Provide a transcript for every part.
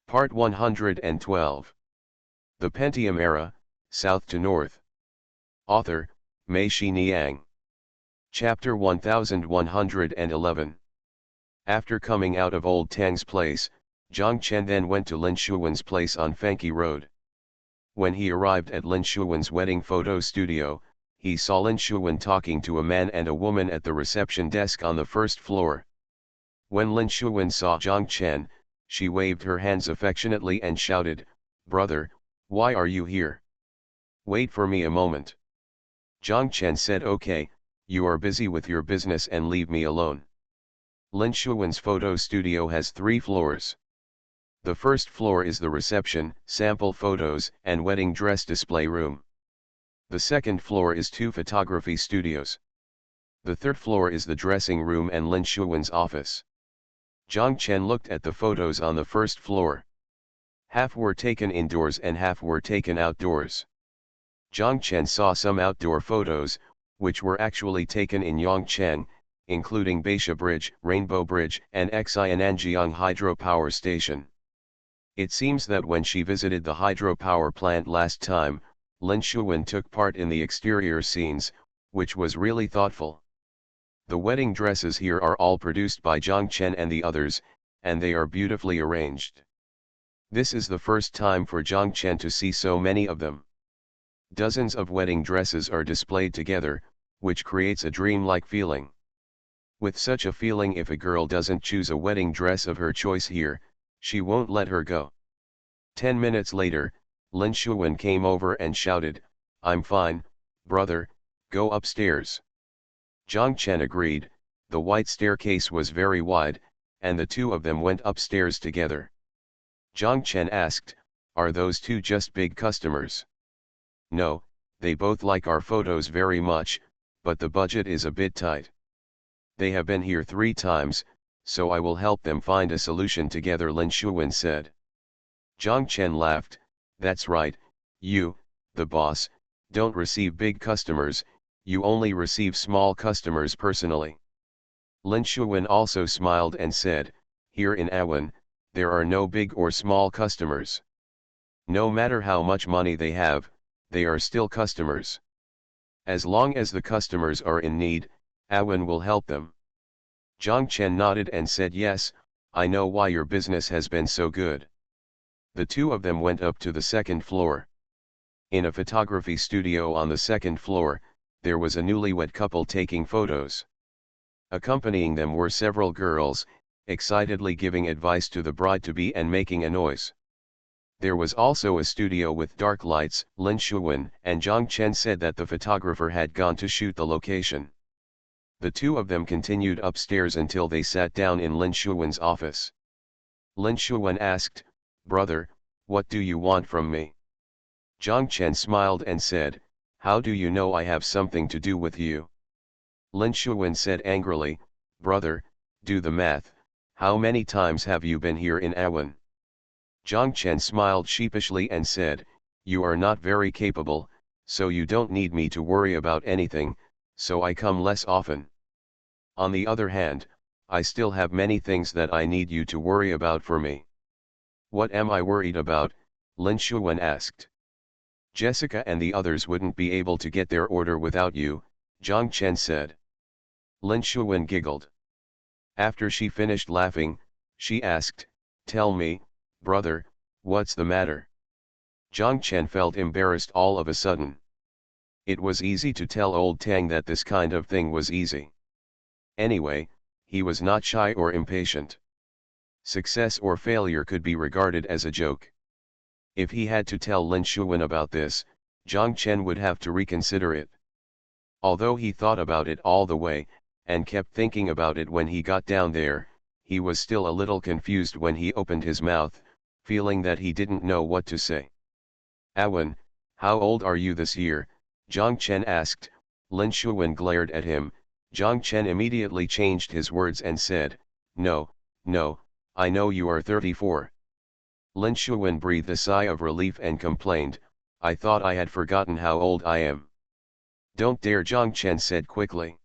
Part 112. The Pentium Era, South to North. Author, Mei Shi Niang. Chapter 1111. After coming out of Old Tang's place, Zhang Chen then went to Lin Shuwen's place on Fenqi Road. When he arrived at Lin Shuwen's wedding photo studio, he saw Lin Shuwen talking to a man and a woman at the reception desk on the first floor. When Lin Shuwen saw Zhang Chen, she waved her hands affectionately and shouted, "Brother, why are you here? Wait for me a moment." Zhang Chen said, "Okay, you are busy with your business and leave me alone." Lin Shuwen's photo studio has 3 floors. The first floor is the reception, sample photos, and wedding dress display room. The second floor is 2 photography studios. The third floor is the dressing room and Lin Shuwen's office. Zhang Chen looked at the photos on the first floor. Half were taken indoors and half were taken outdoors. Zhang Chen saw some outdoor photos, which were actually taken in Yongcheng, including Baisha Bridge, Rainbow Bridge, and Xiananjiang Hydropower Station. It seems that when she visited the hydropower plant last time, Lin Shuwen took part in the exterior scenes, which was really thoughtful. The wedding dresses here are all produced by Zhang Chen and the others, and they are beautifully arranged. This is the first time for Zhang Chen to see so many of them. Dozens of wedding dresses are displayed together, which creates a dreamlike feeling. With such a feeling, if a girl doesn't choose a wedding dress of her choice here, she won't let her go. 10 minutes later, Lin Shuwen came over and shouted, "I'm fine, brother, go upstairs." Zhang Chen agreed. The white staircase was very wide, and the two of them went upstairs together. Zhang Chen asked, "Are those 2 just big customers?" "No, they both like our photos very much, but the budget is a bit tight. They have been here 3 times, so I will help them find a solution together," Lin Shuwen said. Zhang Chen laughed, "That's right, you, the boss, don't receive big customers, you only receive small customers personally." Lin Shuwen also smiled and said, "Here in Awan, there are no big or small customers. No matter how much money they have, they are still customers. As long as the customers are in need, Awan will help them." Zhang Chen nodded and said, "Yes, I know why your business has been so good." The two of them went up to the second floor. In a photography studio on the second floor, there was a newlywed couple taking photos. Accompanying them were several girls, excitedly giving advice to the bride-to-be and making a noise. There was also a studio with dark lights. Lin Shuwen and Zhang Chen said that the photographer had gone to shoot the location. The two of them continued upstairs until they sat down in Lin Shuwen's office. Lin Shuwen asked, "Brother, what do you want from me?" Zhang Chen smiled and said, "How do you know I have something to do with you?" Lin Shuwen said angrily, "Brother, do the math, how many times have you been here in Awan?" Zhang Chen smiled sheepishly and said, "You are not very capable, so you don't need me to worry about anything, so I come less often. On the other hand, I still have many things that I need you to worry about for me." "What am I worried about?" Lin Shuwen asked. "Jessica and the others wouldn't be able to get their order without you," Zhang Chen said. Lin Shuwen giggled. After she finished laughing, she asked, "Tell me, brother, what's the matter?" Zhang Chen felt embarrassed all of a sudden. It was easy to tell old Tang that this kind of thing was easy. Anyway, he was not shy or impatient. Success or failure could be regarded as a joke. If he had to tell Lin Shuwen about this, Zhang Chen would have to reconsider it. Although he thought about it all the way, and kept thinking about it when he got down there, he was still a little confused when he opened his mouth, feeling that he didn't know what to say. "Awan, how old are you this year?" Zhang Chen asked. Lin Shuwen glared at him. Zhang Chen immediately changed his words and said, No, I know you are 34. Lin Shuwen breathed a sigh of relief and complained, "I thought I had forgotten how old I am." "Don't dare," Zhang Chen said quickly.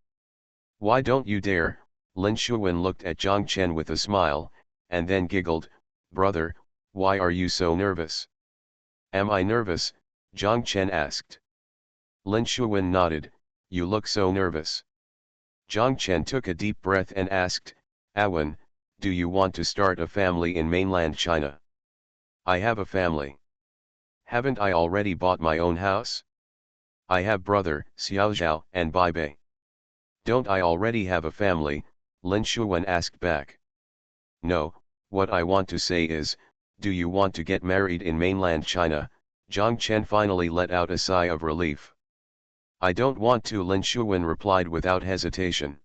"Why don't you dare?" Lin Shuwen looked at Zhang Chen with a smile, and then giggled, "Brother, Why are you so nervous? Am I nervous? Zhang Chen asked. Lin Shuwen nodded. You look so nervous. Zhang Chen took a deep breath and asked, Awen, do you want to start a family in mainland China? I have a family. Haven't I already bought my own house? I have brother, Xiaozhao, and Bai Bei. Don't I already have a family? Lin Shuwen asked back. No, what I want to say is, do you want to get married in mainland China? Zhang Chen finally let out a sigh of relief. I don't want to, Lin Shuwen replied without hesitation.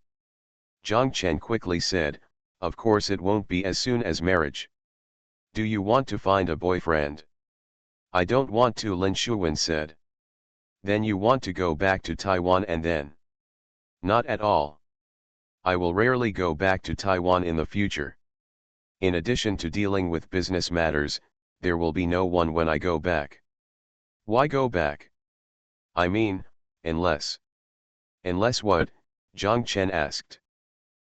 Zhang Chen quickly said, of course it won't be as soon as marriage. Do you want to find a boyfriend? I don't want to, Lin Shuwen said. Then you want to go back to Taiwan and then? Not at all. I will rarely go back to Taiwan in the future. In addition to dealing with business matters, there will be no one when I go back. Why go back? I mean, unless. Unless what? Zhang Chen asked.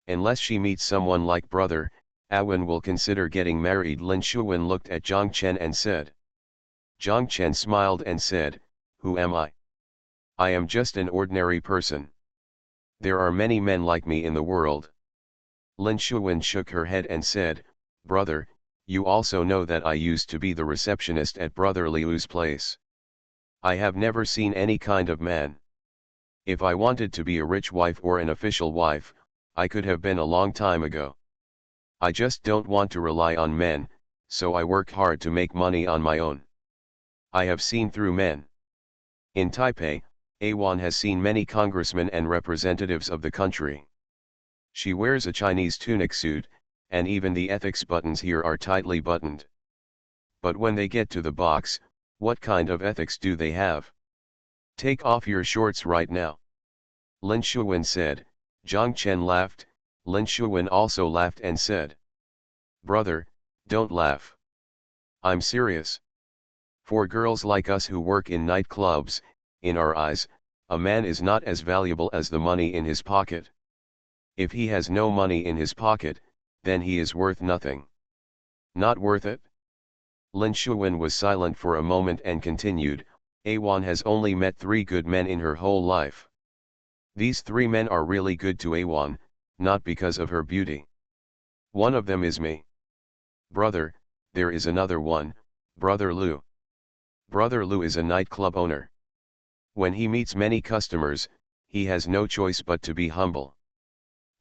Unless she meets someone like brother, Awen will consider getting married. Lin Shuwen looked at Zhang Chen and said. Zhang Chen smiled and said, who am I? I am just an ordinary person. There are many men like me in the world. Lin Shuwen shook her head and said, brother, you also know that I used to be the receptionist at brother Liu's place. I have never seen any kind of man. If I wanted to be a rich wife or an official wife, I could have been a long time ago. I just don't want to rely on men, so I work hard to make money on my own. I have seen through men. In Taipei, Awan has seen many congressmen and representatives of the country. She wears a Chinese tunic suit, and even the ethics buttons here are tightly buttoned. But when they get to the box, what kind of ethics do they have? Take off your shorts right now. Lin Shuwen said. Zhang Chen laughed. Lin Shuwen also laughed and said, brother, don't laugh. I'm serious. For girls like us who work in nightclubs, in our eyes, a man is not as valuable as the money in his pocket. If he has no money in his pocket, then he is worth nothing. Not worth it? Lin Shuwen was silent for a moment and continued, Awan has only met 3 good men in her whole life. These 3 men are really good to Awan, not because of her beauty. One of them is me. Brother, there is another one, Brother Lu. Brother Lu is a nightclub owner. When he meets many customers, he has no choice but to be humble.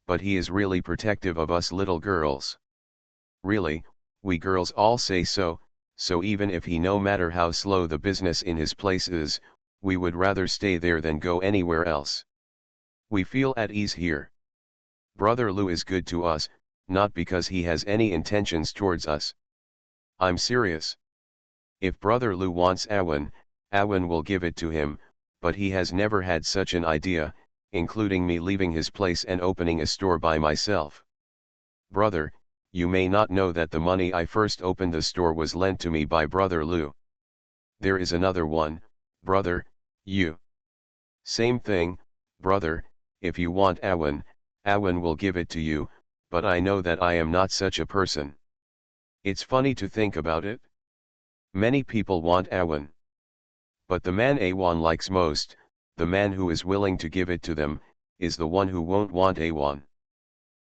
But he is really protective of us little girls. Really, we girls all say so, so even if he no matter how slow the business in his place is, we would rather stay there than go anywhere else. We feel at ease here. Brother Lu is good to us, not because he has any intentions towards us. I'm serious. If Brother Lu wants Awen, Awen will give it to him, but he has never had such an idea, including me leaving his place and opening a store by myself. Brother, you may not know that the money I first opened the store was lent to me by Brother Lu. There is another one, brother, you. Same thing, brother, if you want Awen, Awen will give it to you, but I know that I am not such a person. It's funny to think about it. Many people want Awen. But the man Awan likes most, the man who is willing to give it to them, is the one who won't want Awan.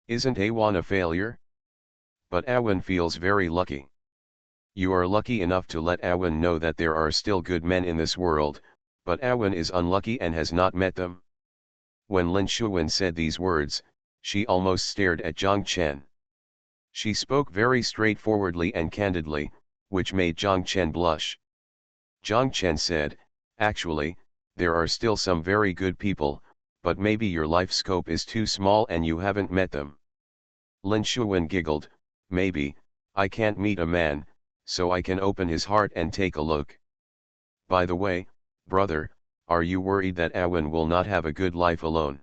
Isn't Awan a failure? But Awan feels very lucky. You are lucky enough to let Awan know that there are still good men in this world, but Awan is unlucky and has not met them. When Lin Shuwen said these words, she almost stared at Zhang Chen. She spoke very straightforwardly and candidly, which made Zhang Chen blush. Zhang Chen said, actually, there are still some very good people, but maybe your life scope is too small and you haven't met them. Lin Shuwen giggled, maybe, I can't meet a man, so I can open his heart and take a look. By the way, brother, are you worried that Awen will not have a good life alone?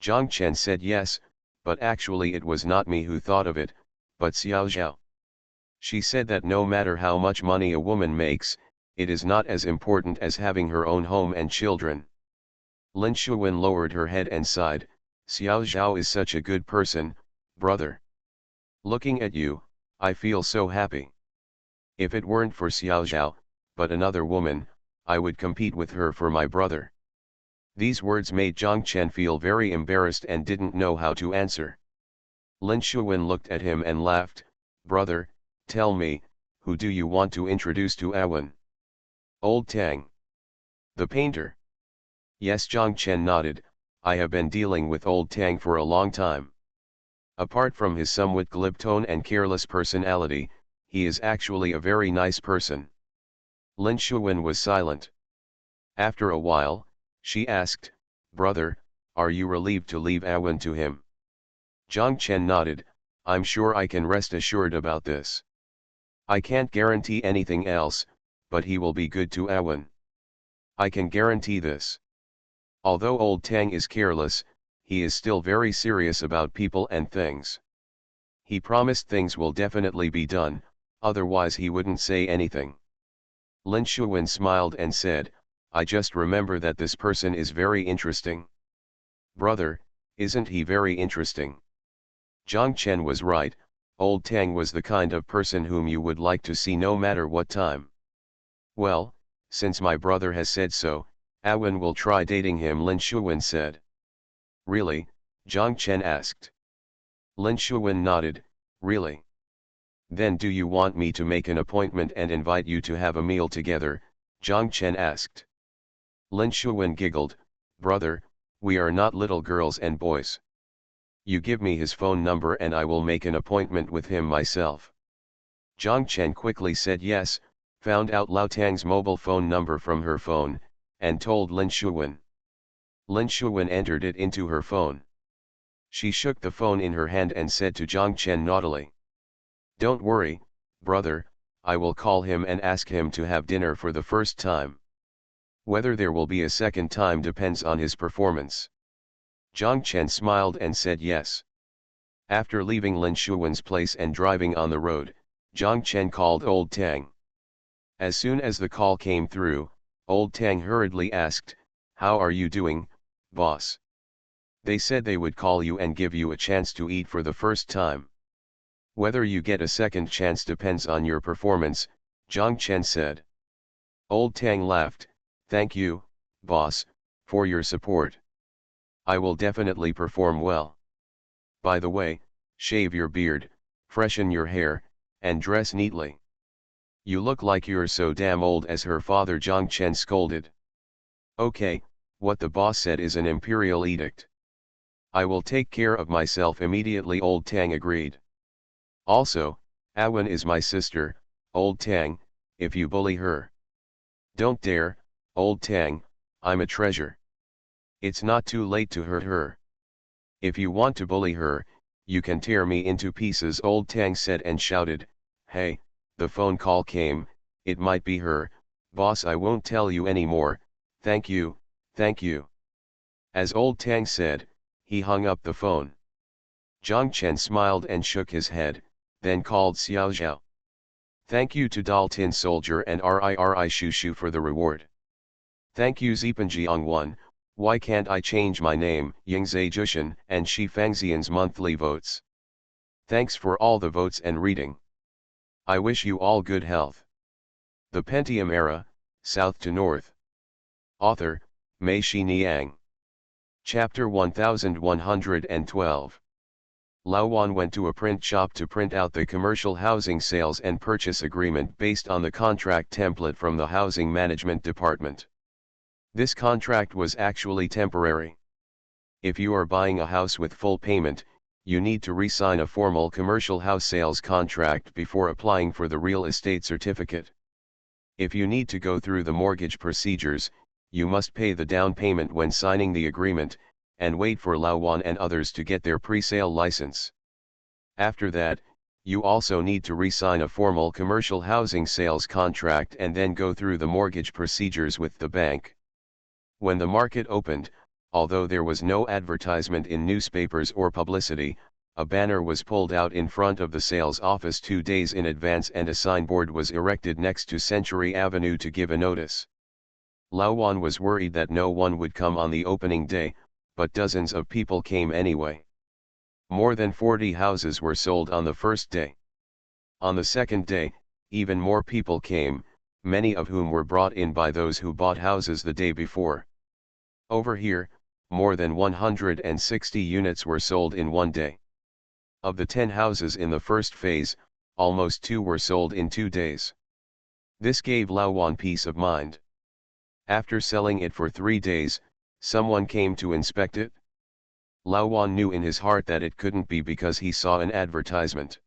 Zhang Chen said yes, but actually it was not me who thought of it, but Xiao Zhao. She said that no matter how much money a woman makes, it is not as important as having her own home and children. Lin Shuwen lowered her head and sighed, Xiao Zhao is such a good person, brother. Looking at you, I feel so happy. If it weren't for Xiao Zhao, but another woman, I would compete with her for my brother. These words made Zhang Chen feel very embarrassed and didn't know how to answer. Lin Shuwen looked at him and laughed. Brother, tell me, who do you want to introduce to Awen? Old Tang. The painter. Yes, Zhang Chen nodded. I have been dealing with Old Tang for a long time. Apart from his somewhat glib tone and careless personality, he is actually a very nice person. Lin Shuwen was silent. After a while, she asked, Brother, are you relieved to leave Awen to him? Zhang Chen nodded. I'm sure I can rest assured about this. I can't guarantee anything else, but he will be good to Awen. I can guarantee this. Although Old Tang is careless, he is still very serious about people and things. He promised things will definitely be done, otherwise he wouldn't say anything. Lin Shuwen smiled and said, I just remember that this person is very interesting. Brother, isn't he very interesting? Zhang Chen was right, Old Tang was the kind of person whom you would like to see no matter what time. Well, since my brother has said so, Awen will try dating him, Lin Shuwen said. Really? Zhang Chen asked. Lin Shuwen nodded, really? Then do you want me to make an appointment and invite you to have a meal together? Zhang Chen asked. Lin Shuwen giggled, brother, we are not little girls and boys. You give me his phone number and I will make an appointment with him myself. Zhang Chen quickly said yes, found out Lao Tang's mobile phone number from her phone, and told Lin Shuwen. Lin Shuwen entered it into her phone. She shook the phone in her hand and said to Zhang Chen naughtily. Don't worry, brother, I will call him and ask him to have dinner for the first time. Whether there will be a second time depends on his performance. Zhang Chen smiled and said yes. After leaving Lin Shuwen's place and driving on the road, Zhang Chen called Old Tang. As soon as the call came through, Old Tang hurriedly asked, how are you doing, boss? They said they would call you and give you a chance to eat for the first time. Whether you get a second chance depends on your performance, Zhang Chen said. Old Tang laughed, thank you, boss, for your support. I will definitely perform well. By the way, shave your beard, freshen your hair, and dress neatly. You look like you're so damn old, as her father Zhang Chen scolded. Okay, what the boss said is an imperial edict. I will take care of myself immediately, Old Tang agreed. Also, Awen is my sister, Old Tang, if you bully her. Don't dare, Old Tang, I'm a treasure. It's not too late to hurt her. If you want to bully her, you can tear me into pieces, Old Tang said and shouted, hey, the phone call came, it might be her, boss, I won't tell you anymore, thank you, thank you. As Old Tang said, he hung up the phone. Zhang Chen smiled and shook his head, then called Xiao Zhao. Thank you to Dal Tin Soldier and Riri Shushu for the reward. Thank you Zipanjiang 1, why can't I change my name, Yingzhe Jushan and Shi Fangxian's monthly votes. Thanks for all the votes and reading. I wish you all good health. The Pentium Era, South to North. Author, Mei Shi Niang. Chapter 1112. Lao Wan went to a print shop to print out the commercial housing sales and purchase agreement based on the contract template from the Housing Management Department. This contract was actually temporary. If you are buying a house with full payment, you need to re-sign a formal commercial house sales contract before applying for the real estate certificate. If you need to go through the mortgage procedures, you must pay the down payment when signing the agreement, and wait for Lao Wan and others to get their pre-sale license. After that, you also need to re-sign a formal commercial housing sales contract and then go through the mortgage procedures with the bank. When the market opened, although there was no advertisement in newspapers or publicity, a banner was pulled out in front of the sales office 2 days in advance and a signboard was erected next to Century Avenue to give a notice. Lao Wan was worried that no one would come on the opening day, but dozens of people came anyway. More than 40 houses were sold on the first day. On the second day, even more people came, many of whom were brought in by those who bought houses the day before. Over here, more than 160 units were sold in one day. Of the 10 houses in the first phase, almost 2 were sold in 2 days. This gave Lawan peace of mind. After selling it for 3 days, someone came to inspect it. Lawan knew in his heart that it couldn't be because he saw an advertisement.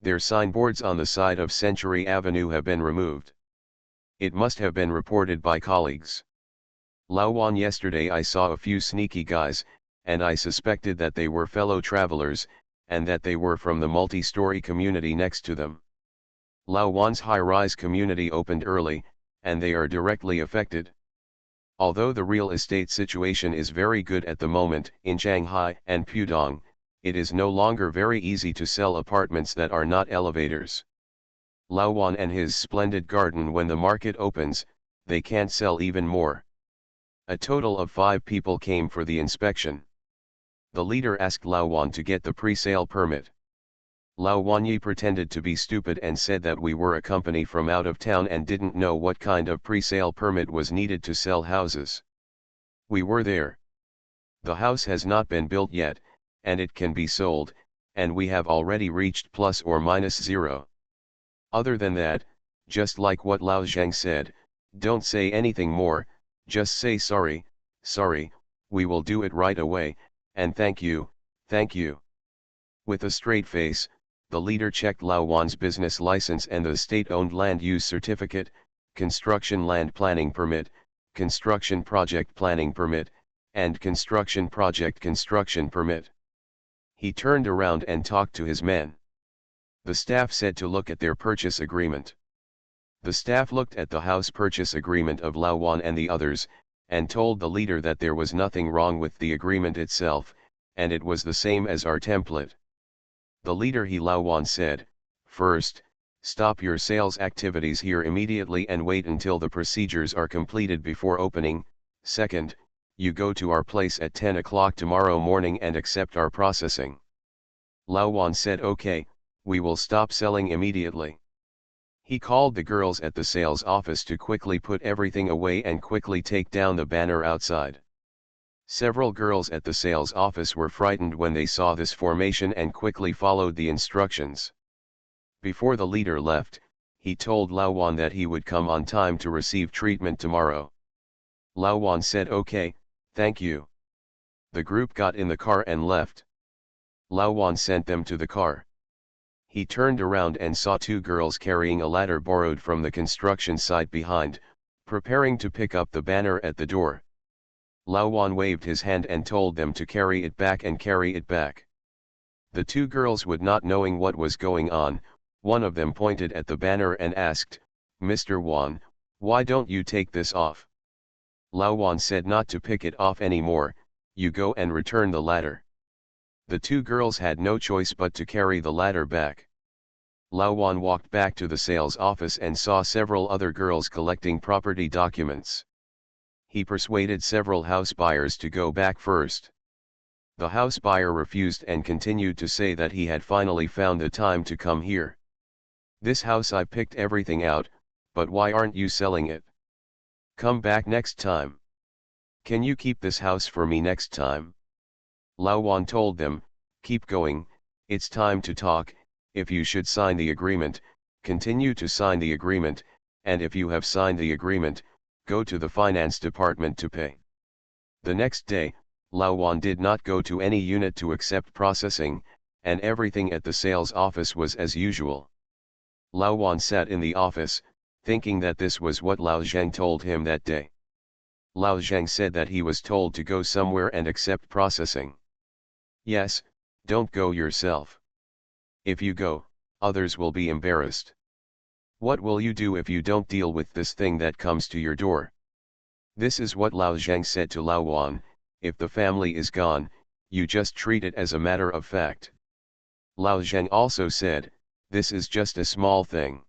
Their signboards on the side of Century Avenue have been removed. It must have been reported by colleagues. Lawan, yesterday I saw a few sneaky guys, and I suspected that they were fellow travelers, and that they were from the multi-story community next to them. Lawan's high-rise community opened early, and they are directly affected. Although the real estate situation is very good at the moment in Shanghai and Pudong, it is no longer very easy to sell apartments that are not elevators. Lawan and his splendid garden, when the market opens, they can't sell even more. A total of 5 people came for the inspection. The leader asked Lawan to get the pre-sale permit. Lawan pretended to be stupid and said that we were a company from out of town and didn't know what kind of pre-sale permit was needed to sell houses. We were there. The house has not been built yet, and it can be sold, and we have already reached ±0. Other than that, just like what Lao Zhang said, don't say anything more, just say sorry, we will do it right away, and thank you, thank you. With a straight face, the leader checked Lawan's business license and the state-owned land use certificate, construction land planning permit, construction project planning permit, and construction project construction permit. He turned around and talked to his men. The staff said to look at their purchase agreement. The staff looked at the house purchase agreement of Lawan and the others, and told the leader that there was nothing wrong with the agreement itself, and it was the same as our template. The leader Lawan said, first, stop your sales activities here immediately and wait until the procedures are completed before opening. Second, you go to our place at 10 o'clock tomorrow morning and accept our processing. Lawan said okay, we will stop selling immediately. He called the girls at the sales office to quickly put everything away and quickly take down the banner outside. Several girls at the sales office were frightened when they saw this formation and quickly followed the instructions. Before the leader left, he told Lawan that he would come on time to receive treatment tomorrow. Lawan said okay, thank you. The group got in the car and left. Lawan sent them to the car. He turned around and saw 2 girls carrying a ladder borrowed from the construction site behind, preparing to pick up the banner at the door. Lawan waved his hand and told them to carry it back and carry it back. The 2 girls would not knowing what was going on, one of them pointed at the banner and asked, Mr. Wan, why don't you take this off? Lawan said not to pick it off anymore, you go and return the ladder. The 2 girls had no choice but to carry the ladder back. Lawan walked back to the sales office and saw several other girls collecting property documents. He persuaded several house buyers to go back first. The house buyer refused and continued to say that he had finally found the time to come here. This house I picked everything out, but why aren't you selling it? Come back next time. Can you keep this house for me next time? Lawan told them, keep going, it's time to talk, if you should sign the agreement, continue to sign the agreement, and if you have signed the agreement, go to the finance department to pay. The next day, Lawan did not go to any unit to accept processing, and everything at the sales office was as usual. Lawan sat in the office, thinking that this was what Lao Zhang told him that day. Lao Zhang said that he was told to go somewhere and accept processing. Yes, don't go yourself. If you go, others will be embarrassed. What will you do if you don't deal with this thing that comes to your door? This is what Lao Zhang said to Lawan, if the family is gone, you just treat it as a matter of fact. Lao Zhang also said, this is just a small thing.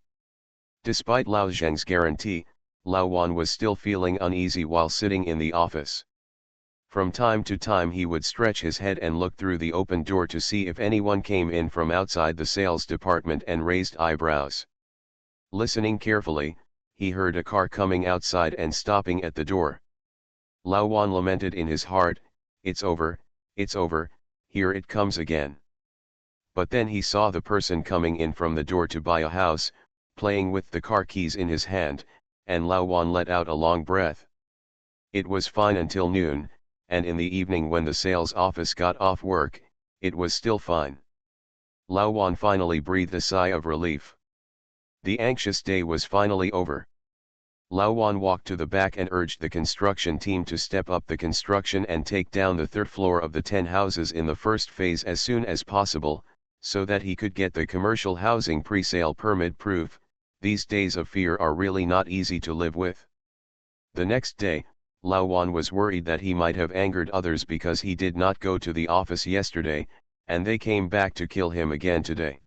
Despite Lao Zhang's guarantee, Lawan was still feeling uneasy while sitting in the office. From time to time he would stretch his head and look through the open door to see if anyone came in from outside the sales department and raised eyebrows. Listening carefully, he heard a car coming outside and stopping at the door. Lao Wan lamented in his heart, it's over, here it comes again. But then he saw the person coming in from the door to buy a house, playing with the car keys in his hand, and Lao Wan let out a long breath. It was fine until noon, and in the evening when the sales office got off work, it was still fine. Lao Wan finally breathed a sigh of relief. The anxious day was finally over. Lao Wan walked to the back and urged the construction team to step up the construction and take down the third floor of the 10 houses in the first phase as soon as possible, so that he could get the commercial housing pre-sale permit proof. These days of fear are really not easy to live with. The next day, Lao Wan was worried that he might have angered others because he did not go to the office yesterday, and they came back to kill him again today.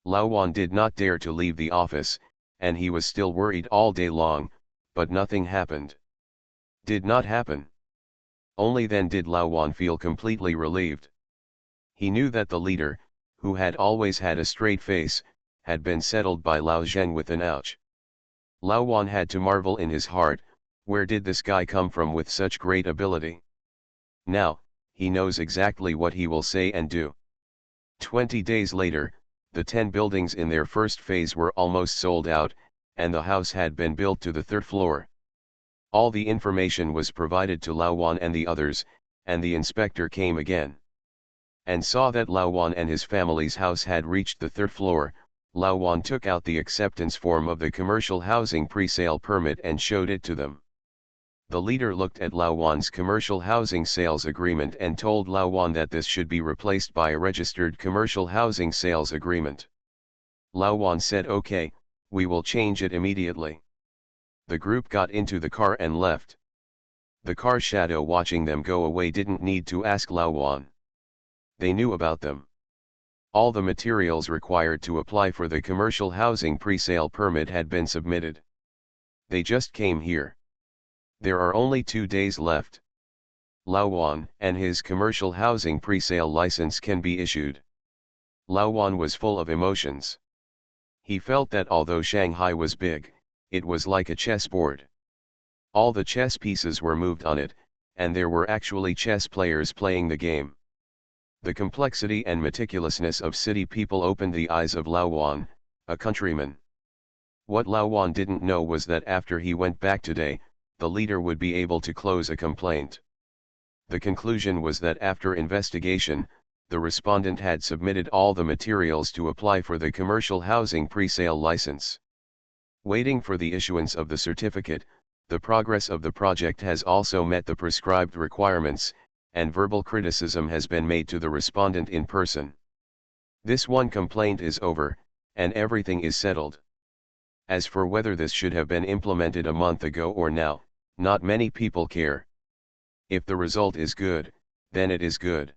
Lao Wan did not dare to leave the office, and he was still worried all day long, but nothing happened. Did not happen. Only then did Lao Wan feel completely relieved. He knew that the leader, who had always had a straight face, had been settled by Lao Zheng with an ouch. Lao Wan had to marvel in his heart, where did this guy come from with such great ability? Now, he knows exactly what he will say and do. 20 days later, the 10 buildings in their first phase were almost sold out, and the house had been built to the third floor. All the information was provided to Lao Wan and the others, and the inspector came again. And saw that Lao Wan and his family's house had reached the third floor. Lao Wan took out the acceptance form of the commercial housing pre-sale permit and showed it to them. The leader looked at Lao Wan's commercial housing sales agreement and told Lao Wan that this should be replaced by a registered commercial housing sales agreement. Lao Wan said okay, we will change it immediately. The group got into the car and left. The car shadow watching them go away didn't need to ask Lao Wan. They knew about them. All the materials required to apply for the commercial housing pre-sale permit had been submitted. They just came here. There are only 2 days left. Lao Wan and his commercial housing pre-sale license can be issued. Lao Wan was full of emotions. He felt that although Shanghai was big, it was like a chessboard. All the chess pieces were moved on it, and there were actually chess players playing the game. The complexity and meticulousness of city people opened the eyes of Lao Wan, a countryman. What Lao Wan didn't know was that after he went back today, the leader would be able to close a complaint. The conclusion was that after investigation, the respondent had submitted all the materials to apply for the commercial housing pre-sale license. Waiting for the issuance of the certificate, the progress of the project has also met the prescribed requirements, and verbal criticism has been made to the respondent in person. This one complaint is over, and everything is settled. As for whether this should have been implemented a month ago or now, not many people care. If the result is good, then it is good.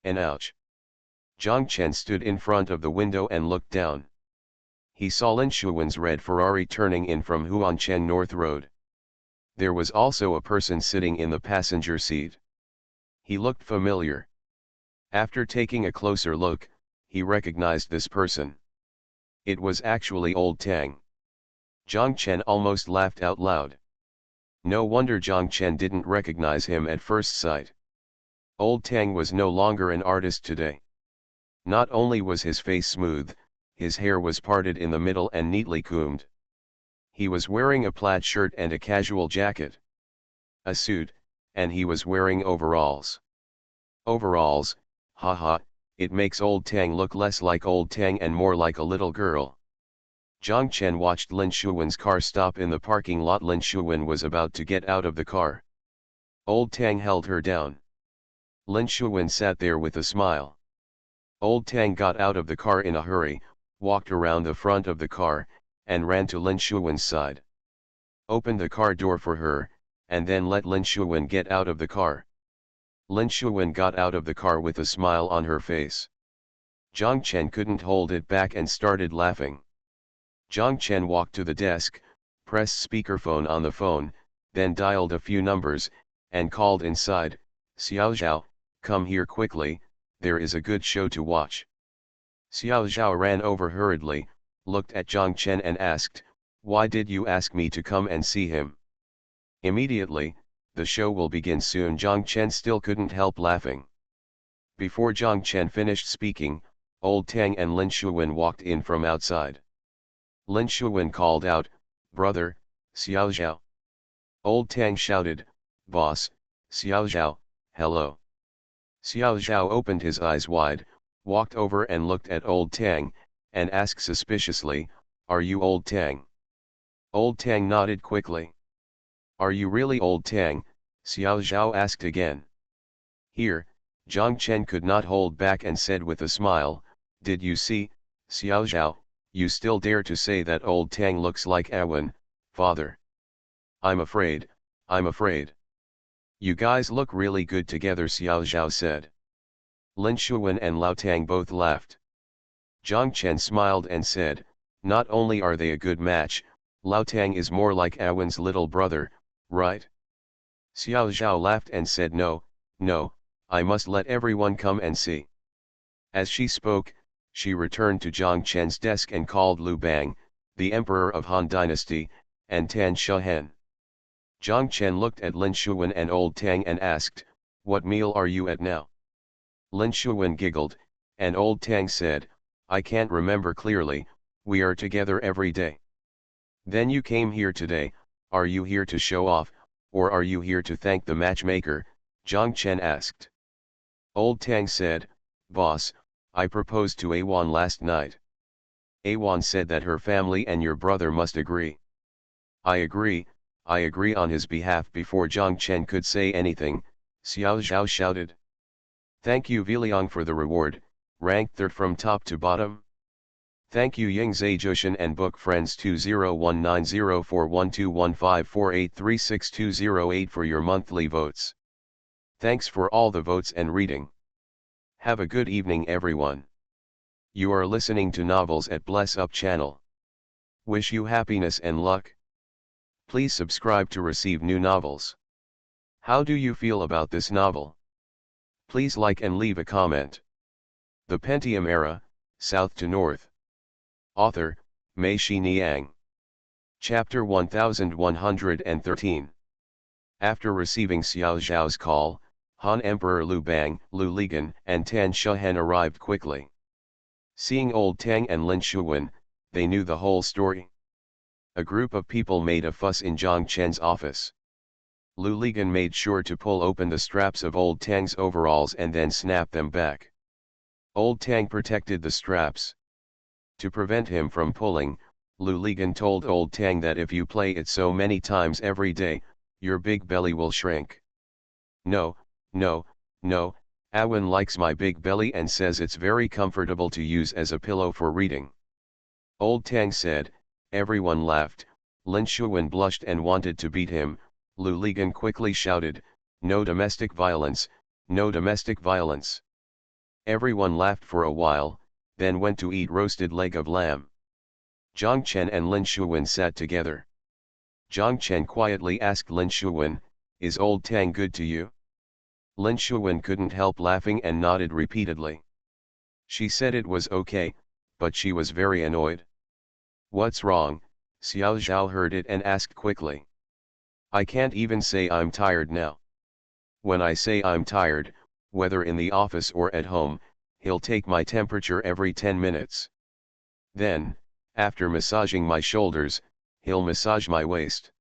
And ouch. Zhang Chen stood in front of the window and looked down. He saw Lin Shuwen's red Ferrari turning in from Huancheng North Road. There was also a person sitting in the passenger seat. He looked familiar. After taking a closer look, he recognized this person. It was actually Old Tang. Zhang Chen almost laughed out loud. No wonder Zhang Chen didn't recognize him at first sight. Old Tang was no longer an artist today. Not only was his face smooth, his hair was parted in the middle and neatly combed. He was wearing a plaid shirt and a casual jacket. A suit, and he was wearing overalls. Overalls, haha, it makes Old Tang look less like Old Tang and more like a little girl. Zhang Chen watched Lin Shuwen's car stop in the parking lot. Lin Shuwen was about to get out of the car. Old Tang held her down. Lin Shuwen sat there with a smile. Old Tang got out of the car in a hurry, walked around the front of the car, and ran to Lin Shuwen's side. Opened the car door for her, and then let Lin Shuwen get out of the car. Lin Shuwen got out of the car with a smile on her face. Zhang Chen couldn't hold it back and started laughing. Zhang Chen walked to the desk, pressed speakerphone on the phone, then dialed a few numbers, and called inside, "Xiao Zhao, come here quickly, there is a good show to watch." Xiao Zhao ran over hurriedly, looked at Zhang Chen and asked, "Why did you ask me to come and see him?" "Immediately, the show will begin soon." Zhang Chen still couldn't help laughing. Before Zhang Chen finished speaking, Old Tang and Lin Shuwen walked in from outside. Lin Shuwen called out, "Brother, Xiao Zhao." Old Tang shouted, "Boss, Xiao Zhao, hello." Xiao Zhao opened his eyes wide, walked over and looked at Old Tang, and asked suspiciously, "Are you Old Tang?" Old Tang nodded quickly. "Are you really Old Tang?" Xiao Zhao asked again. Here, Zhang Chen could not hold back and said with a smile, "Did you see, Xiao Zhao, you still dare to say that Old Tang looks like Awen, father? I'm afraid, I'm afraid. You guys look really good together," Xiao Zhao said. Lin Shuwen and Lao Tang both laughed. Zhang Chen smiled and said, "Not only are they a good match, Lao Tang is more like Awen's little brother, right?" Xiao Zhao laughed and said, "No, no, I must let everyone come and see." As she spoke, she returned to Zhang Chen's desk and called Lu Bang, the emperor of Han Dynasty, and Tan Shehen. Zhang Chen looked at Lin Shuwen and Old Tang and asked, "What meal are you at now?" Lin Shuwen giggled, and Old Tang said, "I can't remember clearly, we are together every day." "Then you came here today, are you here to show off, or are you here to thank the matchmaker?" Zhang Chen asked. Old Tang said, "Boss, I proposed to Awan last night. Awan said that her family and your brother must agree." I agree on his behalf." Before Zhang Chen could say anything, Xiao Zhao shouted, "Thank you Viliang for the reward, ranked third from top to bottom. Thank you Yingzhe Jushin and book friends 201904121548362008 for your monthly votes. Thanks for all the votes and reading. Have a good evening everyone. You are listening to Novels at Bless Up channel. Wish you happiness and luck. Please subscribe to receive new novels. How do you feel about this novel? Please like and leave a comment. The Pentium Era, South to North. Author, Mei Shi Niang. Chapter 1113. After receiving Xiao Zhao's call, Han Emperor Lu Bang, Lu Ligan, and Tan Shehen arrived quickly. Seeing Old Tang and Lin Shuwen, they knew the whole story. A group of people made a fuss in Zhang Chen's office. Lu Ligan made sure to pull open the straps of Old Tang's overalls and then snap them back. Old Tang protected the straps. To prevent him from pulling, Lu Ligan told Old Tang that if you play it so many times every day, your big belly will shrink. "No, no, no, Awen likes my big belly and says it's very comfortable to use as a pillow for reading." Old Tang said. Everyone laughed. Lin Shuwen blushed and wanted to beat him. Lu Ligan quickly shouted, "No domestic violence, no domestic violence." Everyone laughed for a while, then went to eat roasted leg of lamb. Zhang Chen and Lin Shuwen sat together. Zhang Chen quietly asked Lin Shuwen, "Is Old Tang good to you?" Lin Shuwen couldn't help laughing and nodded repeatedly. She said it was okay, but she was very annoyed. "What's wrong?" Xiao Zhao heard it and asked quickly. "I can't even say I'm tired now. When I say I'm tired, whether in the office or at home, he'll take my temperature every 10 minutes. Then, after massaging my shoulders, he'll massage my waist.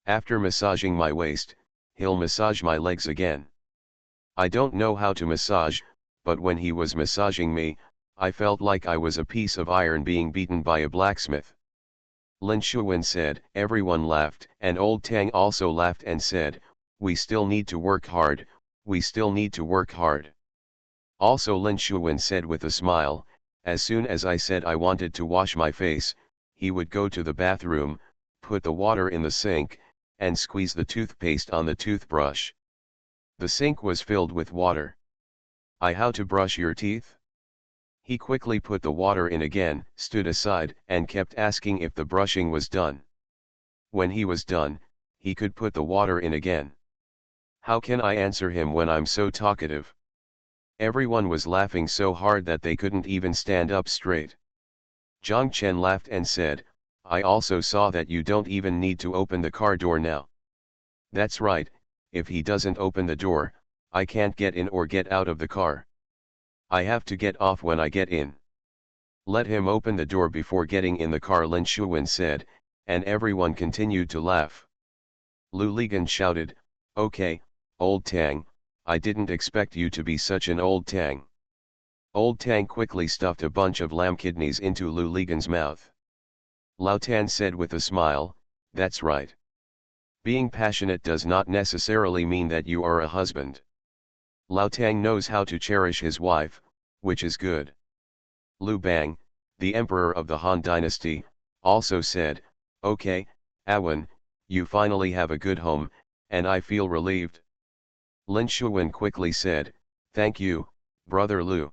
After massaging my waist, he'll massage my legs again. I don't know how to massage, but when he was massaging me, I felt like I was a piece of iron being beaten by a blacksmith." Lin Shuwen said. Everyone laughed, and Old Tang also laughed and said, "We still need to work hard, we still need to work hard." Also Lin Shuwen said with a smile, "As soon as I said I wanted to wash my face, he would go to the bathroom, put the water in the sink, and squeeze the toothpaste on the toothbrush. The sink was filled with water. How to brush your teeth?" He quickly put the water in again, stood aside, and kept asking if the brushing was done. When he was done, he could put the water in again. How can I answer him when I'm so talkative? Everyone was laughing so hard that they couldn't even stand up straight. Zhang Chen laughed and said, I also saw that you don't even need to open the car door now. That's right, if he doesn't open the door, I can't get in or get out of the car. I have to get off when I get in. Let him open the door before getting in the car, Lin Shuwen said, and everyone continued to laugh. Lu Ligan shouted, Okay, old Tang, I didn't expect you to be such an old Tang. Old Tang quickly stuffed a bunch of lamb kidneys into Lu Ligan's mouth. Lao Tan said with a smile, That's right. Being passionate does not necessarily mean that you are a husband. Lao Tang knows how to cherish his wife, which is good. Lu Bang, the emperor of the Han dynasty, also said, Okay, Awen, you finally have a good home, and I feel relieved. Lin Shuwen quickly said, Thank you, brother Lu.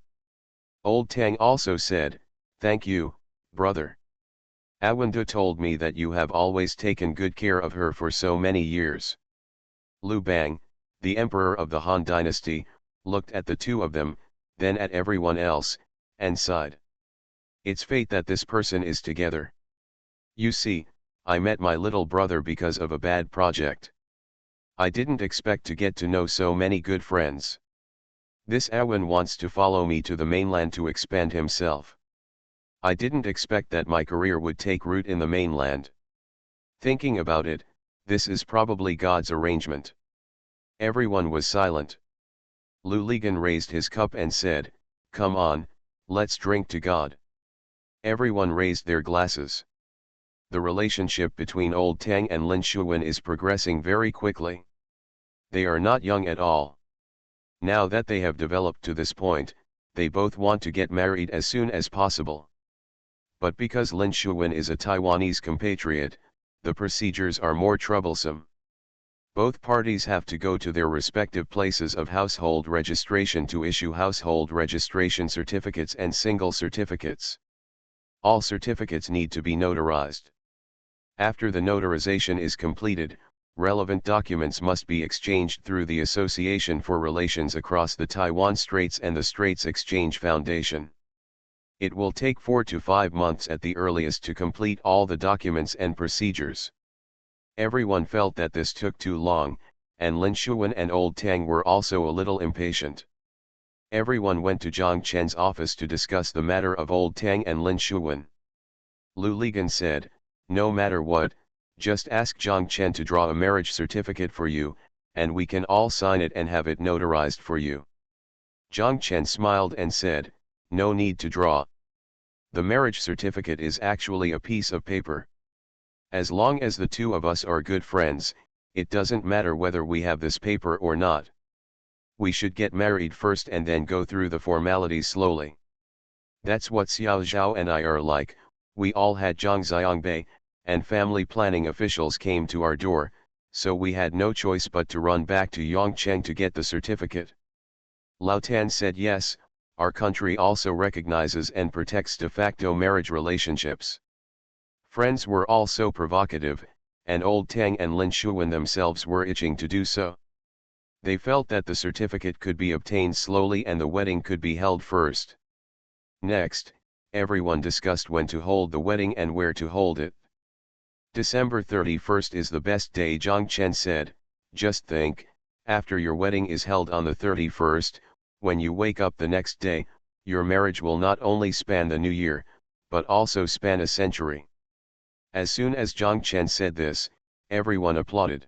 Old Tang also said, Thank you, brother. Awanda told me that you have always taken good care of her for so many years. Lu Bang, the emperor of the Han dynasty, looked at the two of them, then at everyone else, and sighed. It's fate that this person is together. You see, I met my little brother because of a bad project. I didn't expect to get to know so many good friends. This Awen wants to follow me to the mainland to expand himself. I didn't expect that my career would take root in the mainland. Thinking about it, this is probably God's arrangement. Everyone was silent. Lu Ligan raised his cup and said, Come on, let's drink to God. Everyone raised their glasses. The relationship between Old Tang and Lin Shuwen is progressing very quickly. They are not young at all. Now that they have developed to this point, they both want to get married as soon as possible. But because Lin Shuwen is a Taiwanese compatriot, the procedures are more troublesome. Both parties have to go to their respective places of household registration to issue household registration certificates and single certificates. All certificates need to be notarized. After the notarization is completed, relevant documents must be exchanged through the Association for Relations across the Taiwan Straits and the Straits Exchange Foundation. It will take 4 to 5 months at the earliest to complete all the documents and procedures. Everyone felt that this took too long, and Lin Shuwen and Old Tang were also a little impatient. Everyone went to Zhang Chen's office to discuss the matter of Old Tang and Lin Shuwen. Lu Ligan said, No matter what, just ask Zhang Chen to draw a marriage certificate for you, and we can all sign it and have it notarized for you. Zhang Chen smiled and said, No need to draw. The marriage certificate is actually a piece of paper. As long as the two of us are good friends, it doesn't matter whether we have this paper or not. We should get married first and then go through the formalities slowly. That's what Xiao Zhao and I are like. We all had Zhang Xiangbei, and family planning officials came to our door, so we had no choice but to run back to Yongcheng to get the certificate. Lao Tan said yes, our country also recognizes and protects de facto marriage relationships. Friends were all so provocative, and Old Tang and Lin Shuwen themselves were itching to do so. They felt that the certificate could be obtained slowly and the wedding could be held first. Next, everyone discussed when to hold the wedding and where to hold it. December 31st is the best day, Zhang Chen said. Just think, after your wedding is held on the 31st, when you wake up the next day, your marriage will not only span the new year, but also span a century. As soon as Zhang Chen said this, everyone applauded.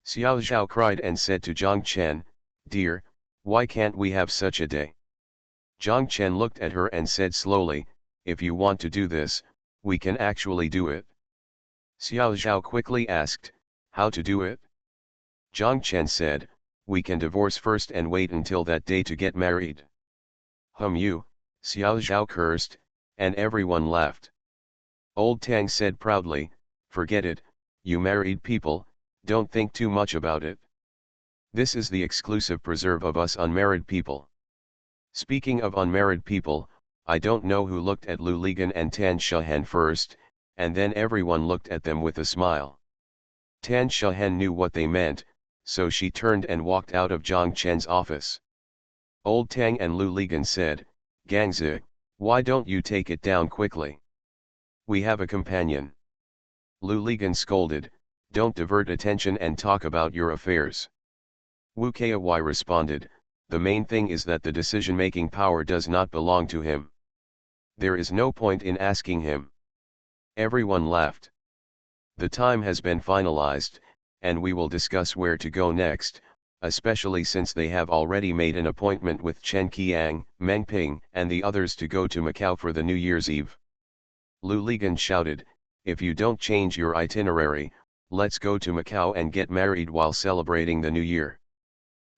Xiao Zhao cried and said to Zhang Chen, Dear, why can't we have such a day? Zhang Chen looked at her and said slowly, If you want to do this, we can actually do it. Xiao Zhao quickly asked, How to do it? Zhang Chen said, We can divorce first and wait until that day to get married. You, Xiao Zhao cursed, and everyone laughed. Old Tang said proudly, Forget it, you married people, don't think too much about it. This is the exclusive preserve of us unmarried people. Speaking of unmarried people, I don't know who looked at Lu Ligan and Tan Shahen first, and then everyone looked at them with a smile. Tan Shahen knew what they meant, so she turned and walked out of Zhang Chen's office. Old Tang and Lu Ligan said, Gangzi, why don't you take it down quickly? We have a companion. Lu Ligan scolded, don't divert attention and talk about your affairs. Wu Kai responded, the main thing is that the decision-making power does not belong to him. There is no point in asking him. Everyone laughed. The time has been finalized, and we will discuss where to go next, especially since they have already made an appointment with Chen Qiang, Meng Ping, and the others to go to Macau for the New Year's Eve. Lu Ligan shouted, if you don't change your itinerary, let's go to Macau and get married while celebrating the New Year.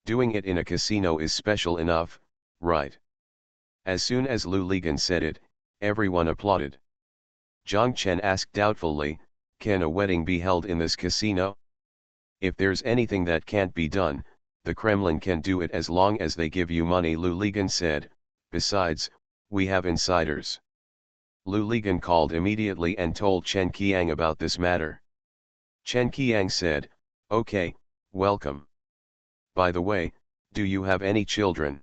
Doing it in a casino is special enough, right? As soon as Lu Ligan said it, everyone applauded. Zhang Chen asked doubtfully, can a wedding be held in this casino? If there's anything that can't be done, the Kremlin can do it as long as they give you money, Lu Ligan said, besides, we have insiders. Lu Ligan called immediately and told Chen Qiang about this matter. Chen Qiang said, okay, welcome. By the way, do you have any children?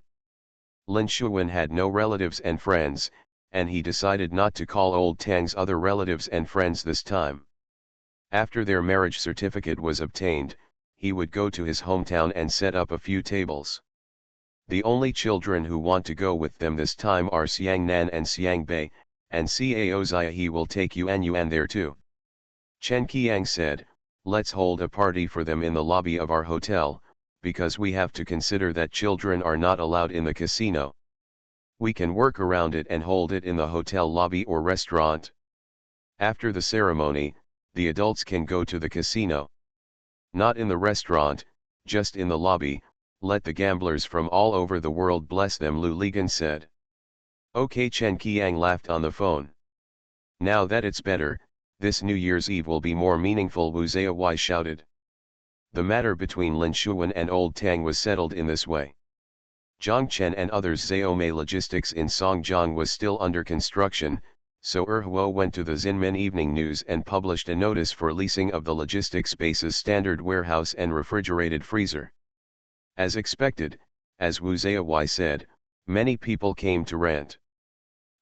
Lin Shuwen had no relatives and friends, and he decided not to call old Tang's other relatives and friends this time. After their marriage certificate was obtained, he would go to his hometown and set up a few tables. The only children who want to go with them this time are Xiang Nan and Xiang Bei, and Cao Zia he will take Yuan there too. Chen Qiang said, let's hold a party for them in the lobby of our hotel, because we have to consider that children are not allowed in the casino. We can work around it and hold it in the hotel lobby or restaurant. After the ceremony, the adults can go to the casino. Not in the restaurant, just in the lobby, let the gamblers from all over the world bless them, Lu Ligan said. Okay, Chen Qiang laughed on the phone. Now that it's better, this New Year's Eve will be more meaningful, Wu Zaiwai shouted. The matter between Lin Shuwen and Old Tang was settled in this way. Zhang Chen and others' Xiaomei Logistics in Songjiang was still under construction, so Huo went to the Xinmin Evening News and published a notice for leasing of the logistics space's standard warehouse and refrigerated freezer. As expected, as Wu Zaiwai said, many people came to rent.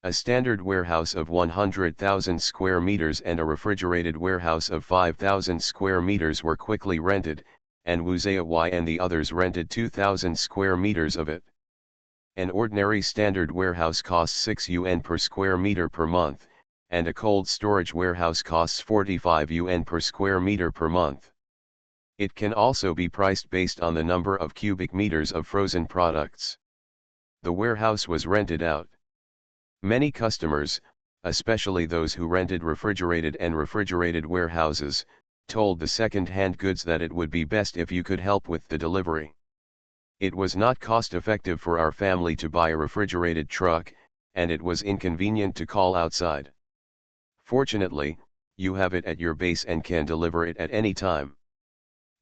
A standard warehouse of 100,000 square meters and a refrigerated warehouse of 5,000 square meters were quickly rented, and Wu Zaiwai and the others rented 2,000 square meters of it. An ordinary standard warehouse costs 6 yuan per square meter per month, and a cold storage warehouse costs 45 yuan per square meter per month. It can also be priced based on the number of cubic meters of frozen products. The warehouse was rented out. Many customers, especially those who rented refrigerated and refrigerated warehouses, told the second-hand goods that it would be best if you could help with the delivery. It was not cost-effective for our family to buy a refrigerated truck, and it was inconvenient to call outside. Fortunately, you have it at your base and can deliver it at any time.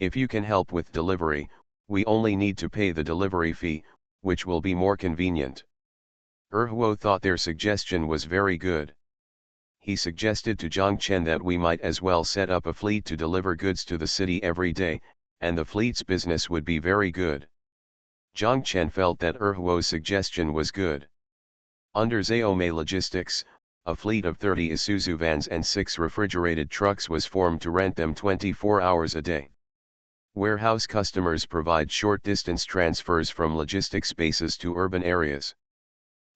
If you can help with delivery, we only need to pay the delivery fee, which will be more convenient. Huo thought their suggestion was very good. He suggested to Zhang Chen that we might as well set up a fleet to deliver goods to the city every day, and the fleet's business would be very good. Zhang Chen felt that Huo's suggestion was good. Under Xiaomei Logistics, a fleet of 30 Isuzu vans and 6 refrigerated trucks was formed to rent them 24 hours a day. Warehouse customers provide short-distance transfers from logistics spaces to urban areas.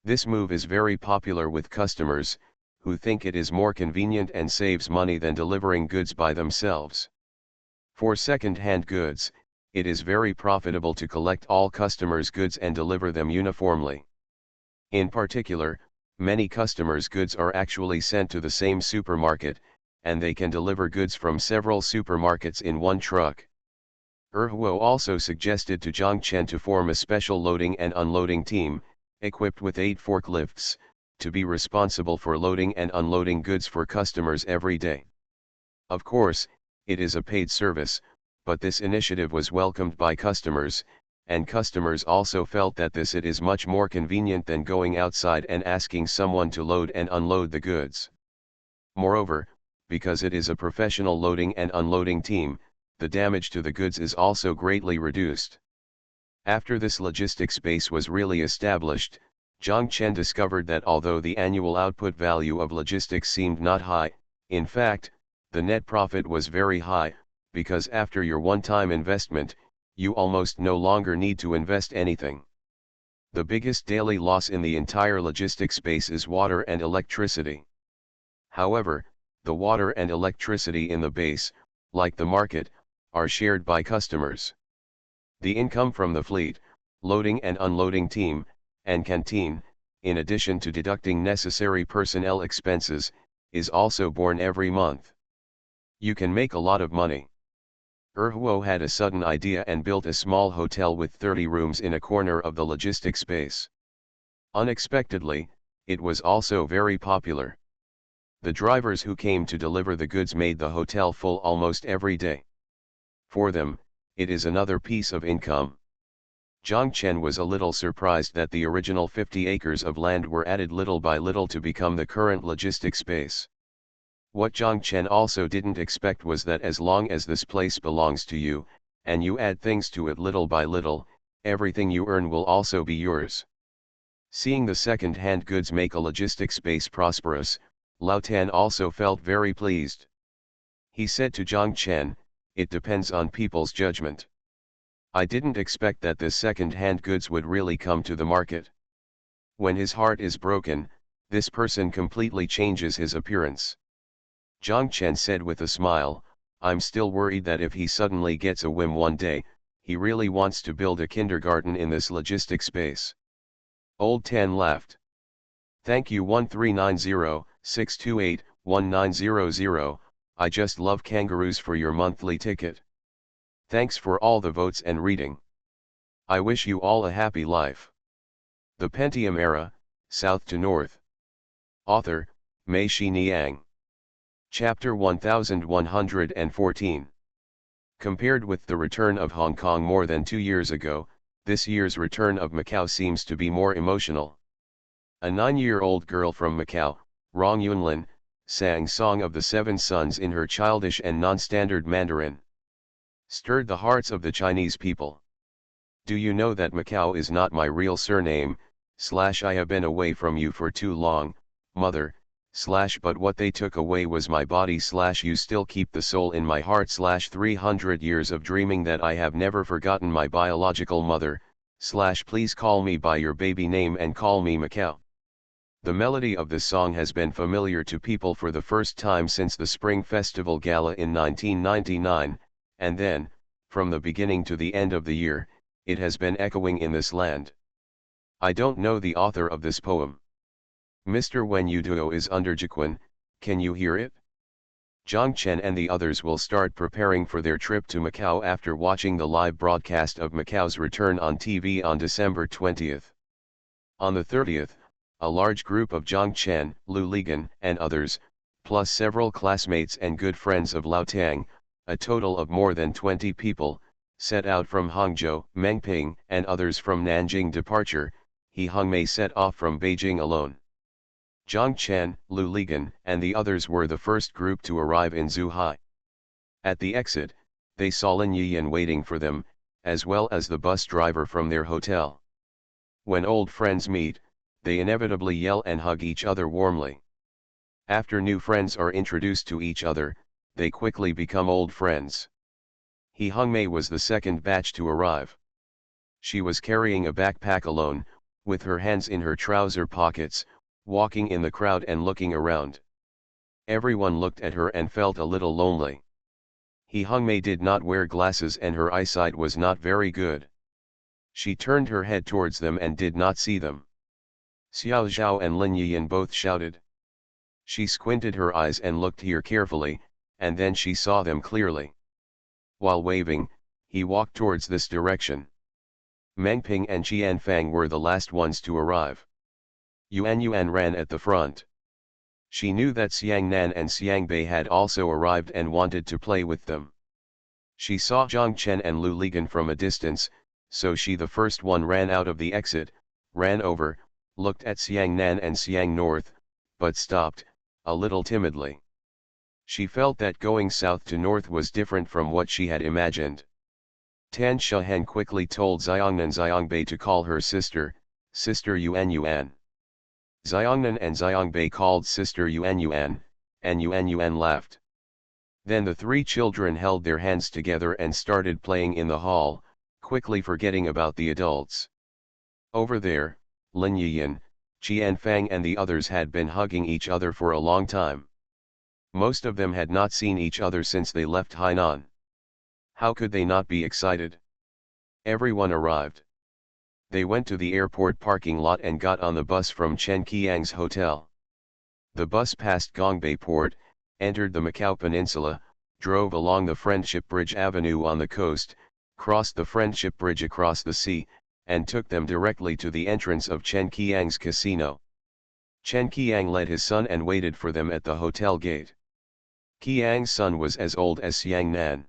This move is very popular with customers, who think it is more convenient and saves money than delivering goods by themselves. For second-hand goods, it is very profitable to collect all customers' goods and deliver them uniformly. In particular, many customers' goods are actually sent to the same supermarket, and they can deliver goods from several supermarkets in one truck. Huo also suggested to Zhang Chen to form a special loading and unloading team, equipped with 8 forklifts, to be responsible for loading and unloading goods for customers every day. Of course, it is a paid service, but this initiative was welcomed by customers, and customers also felt that it is much more convenient than going outside and asking someone to load and unload the goods. Moreover, because it is a professional loading and unloading team, the damage to the goods is also greatly reduced. After this logistics space was really established, Zhang Chen discovered that although the annual output value of logistics seemed not high, in fact, the net profit was very high, because after your one-time investment, you almost no longer need to invest anything. The biggest daily loss in the entire logistics space is water and electricity. However, the water and electricity in the base, like the market, are shared by customers. The income from the fleet, loading and unloading team, and canteen, in addition to deducting necessary personnel expenses, is also borne every month. You can make a lot of money. Huo had a sudden idea and built a small hotel with 30 rooms in a corner of the logistics space. Unexpectedly, it was also very popular. The drivers who came to deliver the goods made the hotel full almost every day. For them, it is another piece of income. Zhang Chen was a little surprised that the original 50 acres of land were added little by little to become the current logistics space. What Zhang Chen also didn't expect was that as long as this place belongs to you, and you add things to it little by little, everything you earn will also be yours. Seeing the second-hand goods make a logistics space prosperous, Lao Tan also felt very pleased. He said to Zhang Chen, "It depends on people's judgment. I didn't expect that this second-hand goods would really come to the market. When his heart is broken, this person completely changes his appearance." Zhang Chen said with a smile, "I'm still worried that if he suddenly gets a whim one day, he really wants to build a kindergarten in this logistics space." Old Tan laughed. "Thank you 1390-628-1900, I just love kangaroos for your monthly ticket. Thanks for all the votes and reading. I wish you all a happy life." The Pentium Era, South to North. Author, Mei Niang. Chapter 1114. Compared with the return of Hong Kong more than 2 years ago, this year's return of Macau seems to be more emotional. A 9-year-old girl from Macau, Rong Yunlin, sang Song of the Seven Suns in her childish and non-standard Mandarin. Stirred the hearts of the Chinese people. "Do you know that Macau is not my real surname, I have been away from you for too long, mother, but what they took away was my body you still keep the soul in my heart 300 years of dreaming that I have never forgotten my biological mother, please call me by your baby name and call me Macau." The melody of this song has been familiar to people for the first time since the Spring Festival Gala in 1999, and then, from the beginning to the end of the year, it has been echoing in this land. I don't know the author of this poem. Mr. Wen Yuduo is under Jiquan, can you hear it? Zhang Chen and the others will start preparing for their trip to Macau after watching the live broadcast of Macau's return on TV on December 20th. On the 30th, a large group of Zhang Chen, Lu Ligan, and others, plus several classmates and good friends of Lao Tang, a total of more than 20 people, set out from Hangzhou, Mengping, and others from Nanjing departure. He Hongmei set off from Beijing alone. Zhang Chen, Lu Ligan, and the others were the first group to arrive in Zhuhai. At the exit, they saw Lin Yiyan waiting for them, as well as the bus driver from their hotel. When old friends meet, they inevitably yell and hug each other warmly. After new friends are introduced to each other, they quickly become old friends. He Hongmei was the second batch to arrive. She was carrying a backpack alone, with her hands in her trouser pockets, walking in the crowd and looking around. Everyone looked at her and felt a little lonely. He Hongmei did not wear glasses and her eyesight was not very good. She turned her head towards them and did not see them. Xiao Zhao and Lin Yiyan both shouted. She squinted her eyes and looked here carefully, and then she saw them clearly. While waving, he walked towards this direction. Mengping and Qianfang were the last ones to arrive. Yuan ran at the front. She knew that Xiangnan and Xiangbei had also arrived and wanted to play with them. She saw Zhang Chen and Lu Ligan from a distance, so she the first one ran out of the exit, ran over, looked at Xiangnan and Xiang North, but stopped, a little timidly. She felt that going south to north was different from what she had imagined. Tan Shahen quickly told Xiangnan Xiangbei to call her sister, Sister Yuan Yuan. Xiongnan and Xiangbei called Sister Yuan Yuan, and Yuan Yuan laughed. Then the three children held their hands together and started playing in the hall, quickly forgetting about the adults. Over there, Lin Yiyan, Qian Fang and the others had been hugging each other for a long time. Most of them had not seen each other since they left Hainan. How could they not be excited? Everyone arrived. They went to the airport parking lot and got on the bus from Chen Qiang's hotel. The bus passed Gongbei Port, entered the Macau Peninsula, drove along the Friendship Bridge Avenue on the coast, crossed the Friendship Bridge across the sea, and took them directly to the entrance of Chen Qiang's casino. Chen Qiang led his son and waited for them at the hotel gate. Qiang's son was as old as Xiangnan.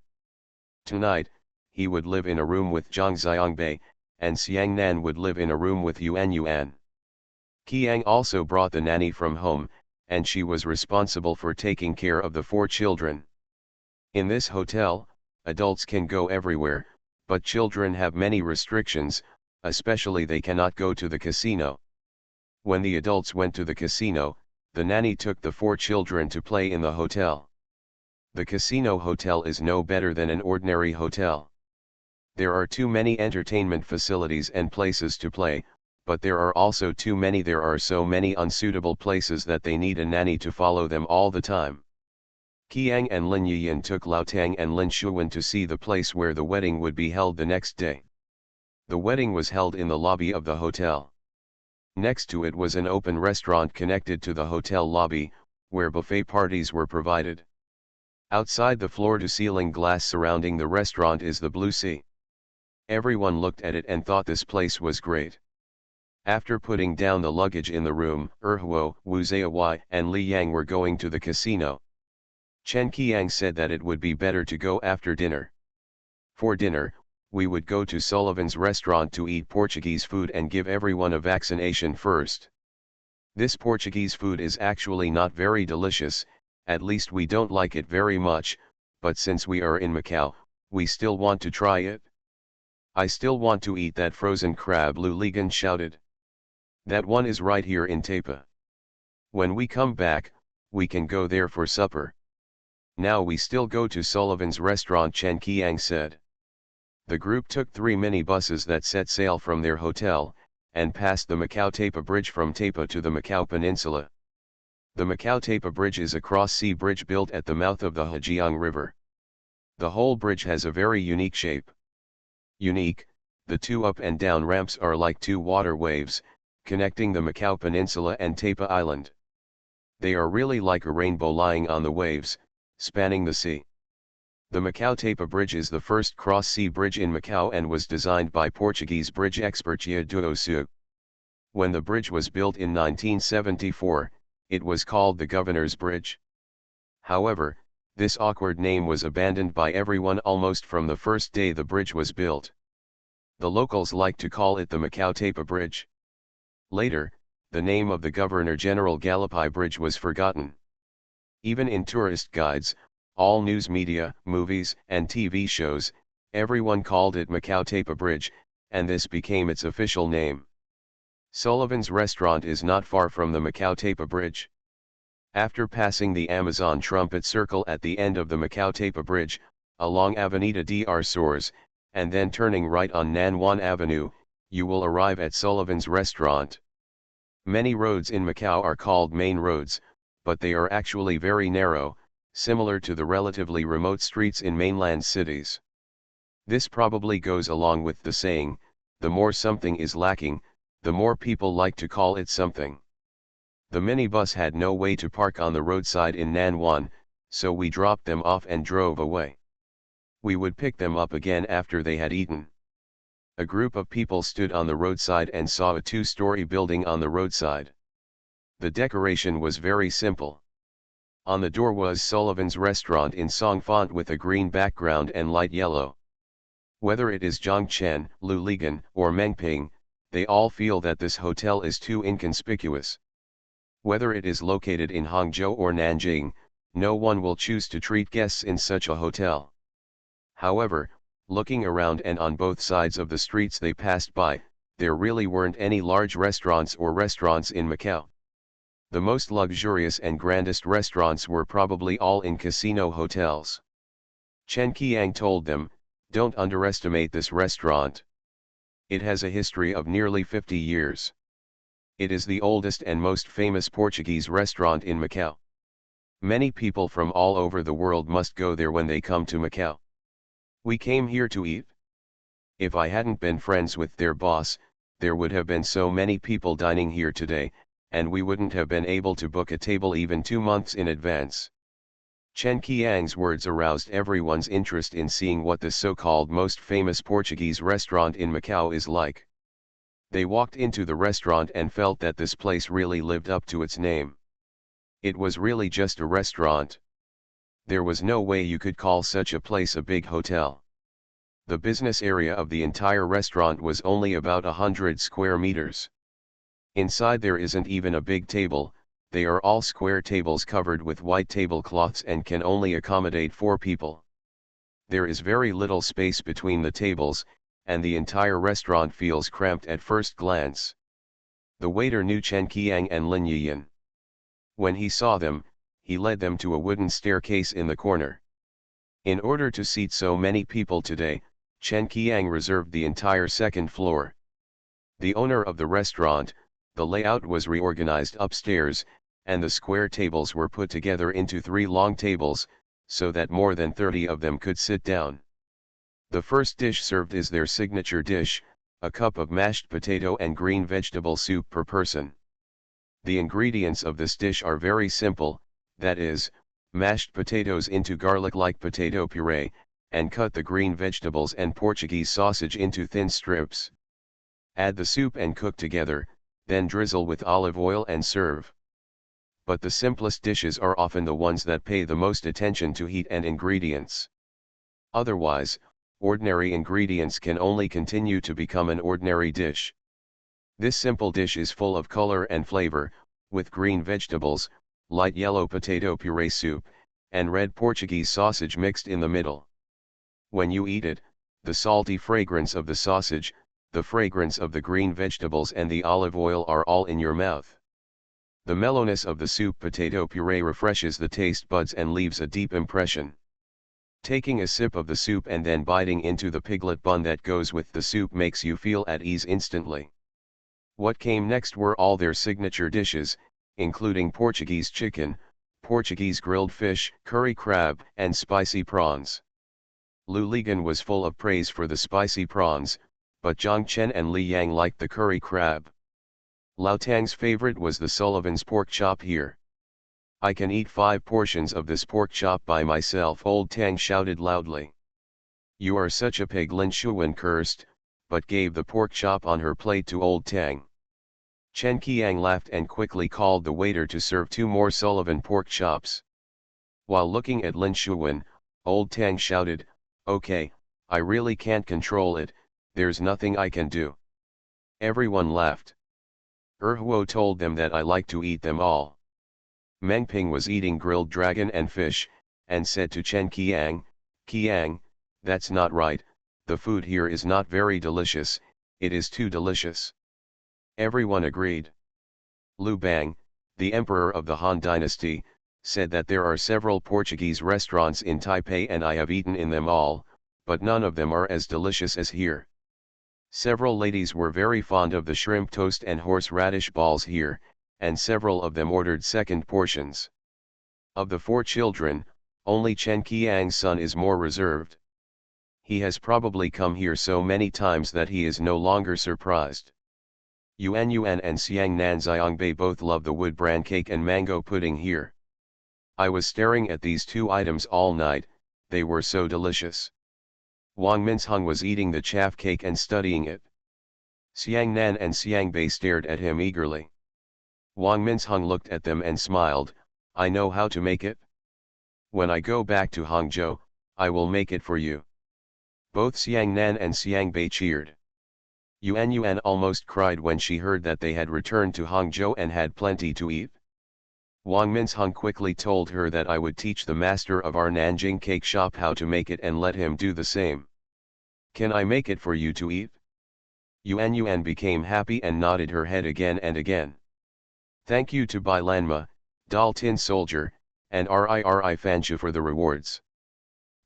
Tonight, he would live in a room with Zhang Xiangbei, and Xiangnan would live in a room with Yuan Yuan. Qiang also brought the nanny from home, and she was responsible for taking care of the four children. In this hotel, adults can go everywhere, but children have many restrictions, especially they cannot go to the casino. When the adults went to the casino, the nanny took the four children to play in the hotel. The casino hotel is no better than an ordinary hotel. There are too many entertainment facilities and places to play, but there are also there are so many unsuitable places that they need a nanny to follow them all the time. Qiang and Lin Yiyan took Lao Tang and Lin Shuwen to see the place where the wedding would be held the next day. The wedding was held in the lobby of the hotel. Next to it was an open restaurant connected to the hotel lobby, where buffet parties were provided. Outside the floor-to-ceiling glass surrounding the restaurant is the blue sea. Everyone looked at it and thought this place was great. After putting down the luggage in the room, Huo, Wu Ziyawai and Li Yang were going to the casino. Chen Qiang said that it would be better to go after dinner. For dinner, we would go to Sullivan's restaurant to eat Portuguese food and give everyone a vaccination first. This Portuguese food is actually not very delicious, at least we don't like it very much, but since we are in Macau, we still want to try it. I still want to eat that frozen crab, Lu Ligan shouted. That one is right here in Taipa. When we come back, we can go there for supper. Now we still go to Sullivan's restaurant, Chen Qiang said. The group took 3 minibuses that set sail from their hotel, and passed the Macau Taipa Bridge from Taipa to the Macau Peninsula. The Macau Taipa Bridge is a cross-sea bridge built at the mouth of the Hejiang River. The whole bridge has a very unique shape. Unique, the 2 up and down ramps are like 2 water waves, connecting the Macau Peninsula and Taipa Island. They are really like a rainbow lying on the waves, spanning the sea. The Macau Taipa Bridge is the first cross-sea bridge in Macau and was designed by Portuguese bridge expert Jia Duosu. When the bridge was built in 1974, it was called the Governor's Bridge. However, this awkward name was abandoned by everyone almost from the first day the bridge was built. The locals like to call it the Macau Taipa Bridge. Later, the name of the Governor-General Galipai Bridge was forgotten. Even in tourist guides, all news media, movies, and TV shows, everyone called it Macau Taipa Bridge, and this became its official name. Sullivan's restaurant is not far from the Macau Taipa Bridge. After passing the Amazon Trumpet Circle at the end of the Macau Taipa Bridge, along Avenida Dr. Sores, and then turning right on Nan Wan Avenue, you will arrive at Sullivan's restaurant. Many roads in Macau are called main roads, but they are actually very narrow, similar to the relatively remote streets in mainland cities. This probably goes along with the saying, the more something is lacking, the more people like to call it something. The minibus had no way to park on the roadside in Nan Wan, so we dropped them off and drove away. We would pick them up again after they had eaten. A group of people stood on the roadside and saw a 2-story building on the roadside. The decoration was very simple. On the door was Sullivan's Restaurant in song font with a green background and light yellow. Whether it is Zhongchen, Lu Ligan, or Mengping, they all feel that this hotel is too inconspicuous. Whether it is located in Hangzhou or Nanjing, no one will choose to treat guests in such a hotel. However, looking around and on both sides of the streets they passed by, there really weren't any large restaurants in Macau. The most luxurious and grandest restaurants were probably all in casino hotels. Chen Qiang told them, "Don't underestimate this restaurant. It has a history of nearly 50 years. It is the oldest and most famous Portuguese restaurant in Macau. Many people from all over the world must go there when they come to Macau. We came here to eat. If I hadn't been friends with their boss, there would have been so many people dining here today, and we wouldn't have been able to book a table even 2 months in advance." Chen Qiang's words aroused everyone's interest in seeing what the so-called most famous Portuguese restaurant in Macau is like. They walked into the restaurant and felt that this place really lived up to its name. It was really just a restaurant. There was no way you could call such a place a big hotel. The business area of the entire restaurant was only about 100 square meters. Inside there isn't even a big table, they are all square tables covered with white tablecloths and can only accommodate 4 people. There is very little space between the tables, and the entire restaurant feels cramped at first glance. The waiter knew Chen Qiang and Lin Yiyan. When he saw them, he led them to a wooden staircase in the corner. In order to seat so many people today, Chen Qiang reserved the entire second floor. The owner of the restaurant, the layout was reorganized upstairs, and the square tables were put together into 3 long tables, so that more than 30 of them could sit down. The first dish served is their signature dish, a cup of mashed potato and green vegetable soup per person. The ingredients of this dish are very simple, that is, mashed potatoes into garlic-like potato puree, and cut the green vegetables and Portuguese sausage into thin strips. Add the soup and cook together, then drizzle with olive oil and serve. But the simplest dishes are often the ones that pay the most attention to heat and ingredients. Otherwise, ordinary ingredients can only continue to become an ordinary dish. This simple dish is full of color and flavor, with green vegetables, light yellow potato puree soup, and red Portuguese sausage mixed in the middle. When you eat it, the salty fragrance of the sausage, the fragrance of the green vegetables and the olive oil are all in your mouth. The mellowness of the soup potato puree refreshes the taste buds and leaves a deep impression. Taking a sip of the soup and then biting into the piglet bun that goes with the soup makes you feel at ease instantly. What came next were all their signature dishes, including Portuguese chicken, Portuguese grilled fish, curry crab, and spicy prawns. Lu Ligan was full of praise for the spicy prawns, but Zhang Chen and Li Yang liked the curry crab. Lao Tang's favorite was the Sullivan's pork chop here. "I can eat 5 portions of this pork chop by myself," old Tang shouted loudly. "You are such a pig," Lin Shuwen cursed, but gave the pork chop on her plate to old Tang. Chen Qiang laughed and quickly called the waiter to serve 2 more Sullivan pork chops. While looking at Lin Shuwen, old Tang shouted, "Okay, I really can't control it, there's nothing I can do." Everyone laughed. Huo told them that I like to eat them all. Meng Ping was eating grilled dragon and fish, and said to Chen Qiang, "Qiang, that's not right, the food here is not very delicious, it is too delicious." Everyone agreed. Liu Bang, the emperor of the Han dynasty, said that there are several Portuguese restaurants in Taipei and I have eaten in them all, but none of them are as delicious as here. Several ladies were very fond of the shrimp toast and horseradish balls here, and several of them ordered second portions. Of the 4 children, only Chen Qiang's son is more reserved. He has probably come here so many times that he is no longer surprised. Yuan Yuan and Xiang Nan Xiangbei both love the wood bran cake and mango pudding here. I was staring at these 2 items all night, they were so delicious. Wang Minsheng was eating the chaff cake and studying it. Xiang Nan and Xiangbei stared at him eagerly. Wang Minsheng looked at them and smiled, "I know how to make it. When I go back to Hangzhou, I will make it for you." Both Xiang Nan and Xiangbei cheered. Yuan Yuan almost cried when she heard that they had returned to Hangzhou and had plenty to eat. Wang Minsheng quickly told her that I would teach the master of our Nanjing cake shop how to make it and let him do the same. "Can I make it for you to eat?" Yuan Yuan became happy and nodded her head again and again. Thank you to Bai Lanma, Dal Tin Soldier, and RIRI Fanshu for the rewards.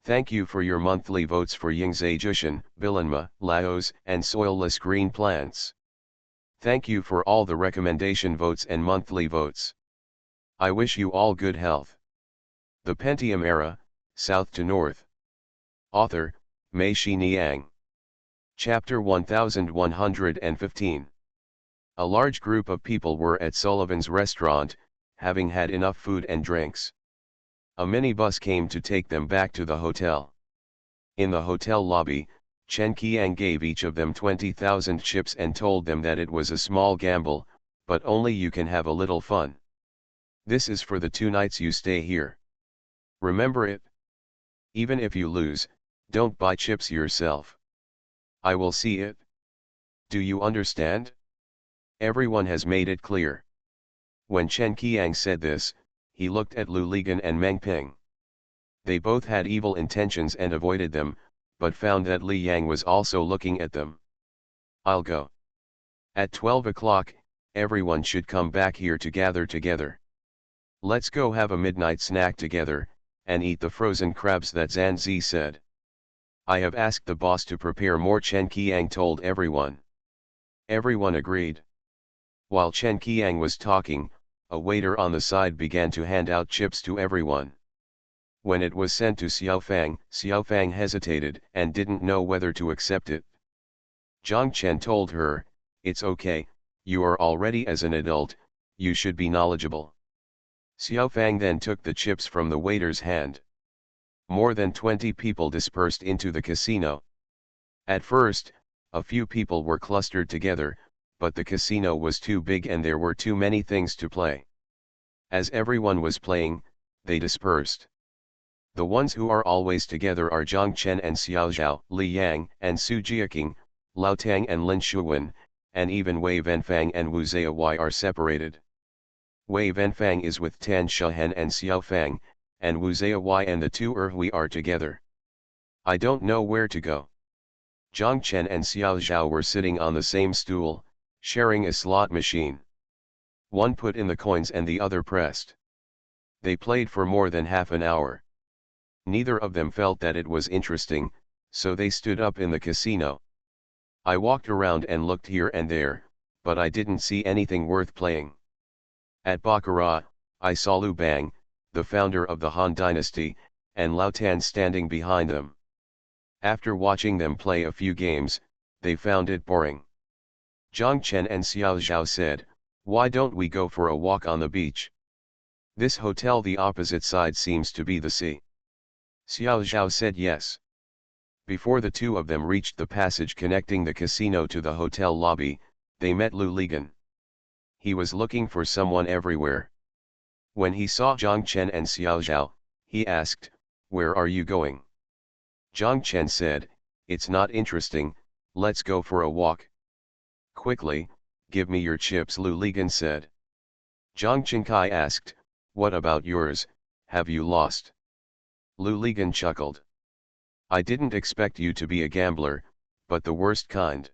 Thank you for your monthly votes for Yingzhe Jushan, Bilanma, Laos, and Soilless Green Plants. Thank you for all the recommendation votes and monthly votes. I wish you all good health. The Pentium Era, South to North. Author, Mei Shi Niang. Chapter 1115. A large group of people were at Sullivan's restaurant, having had enough food and drinks. A minibus came to take them back to the hotel. In the hotel lobby, Chen Qiang gave each of them 20,000 chips and told them that it was a small gamble, but only you can have a little fun. This is for the 2 nights you stay here. Remember it. Even if you lose, don't buy chips yourself. I will see it. Do you understand? Everyone has made it clear. When Chen Qiang said this, he looked at Lu Ligan and Meng Ping. They both had evil intentions and avoided them, but found that Li Yang was also looking at them. I'll go. At 12 o'clock, everyone should come back here to gather together. Let's go have a midnight snack together, and eat the frozen crabs that Zhan Zi said. I have asked the boss to prepare more, Chen Qiang told everyone. Everyone agreed. While Chen Qiang was talking, a waiter on the side began to hand out chips to everyone. When it was sent to Xiao Fang hesitated and didn't know whether to accept it. Zhang Chen told her, "It's okay, you are already as an adult, you should be knowledgeable." Xiao Fang then took the chips from the waiter's hand. More than 20 people dispersed into the casino. At first, a few people were clustered together, but the casino was too big and there were too many things to play. As everyone was playing, they dispersed. The ones who are always together are Zhang Chen and Xiao Zhao, Li Yang and Su Jiaking, Lao Tang and Lin Shuwen, and even Wei Venfang and Wu Ziyawai are separated. Wei Venfang is with Tan Shahen and Xiao Fang, and Wu Ziyawai and the 2 Erhui are together. I don't know where to go. Zhang Chen and Xiao Zhao were sitting on the same stool, sharing a slot machine. One put in the coins and the other pressed. They played for more than half an hour. Neither of them felt that it was interesting, so they stood up in the casino. I walked around and looked here and there, but I didn't see anything worth playing. At Baccarat, I saw Lu Bang, the founder of the Han Dynasty, and Lao Tan standing behind them. After watching them play a few games, they found it boring. Zhang Chen and Xiao Zhao said, "Why don't we go for a walk on the beach? This hotel, the opposite side seems to be the sea." Xiao Zhao said yes. Before the 2 of them reached the passage connecting the casino to the hotel lobby, they met Lu Ligan. He was looking for someone everywhere. When he saw Zhang Chen and Xiao Zhao, he asked, "Where are you going?" Zhang Chen said, "It's not interesting, let's go for a walk." "Quickly, give me your chips," Lu Ligan said. Zhang Chenkai asked, "What about yours, have you lost?" Lu Ligan chuckled. "I didn't expect you to be a gambler, but the worst kind."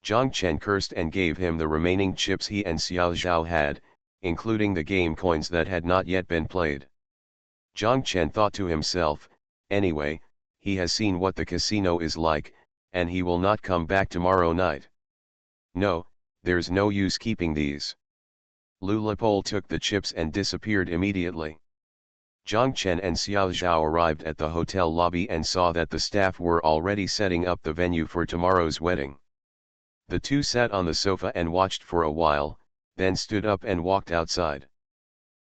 Zhang Chen cursed and gave him the remaining chips he and Xiao Zhao had, including the game coins that had not yet been played. Zhang Chen thought to himself, anyway, he has seen what the casino is like, and he will not come back tomorrow night. No, there's no use keeping these. Lu Lepole took the chips and disappeared immediately. Zhang Chen and Xiao Zhao arrived at the hotel lobby and saw that the staff were already setting up the venue for tomorrow's wedding. The 2 sat on the sofa and watched for a while, then stood up and walked outside.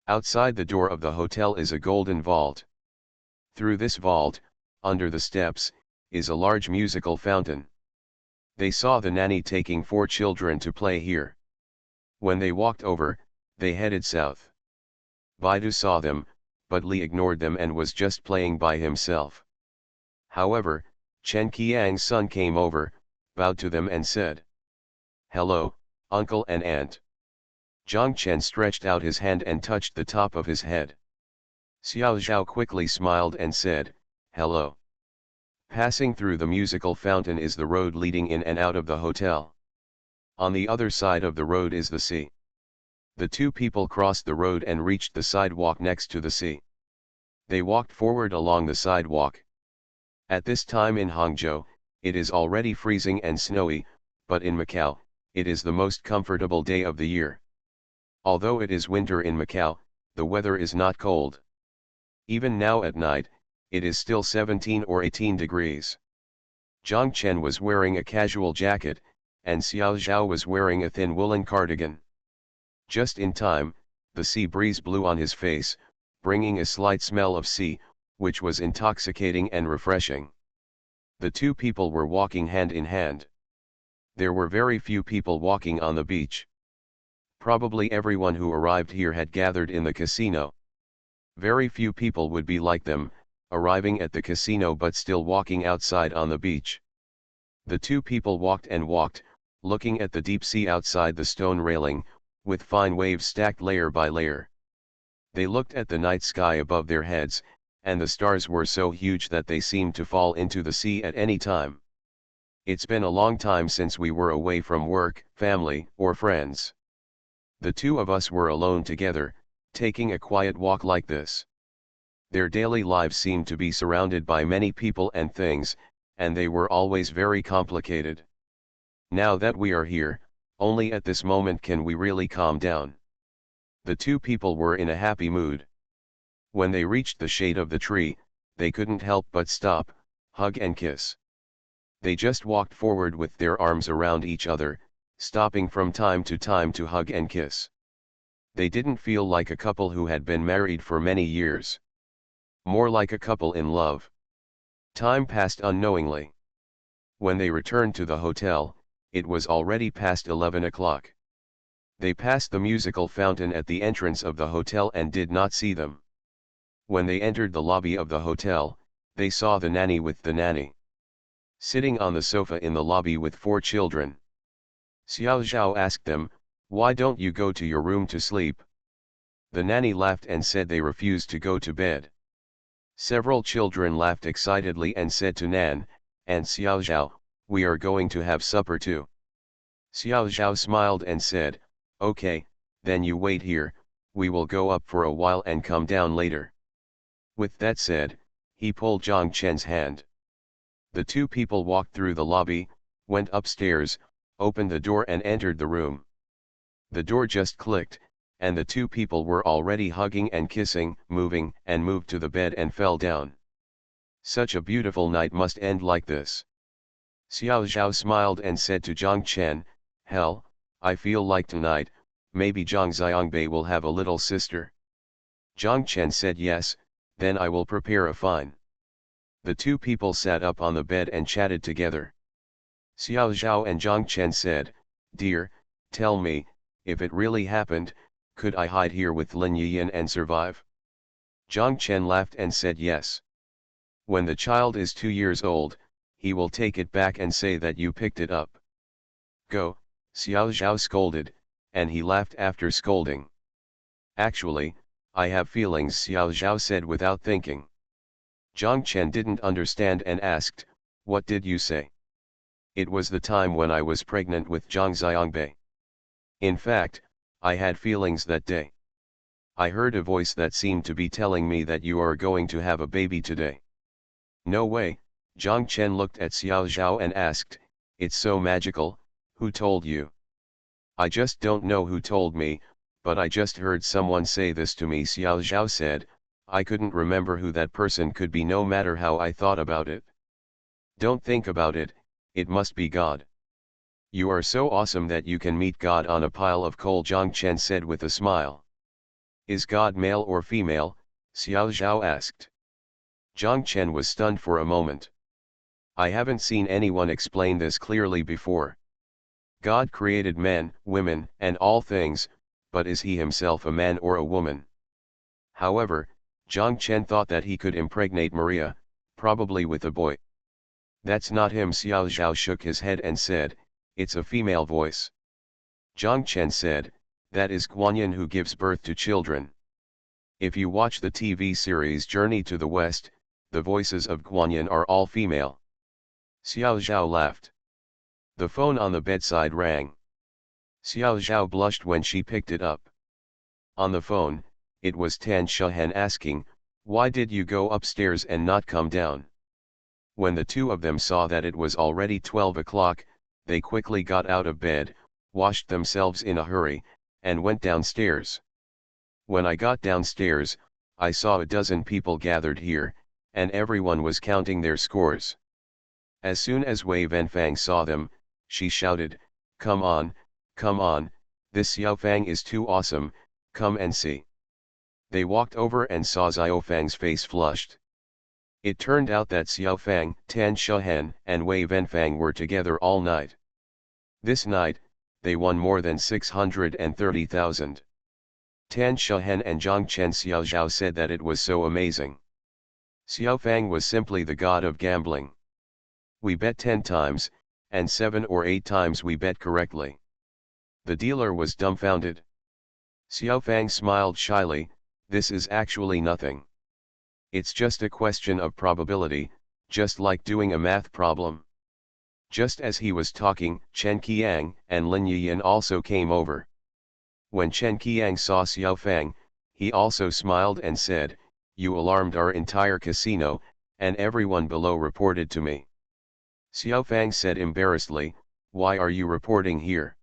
Outside the door of the hotel is a golden vault. Through this vault, under the steps, is a large musical fountain. They saw the nanny taking 4 children to play here. When they walked over, they headed south. Baidu saw them, but Li ignored them and was just playing by himself. However, Chen Qiang's son came over, bowed to them and said, "Hello, uncle and aunt." Zhang Chen stretched out his hand and touched the top of his head. Xiao Zhao quickly smiled and said, "Hello." Passing through the musical fountain is the road leading in and out of the hotel. On the other side of the road is the sea. The two people crossed the road and reached the sidewalk next to the sea. They walked forward along the sidewalk. At this time in Hangzhou, it is already freezing and snowy, but in Macau, it is the most comfortable day of the year. Although it is winter in Macau, the weather is not cold. Even now at night, it is still 17 or 18 degrees. Zhang Chen was wearing a casual jacket, and Xiao Zhao was wearing a thin woolen cardigan. Just in time, the sea breeze blew on his face, bringing a slight smell of sea, which was intoxicating and refreshing. The two people were walking hand in hand. There were very few people walking on the beach. Probably everyone who arrived here had gathered in the casino. Very few people would be like them, arriving at the casino but still walking outside on the beach. The two people walked and walked, looking at the deep sea outside the stone railing, with fine waves stacked layer by layer. They looked at the night sky above their heads, and the stars were so huge that they seemed to fall into the sea at any time. It's been a long time since we were away from work, family, or friends. The two of us were alone together, taking a quiet walk like this. Their daily lives seemed to be surrounded by many people and things, and they were always very complicated. Now that we are here, only at this moment can we really calm down. The two people were in a happy mood. When they reached the shade of the tree, they couldn't help but stop, hug and kiss. They just walked forward with their arms around each other, stopping from time to hug and kiss. They didn't feel like a couple who had been married for many years. More like a couple in love. Time passed unknowingly. When they returned to the hotel, it was already past 11 o'clock. They passed the musical fountain at the entrance of the hotel and did not see them. When they entered the lobby of the hotel, they saw the nanny with the nanny sitting on the sofa in the lobby with 4 children. Xiao Zhao asked them, "Why don't you go to your room to sleep?" The nanny laughed and said they refused to go to bed. Several children laughed excitedly and said to Nan and Xiao Zhao, "We are going to have supper too." Xiao Zhao smiled and said, "Okay, then you wait here, we will go up for a while and come down later." With that said, he pulled Zhang Chen's hand. The two people walked through the lobby, went upstairs, opened the door and entered the room. The door just clicked, and the two people were already hugging and kissing, moving and moved to the bed and fell down. Such a beautiful night must end like this. Xiao Zhao smiled and said to Zhang Chen, "Hell, I feel like tonight, maybe Zhang Xiangbei will have a little sister." Zhang Chen said yes, then I will prepare a fine. The two people sat up on the bed and chatted together. Xiao Zhao and Zhang Chen said, "Dear, tell me, if it really happened, could I hide here with Lin Yiyan and survive?" Zhang Chen laughed and said yes. "When the child is 2 years old, he will take it back and say that you picked it up." "Go," Xiao Zhao scolded, and he laughed after scolding. "Actually, I have feelings," Xiao Zhao said without thinking. Zhang Chen didn't understand and asked, "What did you say?" "It was the time when I was pregnant with Zhang Xiangbei. In fact, I had feelings that day. I heard a voice that seemed to be telling me that you are going to have a baby today." "No way," Zhang Chen looked at Xiao Zhao and asked, "It's so magical, who told you?" "I just don't know who told me, but I just heard someone say this to me," Xiao Zhao said. "I couldn't remember who that person could be no matter how I thought about it." "Don't think about it, it must be God. You are so awesome that you can meet God on a pile of coal," Zhang Chen said with a smile. "Is God male or female?" Xiao Zhao asked. Zhang Chen was stunned for a moment. "I haven't seen anyone explain this clearly before. God created men, women, and all things, but is he himself a man or a woman?" However, Zhang Chen thought that he could impregnate Maria, probably with a boy. "That's not him," Xiao Zhao shook his head and said, "It's a female voice." Zhang Chen said, "That is Guanyin who gives birth to children. If you watch the TV series Journey to the West, the voices of Guanyin are all female." Xiao Zhao laughed. The phone on the bedside rang. Xiao Zhao blushed when she picked it up. On the phone, it was Tan Shahan asking, "Why did you go upstairs and not come down?" When the two of them saw that it was already 12 o'clock, they quickly got out of bed, washed themselves in a hurry, and went downstairs. When I got downstairs, I saw a dozen people gathered here, and everyone was counting their scores. As soon as Wei Wenfang saw them, she shouted, come on, this Xiaofang is too awesome, come and see." They walked over and saw Xiaofang's face flushed. It turned out that Xiaofang, Tan Shahan, and Wei Wenfang were together all night. This night, they won more than 630,000. Tan Shahan and Zhangchen Xiaozhao said that it was so amazing. Xiaofang was simply the god of gambling. We bet 10 times, and 7 or 8 times we bet correctly. The dealer was dumbfounded. Xiaofang smiled shyly, "This is actually nothing. It's just a question of probability, just like doing a math problem." Just as he was talking, Chen Qiang and Lin Yiyan also came over. When Chen Qiang saw Xiaofang, he also smiled and said, "You alarmed our entire casino, and everyone below reported to me." Xiaofang said embarrassedly, "Why are you reporting here?"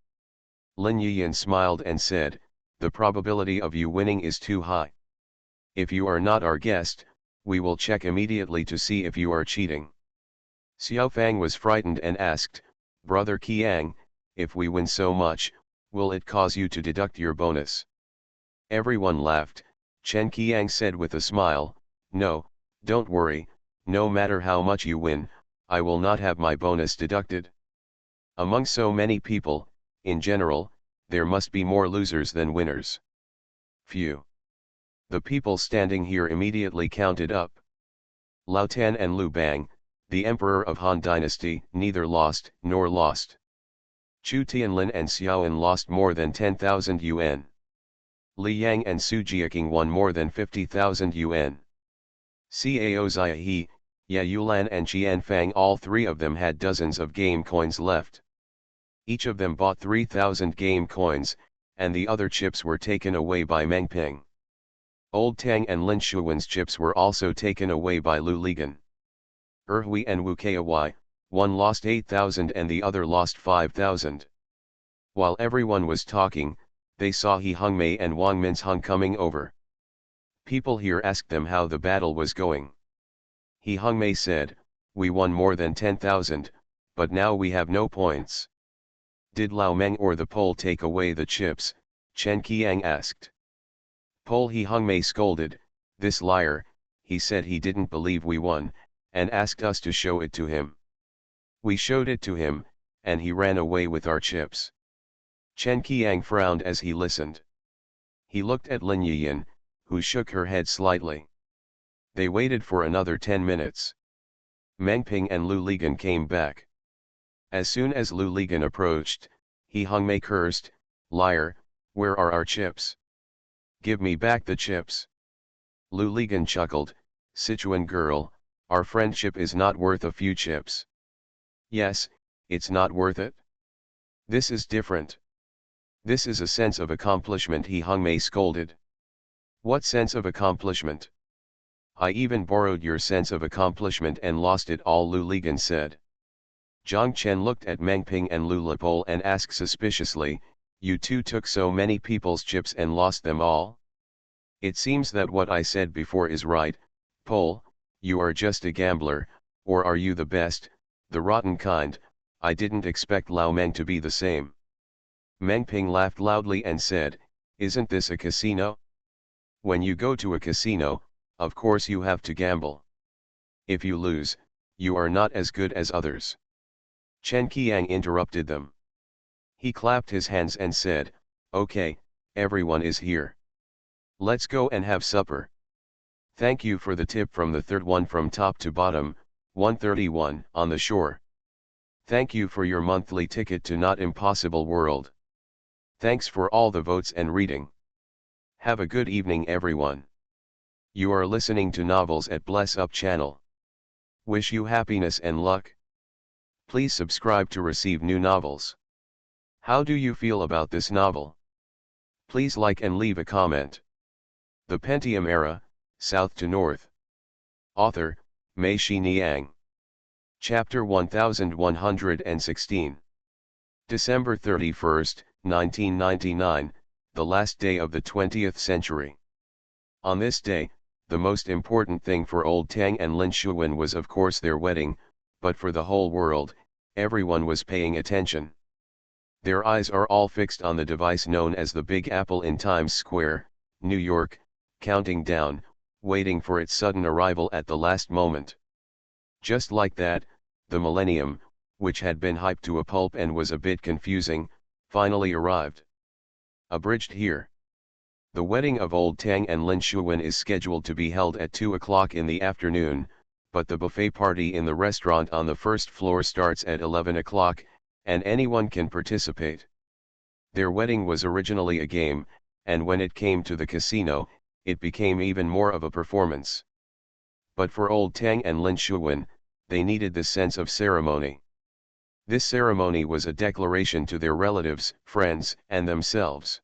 Lin Yiyan smiled and said, "The probability of you winning is too high. If you are not our guest, we will check immediately to see if you are cheating." Xiaofang was frightened and asked, "Brother Qiang, if we win so much, will it cause you to deduct your bonus?" Everyone laughed. Chen Qiang said with a smile, "No, don't worry, no matter how much you win, I will not have my bonus deducted. Among so many people, in general, there must be more losers than winners." Phew. The people standing here immediately counted up. Lao Tan and Lu Bang, the emperor of Han Dynasty, neither lost nor lost. Chu Tianlin and Xiaoan lost more than 10,000 yuan. Li Yang and Su Jiaking won more than 50,000 yuan. Cao Ziahe, Ya Yulan and Qian Fang, all three of them had dozens of game coins left. Each of them bought 3,000 game coins, and the other chips were taken away by Meng Ping. Old Tang and Lin Shuwen's chips were also taken away by Lu Ligan. Hui and Wu Kai, one lost 8,000 and the other lost 5,000. While everyone was talking, they saw He Hungmei and Wang Minsheng coming over. People here asked them how the battle was going. He Hungmei said, "We won more than 10,000, but now we have no points." "Did Lao Meng or the Pole take away the chips?" Chen Qiang asked. Pole He Hungmei scolded, "This liar, he said he didn't believe we won, and asked us to show it to him. We showed it to him, and he ran away with our chips." Chen Qiang frowned as he listened. He looked at Lin Yiyan, who shook her head slightly. They waited for another 10 minutes. Meng Ping and Lu Ligan came back. As soon as Lu Ligan approached, He Hungmei cursed, "Liar, where are our chips? Give me back the chips." Lu Ligan chuckled, "Sichuan girl, our friendship is not worth a few chips." "Yes, it's not worth it. This is different. This is a sense of accomplishment," He Hungmei scolded. "What sense of accomplishment? I even borrowed your sense of accomplishment and lost it all," Lu Ligan said. Zhang Chen looked at Meng Ping and Lu Lepole and asked suspiciously, "You two took so many people's chips and lost them all? It seems that what I said before is right, Pole, you are just a gambler, or are you the best, the rotten kind? I didn't expect Lao Meng to be the same." Meng Ping laughed loudly and said, "Isn't this a casino? When you go to a casino, of course you have to gamble. If you lose, you are not as good as others." Chen Qiang interrupted them. He clapped his hands and said, "Okay, everyone is here. Let's go and have supper. Thank you for the tip from the third one from top to bottom, 131 on the shore. Thank you for your monthly ticket to Not Impossible World. Thanks for all the votes and reading. Have a good evening everyone. You are listening to Novels at Bless Up channel. Wish you happiness and luck. Please subscribe to receive new novels. How do you feel about this novel? Please like and leave a comment. The Pentium Era, South to North. Author, Mei-Shi Niang. Chapter 1116. December 31, 1999, the last day of the 20th century. On this day, the most important thing for Old Tang and Lin Shuwen was of course their wedding, but for the whole world, everyone was paying attention. Their eyes are all fixed on the device known as the Big Apple in Times Square, New York, counting down, waiting for its sudden arrival at the last moment. Just like that, the millennium, which had been hyped to a pulp and was a bit confusing, finally arrived. Abridged here. The wedding of Old Tang and Lin Shuwen is scheduled to be held at 2 o'clock in the afternoon, but the buffet party in the restaurant on the first floor starts at 11 o'clock, and anyone can participate. Their wedding was originally a game, and when it came to the casino, it became even more of a performance. But for Old Tang and Lin Shuwen, they needed this sense of ceremony. This ceremony was a declaration to their relatives, friends, and themselves.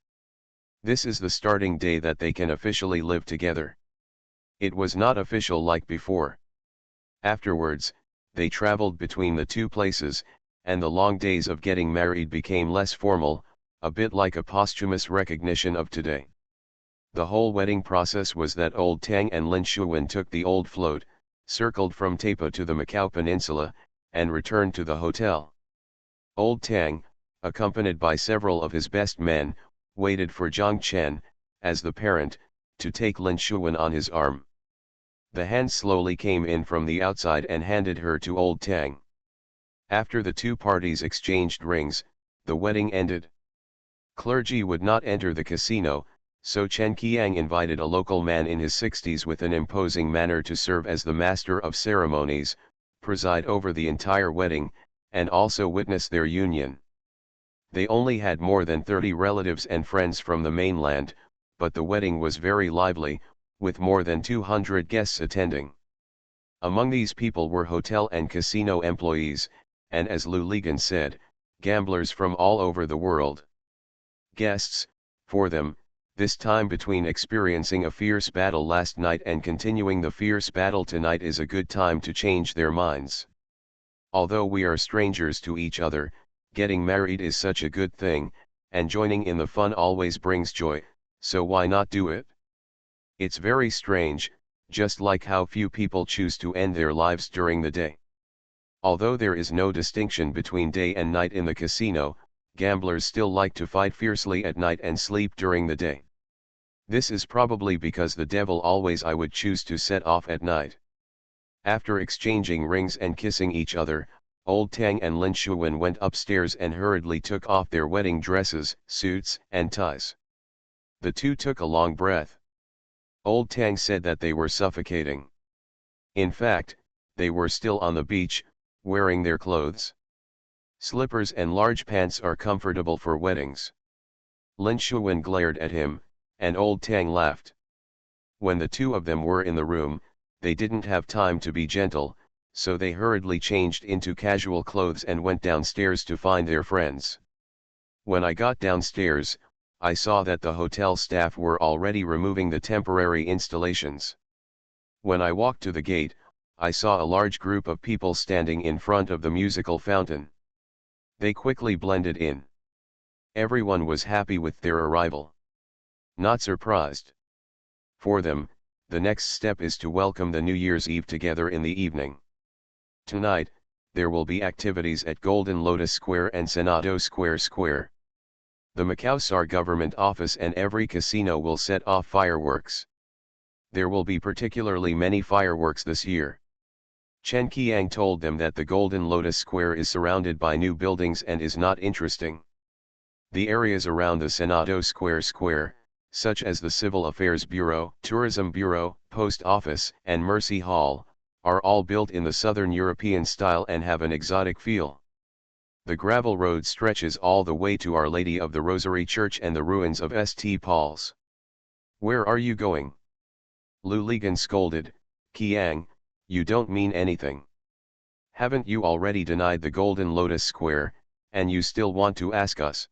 This is the starting day that they can officially live together. It was not official like before. Afterwards, they traveled between the two places, and the long days of getting married became less formal, a bit like a posthumous recognition of today. The whole wedding process was that Old Tang and Lin Shuwen took the old float, circled from Taipa to the Macau Peninsula, and returned to the hotel. Old Tang, accompanied by several of his best men, waited for Zhang Chen, as the parent, to take Lin Shuwen on his arm. The hand slowly came in from the outside and handed her to Old Tang. After the two parties exchanged rings, the wedding ended. Clergy would not enter the casino, so Chen Qiang invited a local man in his 60s with an imposing manner to serve as the master of ceremonies, preside over the entire wedding, and also witness their union. They only had more than 30 relatives and friends from the mainland, but the wedding was very lively, with more than 200 guests attending. Among these people were hotel and casino employees, and as Lu Ligan said, gamblers from all over the world. Guests, for them, this time between experiencing a fierce battle last night and continuing the fierce battle tonight is a good time to change their minds. Although we are strangers to each other, getting married is such a good thing, and joining in the fun always brings joy, so why not do it? It's very strange, just like how few people choose to end their lives during the day. Although there is no distinction between day and night in the casino, gamblers still like to fight fiercely at night and sleep during the day. This is probably because the devil always I would choose to set off at night. After exchanging rings and kissing each other, Old Tang and Lin Shuwen went upstairs and hurriedly took off their wedding dresses, suits, and ties. The two took a long breath. Old Tang said that they were suffocating. In fact, they were still on the beach, wearing their clothes. Slippers and large pants are comfortable for weddings. Lin Shuwen glared at him, and Old Tang laughed. When the two of them were in the room, they didn't have time to be gentle, so they hurriedly changed into casual clothes and went downstairs to find their friends. When I got downstairs, I saw that the hotel staff were already removing the temporary installations. When I walked to the gate, I saw a large group of people standing in front of the musical fountain. They quickly blended in. Everyone was happy with their arrival. Not surprised. For them, the next step is to welcome the New Year's Eve together in the evening. Tonight, there will be activities at Golden Lotus Square and Senado Square. The Macau SAR government office and every casino will set off fireworks. There will be particularly many fireworks this year. Chen Qiang told them that the Golden Lotus Square is surrounded by new buildings and is not interesting. The areas around the Senado Square, such as the Civil Affairs Bureau, Tourism Bureau, Post Office, and Mercy Hall, are all built in the Southern European style and have an exotic feel. The gravel road stretches all the way to Our Lady of the Rosary Church and the ruins of St. Paul's. Where are you going? Lu Ligan scolded. Qiang, you don't mean anything. Haven't you already denied the Golden Lotus Square, and you still want to ask us?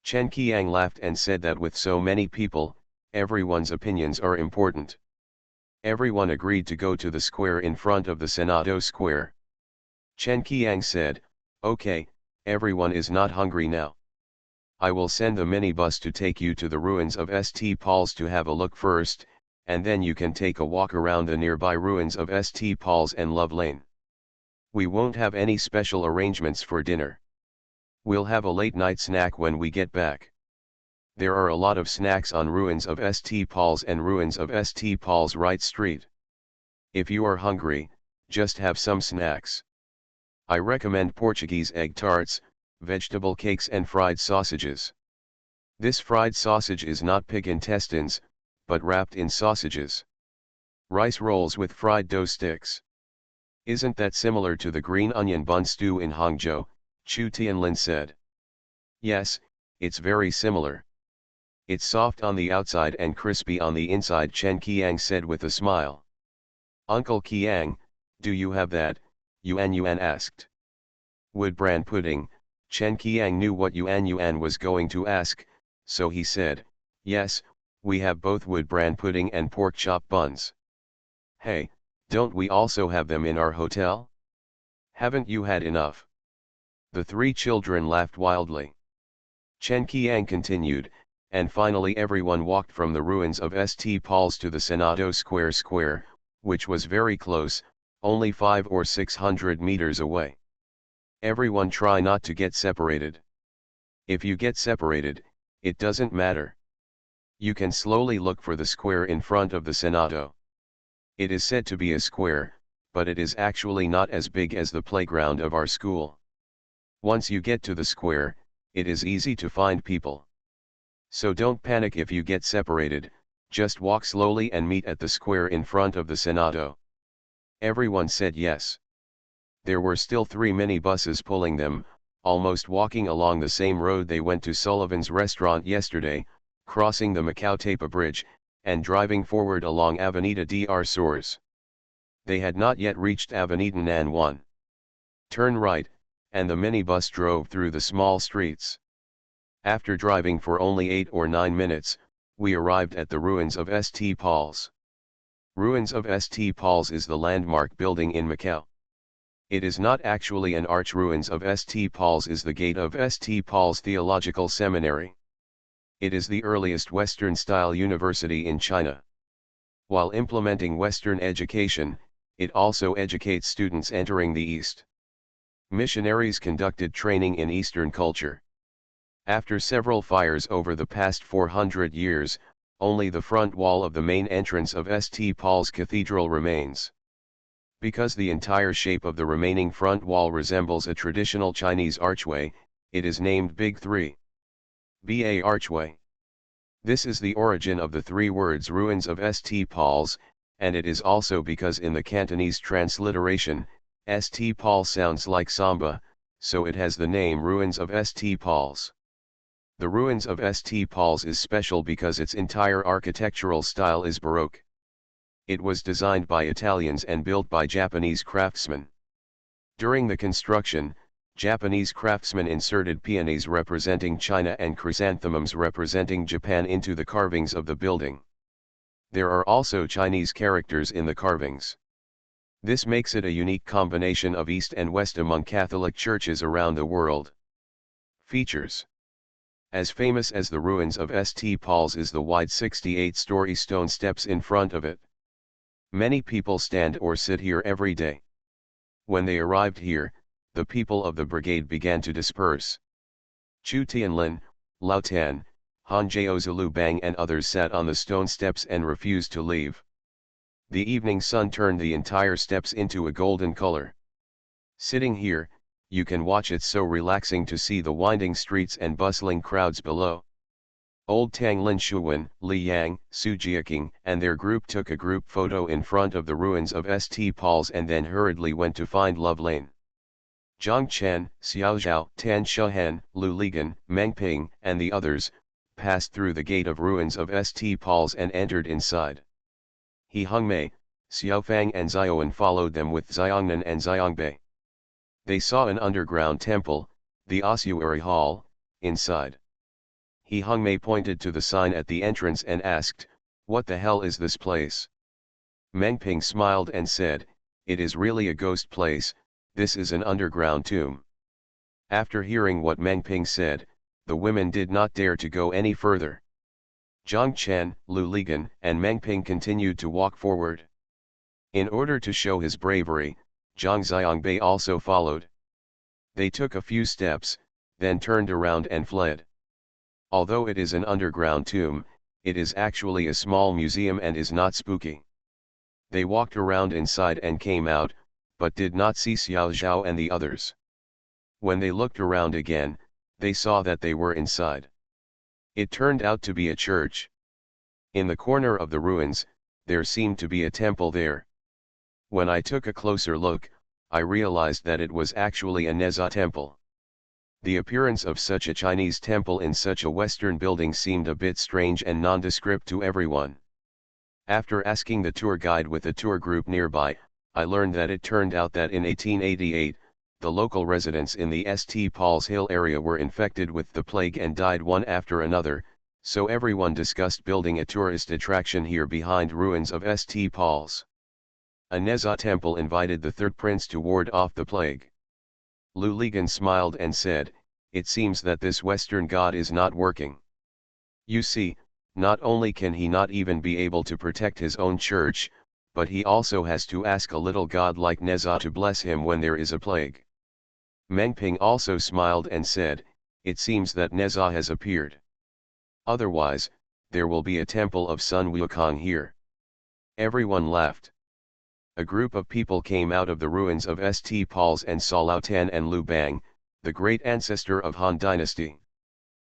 Chen Qiang laughed and said that with so many people, everyone's opinions are important. Everyone agreed to go to the square in front of the Senado Square. Chen Qiang said, "Okay, everyone is not hungry now. I will send the minibus to take you to the ruins of St. Paul's to have a look first, and then you can take a walk around the nearby ruins of St. Paul's and Love Lane. We won't have any special arrangements for dinner. We'll have a late night snack when we get back. There are a lot of snacks on ruins of St. Paul's and ruins of St. Paul's Right Street. If you are hungry, just have some snacks. I recommend Portuguese egg tarts, vegetable cakes and fried sausages. This fried sausage is not pig intestines, but wrapped in sausages. Rice rolls with fried dough sticks. Isn't that similar to the green onion bun stew in Hangzhou?" Chu Tianlin said. "Yes, it's very similar. It's soft on the outside and crispy on the inside," Chen Qiang said with a smile. "Uncle Qiang, do you have that?" Yuan asked. "Wood bran pudding." Chen Qiang knew what Yuan was going to ask, so he said, "Yes, we have both wood bran pudding and pork chop buns." "Hey, don't we also have them in our hotel? Haven't you had enough?" The three children laughed wildly. Chen Qiang continued, and finally everyone walked from the ruins of St. Paul's to the Senado Square, which was very close, only 500 or 600 meters away. Everyone try not to get separated. If you get separated, it doesn't matter. You can slowly look for the square in front of the Senado. It is said to be a square, but it is actually not as big as the playground of our school. Once you get to the square, it is easy to find people. So don't panic if you get separated, just walk slowly and meet at the square in front of the Senado. Everyone said yes. There were still 3 minibuses pulling them, almost walking along the same road they went to Sullivan's restaurant yesterday, crossing the Macau Tapa Bridge, and driving forward along Avenida Dr. Soares. They had not yet reached Avenida Nan 1. Turn right, and the minibus drove through the small streets. After driving for only 8 or 9 minutes, we arrived at the ruins of St. Paul's. Ruins of St. Paul's is the landmark building in Macau. It is not actually an arch. Ruins of St. Paul's is the gate of St. Paul's Theological Seminary. It is the earliest Western-style university in China. While implementing Western education, it also educates students entering the East. Missionaries conducted training in Eastern culture. After several fires over the past 400 years, only the front wall of the main entrance of St. Paul's Cathedral remains. Because the entire shape of the remaining front wall resembles a traditional Chinese archway, it is named Big 3. Ba Archway. This is the origin of the 3 words ruins of St. Paul's, and it is also because in the Cantonese transliteration, St. Paul sounds like samba, so it has the name ruins of St. Paul's. The ruins of St. Paul's is special because its entire architectural style is Baroque. It was designed by Italians and built by Japanese craftsmen. During the construction, Japanese craftsmen inserted peonies representing China and chrysanthemums representing Japan into the carvings of the building. There are also Chinese characters in the carvings. This makes it a unique combination of East and West among Catholic churches around the world. Features. As famous as the ruins of St. Paul's is the wide 68-story stone steps in front of it. Many people stand or sit here every day. When they arrived here, the people of the brigade began to disperse. Chu Tianlin, Lao Tan, Han Jiao Bang and others sat on the stone steps and refused to leave. The evening sun turned the entire steps into a golden color. Sitting here, you can watch. It's so relaxing to see the winding streets and bustling crowds below. Old Tang Lin Shuwen, Li Yang, Su Jiaking and their group took a group photo in front of the ruins of St. Paul's and then hurriedly went to find Love Lane. Zhang Chen, Xiao Zhao, Tan Shuhen, Lu Ligan, Meng Ping and the others, passed through the gate of ruins of St. Paul's and entered inside. He Hongmei, Xiaofang and Xiaoan followed them with Xiongnan and Xiangbei. They saw an underground temple, the ossuary hall, inside. He Hung Mei pointed to the sign at the entrance and asked, "What the hell is this place?" Meng Ping smiled and said, "It is really a ghost place, this is an underground tomb." After hearing what Meng Ping said, the women did not dare to go any further. Zhang Chen, Lu Ligan, and Meng Ping continued to walk forward. In order to show his bravery, Zhang Xiangbei also followed. They took a few steps, then turned around and fled. Although it is an underground tomb, it is actually a small museum and is not spooky. They walked around inside and came out, but did not see Xiao Zhao and the others. When they looked around again, they saw that they were inside. It turned out to be a church. In the corner of the ruins, there seemed to be a temple there. When I took a closer look, I realized that it was actually a Neza temple. The appearance of such a Chinese temple in such a Western building seemed a bit strange and nondescript to everyone. After asking the tour guide with a tour group nearby, I learned that it turned out that in 1888, the local residents in the St. Paul's Hill area were infected with the plague and died one after another, so everyone discussed building a tourist attraction here behind ruins of St. Paul's. A Neza temple invited the third prince to ward off the plague. Lu Ligan smiled and said, "It seems that this Western god is not working. You see, not only can he not even be able to protect his own church, but he also has to ask a little god like Neza to bless him when there is a plague." Meng Ping also smiled and said, "It seems that Neza has appeared. Otherwise, there will be a temple of Sun Wukong here." Everyone laughed. A group of people came out of the ruins of St. Paul's and saw Lao Tan and Lu Bang, the great ancestor of Han Dynasty.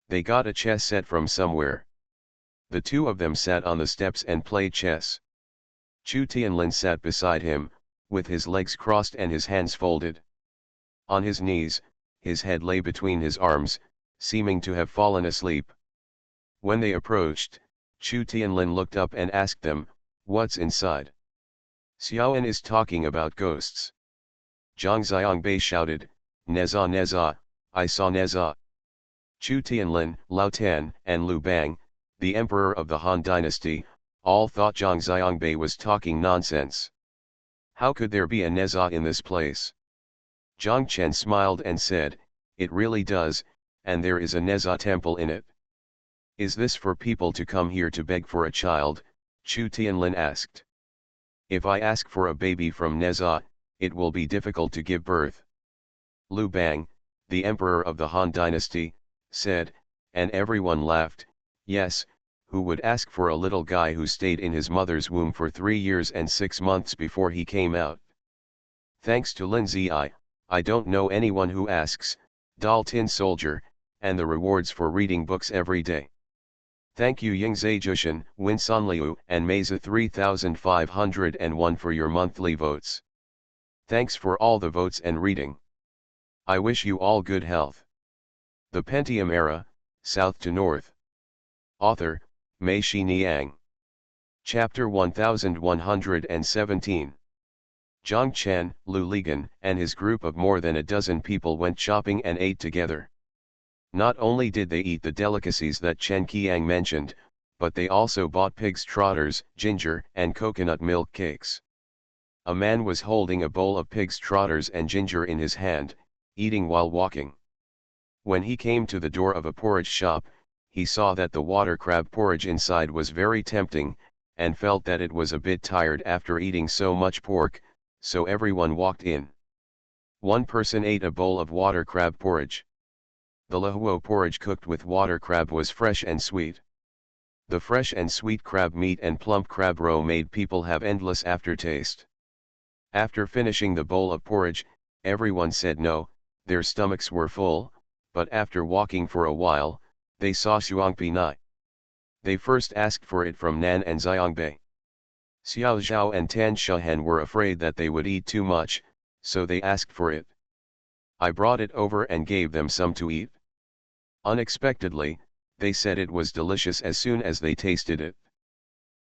They got a chess set from somewhere. The two of them sat on the steps and played chess. Chu Tianlin sat beside him, with his legs crossed and his hands folded. On his knees, his head lay between his arms, seeming to have fallen asleep. When they approached, Chu Tianlin looked up and asked them, "What's inside?" "Xiaoan is talking about ghosts." Zhang Xiangbei shouted, "Neza Neza, I saw Neza." Chu Tianlin, Lao Tan, and Lu Bang, the emperor of the Han Dynasty, all thought Zhang Xiangbei was talking nonsense. How could there be a Neza in this place? Zhang Chen smiled and said, "It really does, and there is a Neza temple in it." "Is this for people to come here to beg for a child?" Chu Tianlin asked. "If I ask for a baby from Neza, it will be difficult to give birth." Lu Bang, the emperor of the Han Dynasty, said, and everyone laughed, "Yes, who would ask for a little guy who stayed in his mother's womb for 3 years and 6 months before he came out?" Thanks to Lin Zi, I don't know anyone who asks, Dal Tin Soldier, and the rewards for reading books every day. Thank you Yingzhe Jushan, Win Sanliu and Meza 3501 for your monthly votes. Thanks for all the votes and reading. I wish you all good health. The Pentium Era, South to North. Author, Mei Shi Niang. Chapter 1117. Zhang Chen, Lu Ligan, and his group of more than a dozen people went shopping and ate together. Not only did they eat the delicacies that Chen Qiang mentioned, but they also bought pig's trotters, ginger, and coconut milk cakes. A man was holding a bowl of pig's trotters and ginger in his hand, eating while walking. When he came to the door of a porridge shop, he saw that the water crab porridge inside was very tempting, and felt that it was a bit tired after eating so much pork, so everyone walked in. One person ate a bowl of water crab porridge. The lahuo porridge cooked with water crab was fresh and sweet. The fresh and sweet crab meat and plump crab roe made people have endless aftertaste. After finishing the bowl of porridge, everyone said no, their stomachs were full, but after walking for a while, they saw Shuangpi Nai. They first asked for it from Nan and Xiangbei. Xiao Zhao and Tan Shahen were afraid that they would eat too much, so they asked for it. I brought it over and gave them some to eat. Unexpectedly, they said it was delicious as soon as they tasted it.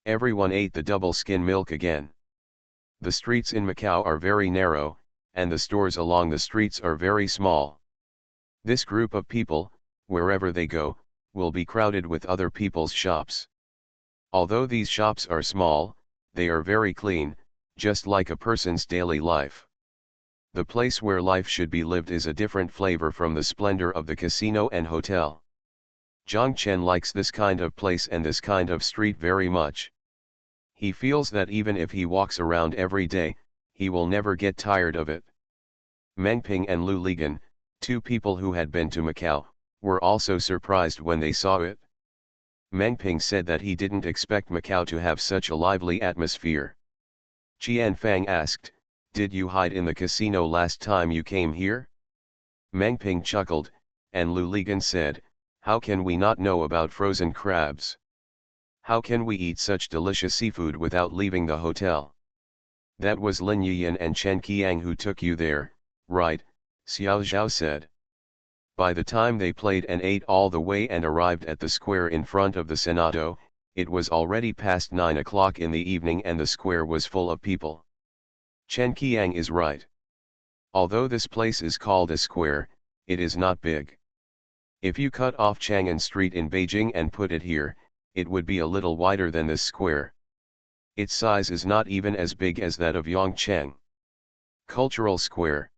Everyone ate the double skin milk again. The streets in Macau are very narrow, and the stores along the streets are very small. This group of people, wherever they go, will be crowded with other people's shops. Although these shops are small, they are very clean, just like a person's daily life. The place where life should be lived is a different flavor from the splendor of the casino and hotel. Zhang Chen likes this kind of place and this kind of street very much. He feels that even if he walks around every day, he will never get tired of it. Meng Ping and Lu Ligan, two people who had been to Macau, were also surprised when they saw it. Meng Ping said that he didn't expect Macau to have such a lively atmosphere. Qian Fang asked, "Did you hide in the casino last time you came here?" Meng Ping chuckled, and Lu Ligan said, "How can we not know about frozen crabs? How can we eat such delicious seafood without leaving the hotel?" "That was Lin Yiyan and Chen Qiang who took you there, right?" Xiao Zhao said. By the time they played and ate all the way and arrived at the square in front of the Senado, it was already past 9 o'clock in the evening and the square was full of people. Chen Qiang is right. Although this place is called a square, it is not big. If you cut off Chang'an Street in Beijing and put it here, it would be a little wider than this square. Its size is not even as big as that of Yongcheng. Cultural Square.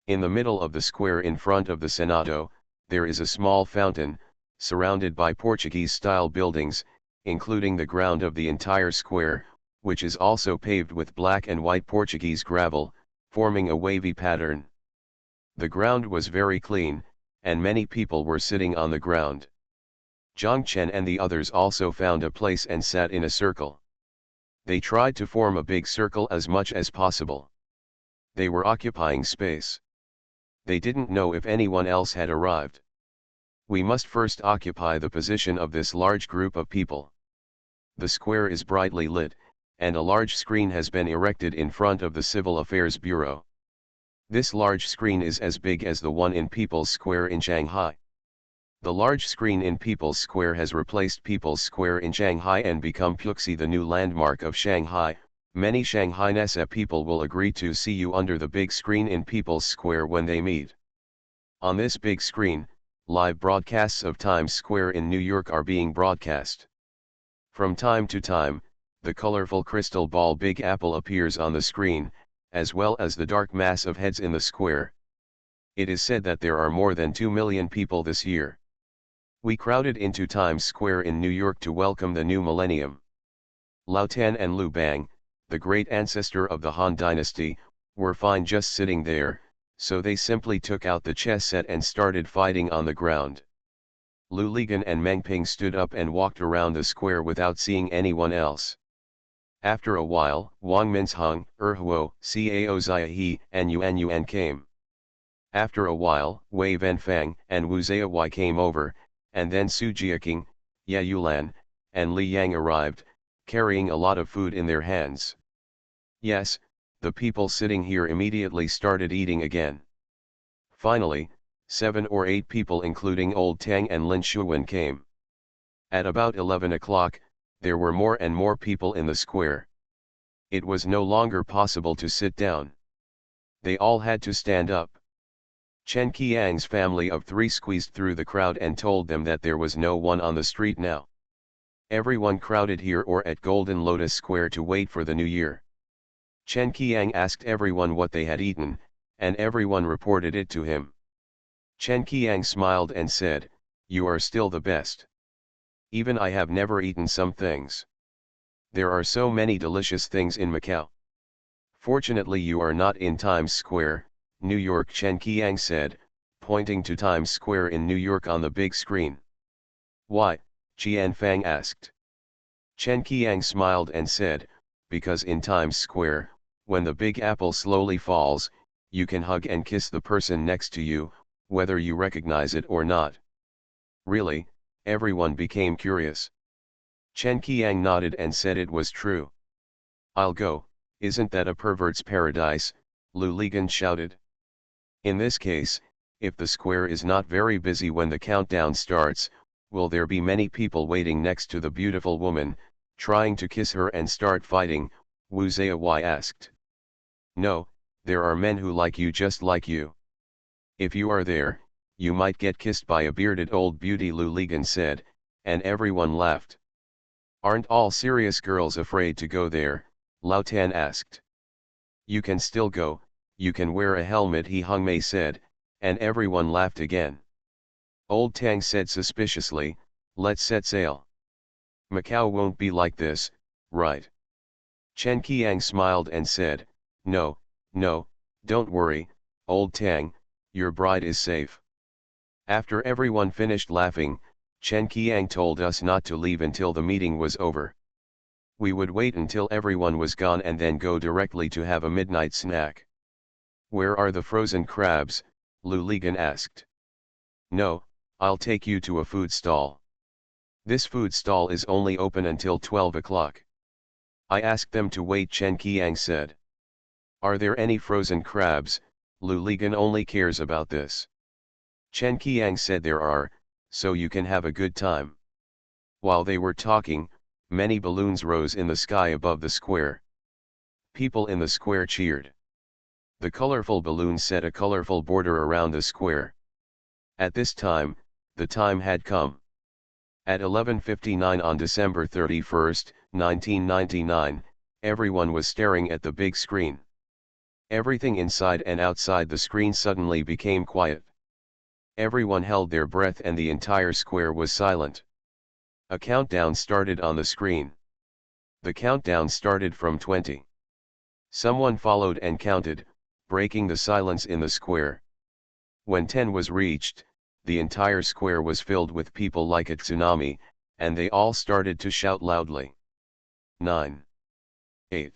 In the middle of the square in front of the Senado, there is a small fountain, surrounded by Portuguese-style buildings, including the ground of the entire square, which is also paved with black and white Portuguese gravel, forming a wavy pattern. The ground was very clean, and many people were sitting on the ground. Zhang Chen and the others also found a place and sat in a circle. They tried to form a big circle as much as possible. They were occupying space. They didn't know if anyone else had arrived. "We must first occupy the position of this large group of people." The square is brightly lit, and a large screen has been erected in front of the Civil Affairs Bureau. This large screen is as big as the one in People's Square in Shanghai. The large screen in People's Square has replaced People's Square in Shanghai and become Puxi, the new landmark of Shanghai. Many Shanghai-nessa people will agree to see you under the big screen in People's Square when they meet. On this big screen, live broadcasts of Times Square in New York are being broadcast. From time to time, the colorful crystal ball Big Apple appears on the screen, as well as the dark mass of heads in the square. It is said that there are more than 2 million people this year. We crowded into Times Square in New York to welcome the new millennium. Lao Tan and Liu Bang, the great ancestor of the Han Dynasty, were fine just sitting there, so they simply took out the chess set and started fighting on the ground. Lu Ligan and Meng Ping stood up and walked around the square without seeing anyone else. After a while, Wang Minsheng, Huo, Cao Ziahe, and Yuan came. After a while, Wei Venfang and Wu Ziyawai came over, and then Su Jiaking, Ye Yulan, and Li Yang arrived, carrying a lot of food in their hands. Yes, the people sitting here immediately started eating again. Finally, 7 or 8 people including Old Tang and Lin Shuwen came. At about 11 o'clock, there were more and more people in the square. It was no longer possible to sit down. They all had to stand up. Chen Qiang's family of 3 squeezed through the crowd and told them that there was no one on the street now. Everyone crowded here or at Golden Lotus Square to wait for the new year. Chen Qiang asked everyone what they had eaten, and everyone reported it to him. Chen Qiang smiled and said, "You are still the best. Even I have never eaten some things. There are so many delicious things in Macau. Fortunately you are not in Times Square, New York," Chen Qiang said, pointing to Times Square in New York on the big screen. "Why?" Qian Fang asked. Chen Qiang smiled and said, "Because in Times Square, when the Big Apple slowly falls, you can hug and kiss the person next to you, whether you recognize it or not." Really, everyone became curious. Chen Qiang nodded and said it was true. "I'll go, isn't that a pervert's paradise?" Lu Ligan shouted. "In this case, if the square is not very busy when the countdown starts, will there be many people waiting next to the beautiful woman, trying to kiss her and start fighting?" Wu Ziyawai asked. "No, there are men who like you just like you. If you are there, you might get kissed by a bearded old beauty, Lu Ligan said, and everyone laughed. Aren't all serious girls afraid to go there? Lao Tan asked. You can still go, you can wear a helmet, He Hung Mei said, and everyone laughed again. Old Tang said suspiciously, let's set sail. Macau won't be like this, right? Chen Qiang smiled and said, no, no, don't worry, Old Tang, your bride is safe. After everyone finished laughing, Chen Qiang told us not to leave until the meeting was over. We would wait until everyone was gone and then go directly to have a midnight snack. Where are the frozen crabs? Lu Ligan asked. No, I'll take you to a food stall. This food stall is only open until 12 o'clock. I asked them to wait, Chen Qiang said. Are there any frozen crabs? Lu Ligan only cares about this. Chen Qiang said there are, so you can have a good time. While they were talking, many balloons rose in the sky above the square. People in the square cheered. The colorful balloons set a colorful border around the square. At this time, the time had come. At 11:59 on December 31, 1999, everyone was staring at the big screen. Everything inside and outside the screen suddenly became quiet. Everyone held their breath and the entire square was silent. A countdown started on the screen. The countdown started from 20. Someone followed and counted, breaking the silence in the square. When 10 was reached, the entire square was filled with people like a tsunami, and they all started to shout loudly. 9, 8,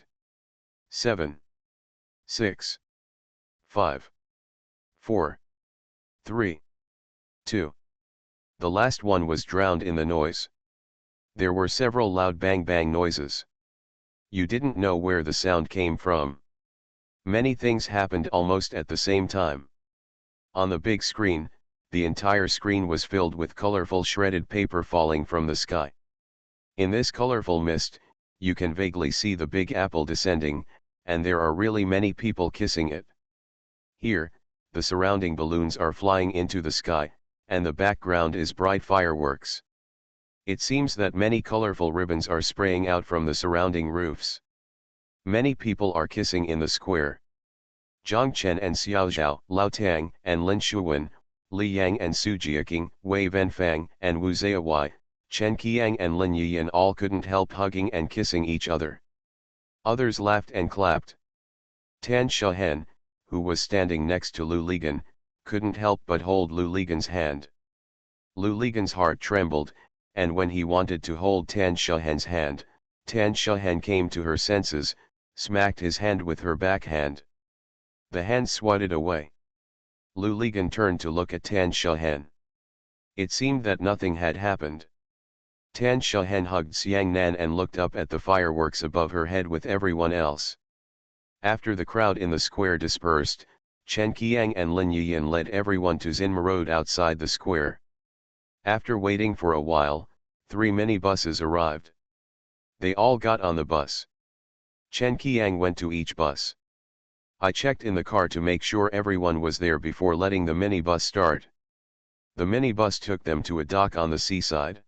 7, 6, 5, 4, 3, 2. The last one was drowned in the noise. There were several loud bang-bang noises. You didn't know where the sound came from. Many things happened almost at the same time. On the big screen, the entire screen was filled with colorful shredded paper falling from the sky. In this colorful mist, you can vaguely see the Big Apple descending, and there are really many people kissing it. Here, the surrounding balloons are flying into the sky, and the background is bright fireworks. It seems that many colorful ribbons are spraying out from the surrounding roofs. Many people are kissing in the square. Zhang Chen and Xiao Zhao, Lao Tang and Lin Shuwen, Li Yang and Su Jiaqing, Wei Venfang and Wu Ziyawai, Chen Qiang and Lin Yiyan all couldn't help hugging and kissing each other. Others laughed and clapped. Tan Shahen, who was standing next to Lu Ligan, couldn't help but hold Lu Ligan's hand. Lu Ligan's heart trembled, and when he wanted to hold Tan Shahen's hand, Tan Shahen came to her senses, smacked his hand with her backhand. The hand swatted away. Lu Ligan turned to look at Tan Shahen. It seemed that nothing had happened. Tan Shahen hugged Xiang Nan and looked up at the fireworks above her head with everyone else. After the crowd in the square dispersed, Chen Qiang and Lin Yiyan led everyone to Xinma Road outside the square. After waiting for a while, 3 minibuses arrived. They all got on the bus. Chen Qiang went to each bus. I checked in the car to make sure everyone was there before letting the minibus start. The minibus took them to a dock on the seaside.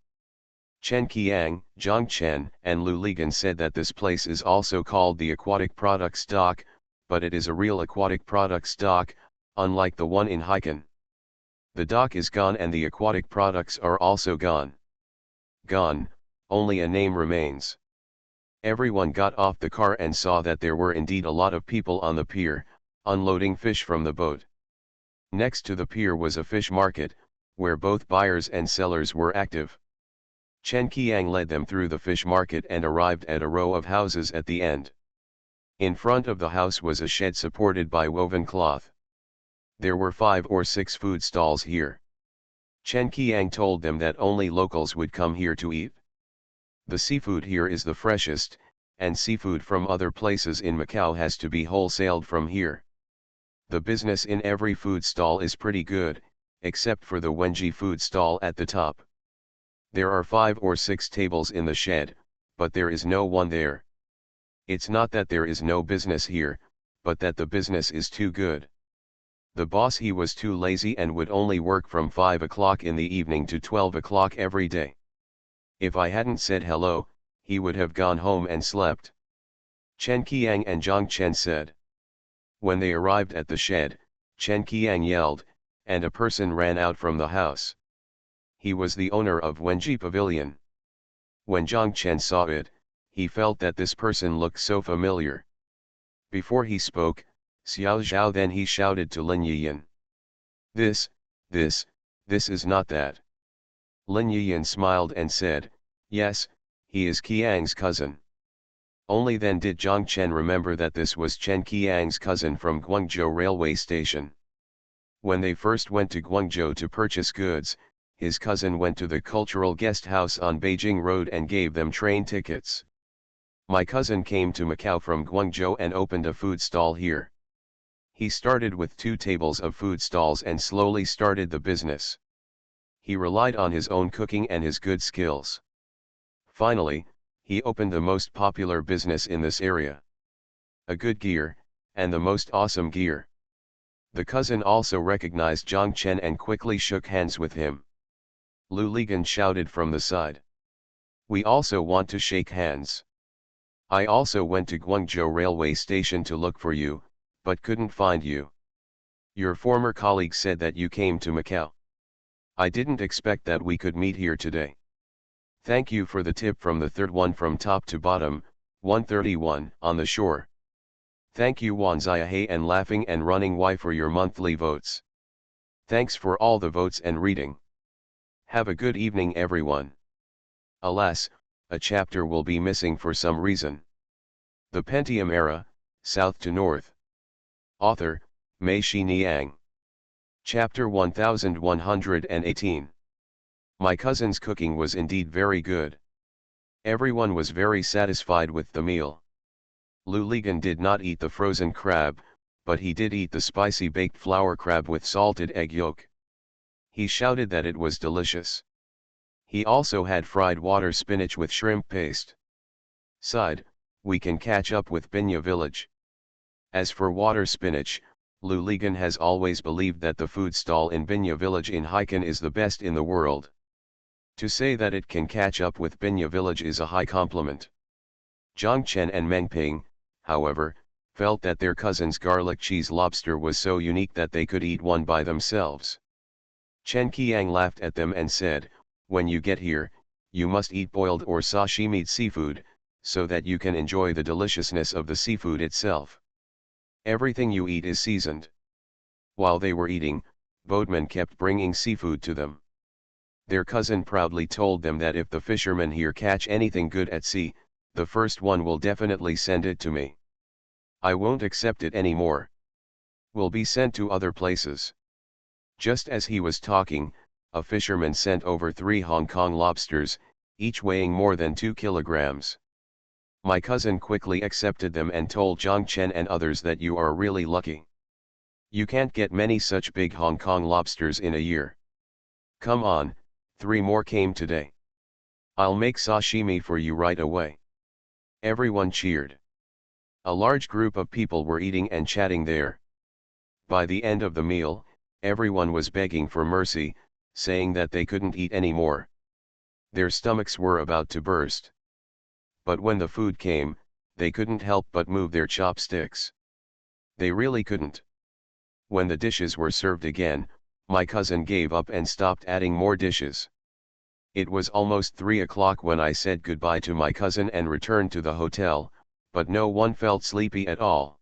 Chen Qiang, Zhang Chen, and Lu Ligan said that this place is also called the Aquatic Products Dock, but it is a real aquatic products dock, unlike the one in Haikan. The dock is gone and the aquatic products are also gone. Gone, only a name remains. Everyone got off the car and saw that there were indeed a lot of people on the pier, unloading fish from the boat. Next to the pier was a fish market, where both buyers and sellers were active. Chen Qiang led them through the fish market and arrived at a row of houses at the end. In front of the house was a shed supported by woven cloth. There were 5 or 6 food stalls here. Chen Qiang told them that only locals would come here to eat. The seafood here is the freshest, and seafood from other places in Macau has to be wholesaled from here. The business in every food stall is pretty good, except for the Wenji food stall at the top. There are 5 or 6 tables in the shed, but there is no one there. It's not that there is no business here, but that the business is too good. The boss, he was too lazy and would only work from 5 o'clock in the evening to 12 o'clock every day. If I hadn't said hello, he would have gone home and slept. Chen Qiang and Zhang Chen said. When they arrived at the shed, Chen Qiang yelled, and a person ran out from the house. He was the owner of Wenji Pavilion. When Zhang Chen saw it, he felt that this person looked so familiar. Before he spoke, Xiao Zhao then he shouted to Lin Yiyan. This is not that. Lin Yiyan smiled and said, yes, he is Qiang's cousin. Only then did Zhang Chen remember that this was Chen Qiang's cousin from Guangzhou railway station. When they first went to Guangzhou to purchase goods, his cousin went to the cultural guest house on Beijing Road and gave them train tickets. My cousin came to Macau from Guangzhou and opened a food stall here. He started with 2 tables of food stalls and slowly started the business. He relied on his own cooking and his good skills. Finally, he opened the most popular business in this area. A good gear, and the most awesome gear. The cousin also recognized Zhang Chen and quickly shook hands with him. Lu Ligan shouted from the side. We also want to shake hands. I also went to Guangzhou railway station to look for you, but couldn't find you. Your former colleague said that you came to Macau. I didn't expect that we could meet here today. Thank you for the tip from the third one from top to bottom, 131, on the shore. Thank you Wan Ziahe and Laughing and Running Y for your monthly votes. Thanks for all the votes and reading. Have a good evening everyone. Alas, a chapter will be missing for some reason. The Pentium Era, South to North. Author, Mei Xiniang. Chapter 1118. My cousin's cooking was indeed very good. Everyone was very satisfied with the meal. Lu Ligan did not eat the frozen crab, but he did eat the spicy baked flour crab with salted egg yolk. He shouted that it was delicious. He also had fried water spinach with shrimp paste. Side, we can catch up with Binya village. As for water spinach, Lu Ligan has always believed that the food stall in Binya village in Haikan is the best in the world. To say that it can catch up with Binya village is a high compliment. Zhang Chen and Meng Ping, however, felt that their cousin's garlic cheese lobster was so unique that they could eat one by themselves. Chen Qiang laughed at them and said, when you get here, you must eat boiled or sashimied seafood, so that you can enjoy the deliciousness of the seafood itself. Everything you eat is seasoned. While they were eating, boatmen kept bringing seafood to them. Their cousin proudly told them that if the fishermen here catch anything good at sea, the first one will definitely send it to me. I won't accept it anymore. Will be sent to other places. Just as he was talking, a fisherman sent over 3 Hong Kong lobsters, each weighing more than 2 kilograms. My cousin quickly accepted them and told Zhang Chen and others that you are really lucky. You can't get many such big Hong Kong lobsters in a year. Come on, 3 more came today. I'll make sashimi for you right away. Everyone cheered. A large group of people were eating and chatting there. By the end of the meal, everyone was begging for mercy, saying that they couldn't eat any more. Their stomachs were about to burst. But when the food came, they couldn't help but move their chopsticks. They really couldn't. When the dishes were served again, my cousin gave up and stopped adding more dishes. It was almost 3 o'clock when I said goodbye to my cousin and returned to the hotel, but no one felt sleepy at all.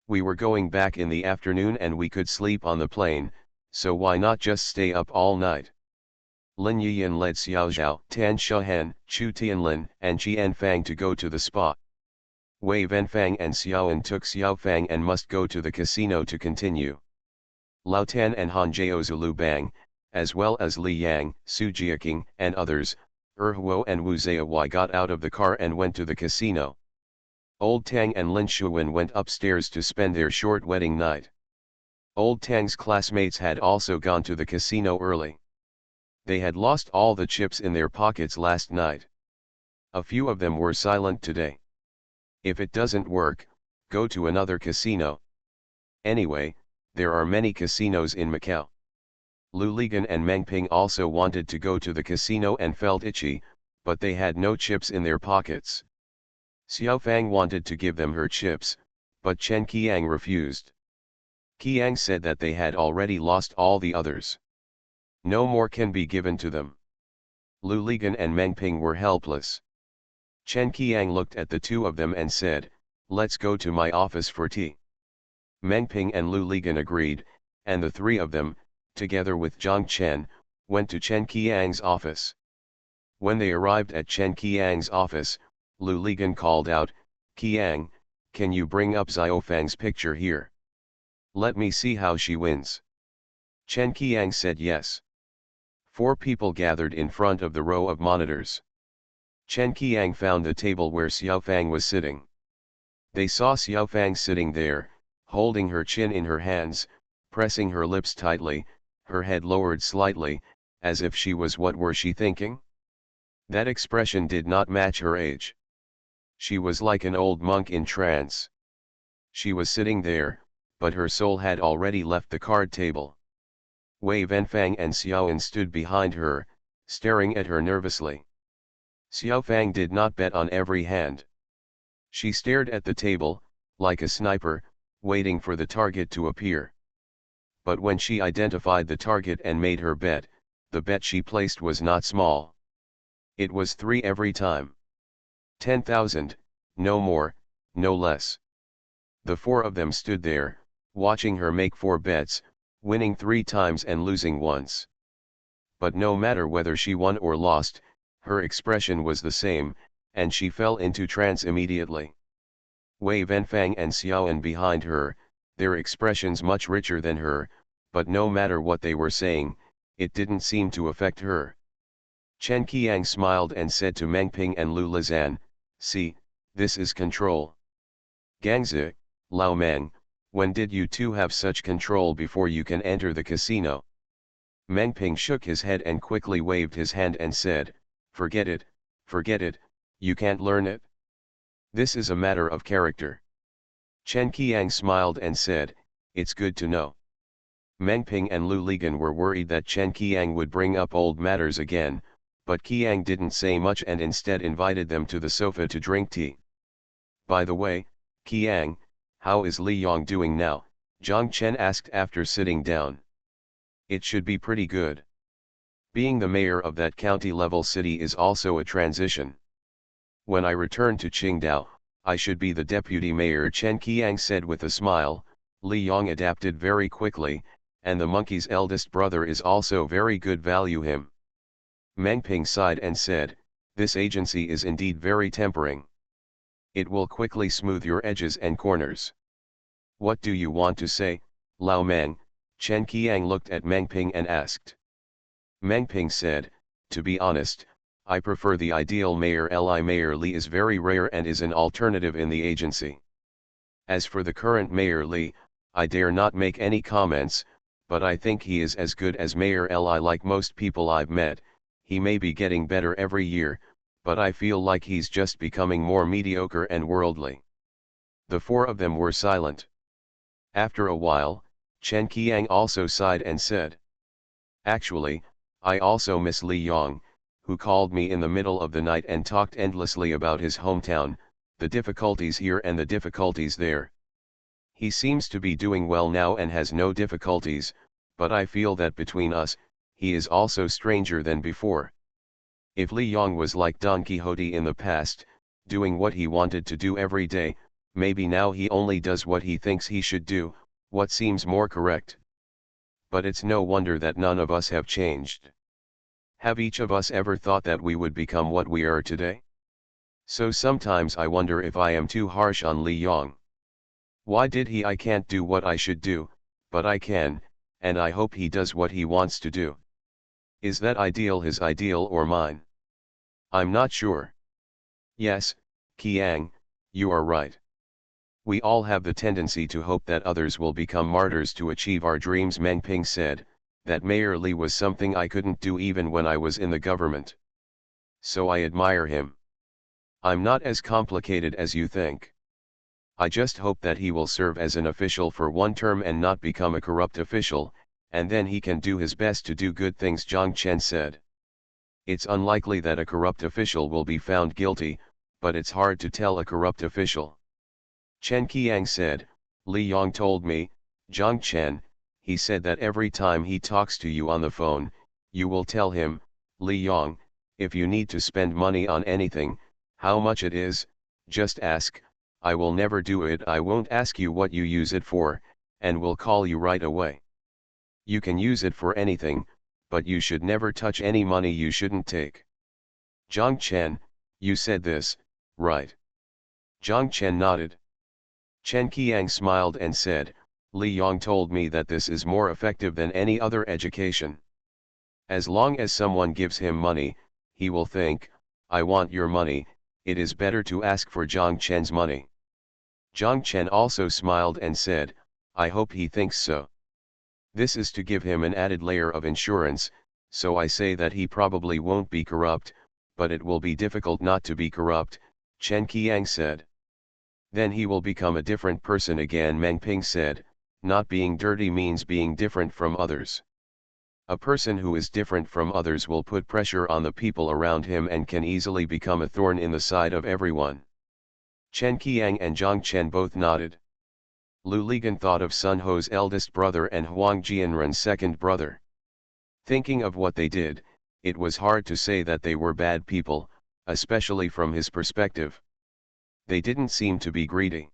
We were going back in the afternoon and we could sleep on the plane, so why not just stay up all night? Lin Yiyan led Xiao Zhao, Tan Shahen, Chu Tianlin, and Qian Fang to go to the spa. Wei Venfang and Xiaoan took Xiao Fang and must go to the casino to continue. Lao Tan and Han Jiaozulu Bang, as well as Li Yang, Su Jiaking, and others, Huo and Wu Zayawai got out of the car and went to the casino. Old Tang and Lin Shuwen went upstairs to spend their short wedding night. Old Tang's classmates had also gone to the casino early. They had lost all the chips in their pockets last night. A few of them were silent today. If it doesn't work, Go to another casino. Anyway, there are many casinos in Macau. Lu Ligan and Meng Ping also wanted to go to the casino and felt itchy, but they had no chips in their pockets. Xiao Fang wanted to give them her chips, but Chen Qiang refused. Qiang said that they had already lost all the others. No more can be given to them. Lu Ligan and Meng Ping were helpless. Chen Qiang looked at the two of them and said, "Let's go to my office for tea." Meng Ping and Lu Ligan agreed, and the three of them, together with Zhang Chen, went to Chen Qiang's office. When they arrived at Chen Qiang's office, Lu Ligan called out, "Qiang, can you bring up Xiao Fang's picture here? Let me see how she wins." Chen Qiang said yes. 4 people gathered in front of the row of monitors. Chen Qiang found the table where Xiao Fang was sitting. They saw Xiao Fang sitting there, holding her chin in her hands, pressing her lips tightly, her head lowered slightly, as if she was what were she thinking? That expression did not match her age. She was like an old monk in trance. She was sitting there, but her soul had already left the card table. Wei Wenfang and Xiaoan stood behind her, staring at her nervously. Xiao Fang did not bet on every hand. She stared at the table, like a sniper, waiting for the target to appear. But when she identified the target and made her bet, the bet she placed was not small. It was 3 every time. 10,000, no more, no less. The 4 of them stood there, watching her make 4 bets, winning 3 times and losing once. But no matter whether she won or lost, her expression was the same, and she fell into trance immediately. Wei Wenfang and Xiaoan behind her, their expressions much richer than her, but no matter what they were saying, it didn't seem to affect her. Chen Qiang smiled and said to Meng Ping and Lu Lizan, "See, this is control. Gangzi, Lao Meng, when did you two have such control before you can enter the casino?" Meng Ping shook his head and quickly waved his hand and said, forget it, you can't learn it. This is a matter of character." Chen Qiang smiled and said, "It's good to know." Meng Ping and Lu Ligan were worried that Chen Qiang would bring up old matters again, but Qiang didn't say much and instead invited them to the sofa to drink tea. "By the way, Qiang, how is Li Yong doing now?" Zhang Chen asked after sitting down. "It should be pretty good. Being the mayor of that county-level city is also a transition. When I return to Qingdao, I should be the deputy mayor," Chen Qiang said with a smile. "Li Yong adapted very quickly, and the monkey's eldest brother is also very good, value him." Meng Ping sighed and said, "This agency is indeed very tempering. It will quickly smooth your edges and corners." "What do you want to say, Lao Meng?" Chen Qiang looked at Meng Ping and asked. Meng Ping said, "To be honest, I prefer the ideal mayor. Mayor Li is very rare and is an alternative in the agency. As for the current Mayor Li, I dare not make any comments, but I think he is as good as Mayor Li. Like most people I've met, he may be getting better every year, but I feel like he's just becoming more mediocre and worldly." The 4 of them were silent. After a while, Chen Qiang also sighed and said, "Actually, I also miss Li Yong, who called me in the middle of the night and talked endlessly about his hometown, the difficulties here and the difficulties there. He seems to be doing well now and has no difficulties, but I feel that between us, he is also stranger than before. If Li Yong was like Don Quixote in the past, doing what he wanted to do every day, maybe now he only does what he thinks he should do, what seems more correct. But it's no wonder that none of us have changed. Have each of us ever thought that we would become what we are today? So sometimes I wonder if I am too harsh on Li Yong. Why did he? I can't do what I should do, but I can, and I hope he does what he wants to do. Is that ideal his ideal or mine? I'm not sure." "Yes, Qiang, you are right. We all have the tendency to hope that others will become martyrs to achieve our dreams." Meng Ping said, "That Mayor Li was something I couldn't do even when I was in the government. So I admire him. I'm not as complicated as you think. I just hope that he will serve as an official for one term and not become a corrupt official, and then he can do his best to do good things, Jiang Chen said. It's unlikely that a corrupt official will be found guilty, but it's hard to tell a corrupt official. Chen Qiang said, Li Yong told me, Jiang Chen, he said that every time he talks to you on the phone, you will tell him, Li Yong, if you need to spend money on anything, how much it is, just ask, I will never do it, I won't ask you what you use it for, and will call you right away. You can use it for anything, but you should never touch any money you shouldn't take. Jiang Chen, you said this, right? Jiang Chen nodded. Chen Qiang smiled and said, Li Yong told me that this is more effective than any other education. As long as someone gives him money, he will think, I want your money, it is better to ask for Jiang Chen's money. Jiang Chen also smiled and said, I hope he thinks so. This is to give him an added layer of insurance, so I say that he probably won't be corrupt, but it will be difficult not to be corrupt, Chen Qiang said. Then he will become a different person again, Meng Ping said, not being dirty means being different from others. A person who is different from others will put pressure on the people around him and can easily become a thorn in the side of everyone. Chen Qiang and Jiang Chen both nodded. Lu Ligan thought of Sun Ho's eldest brother and Huang Jianren's second brother. Thinking of what they did, it was hard to say that they were bad people, especially from his perspective. They didn't seem to be greedy.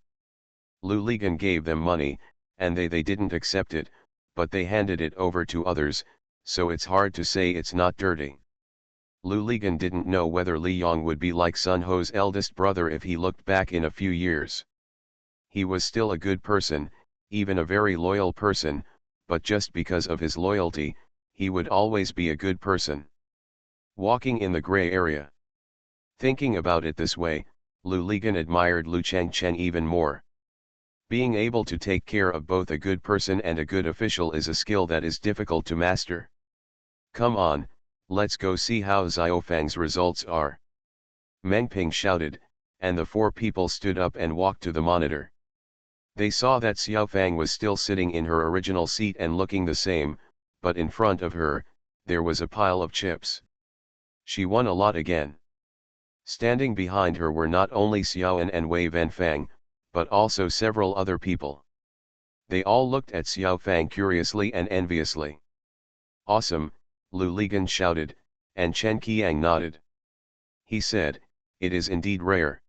Lu Ligan gave them money, and they didn't accept it, but they handed it over to others, so it's hard to say it's not dirty. Lu Ligan didn't know whether Li Yong would be like Sun Ho's eldest brother if he looked back in a few years. He was still a good person, even a very loyal person, but just because of his loyalty, he would always be a good person. Walking in the gray area. Thinking about it this way, Lu Ligan admired Lu Changchen even more. Being able to take care of both a good person and a good official is a skill that is difficult to master. Come on, let's go see how Xiaofang's results are. Meng Ping shouted, and the four people stood up and walked to the monitor. They saw that Xiaofang was still sitting in her original seat and looking the same, but in front of her, there was a pile of chips. She won a lot again. Standing behind her were not only Xiaoan and Wei Venfang, but also several other people. They all looked at Xiaofang curiously and enviously. Awesome, Lu Ligan shouted, and Chen Qiang nodded. He said, it is indeed rare.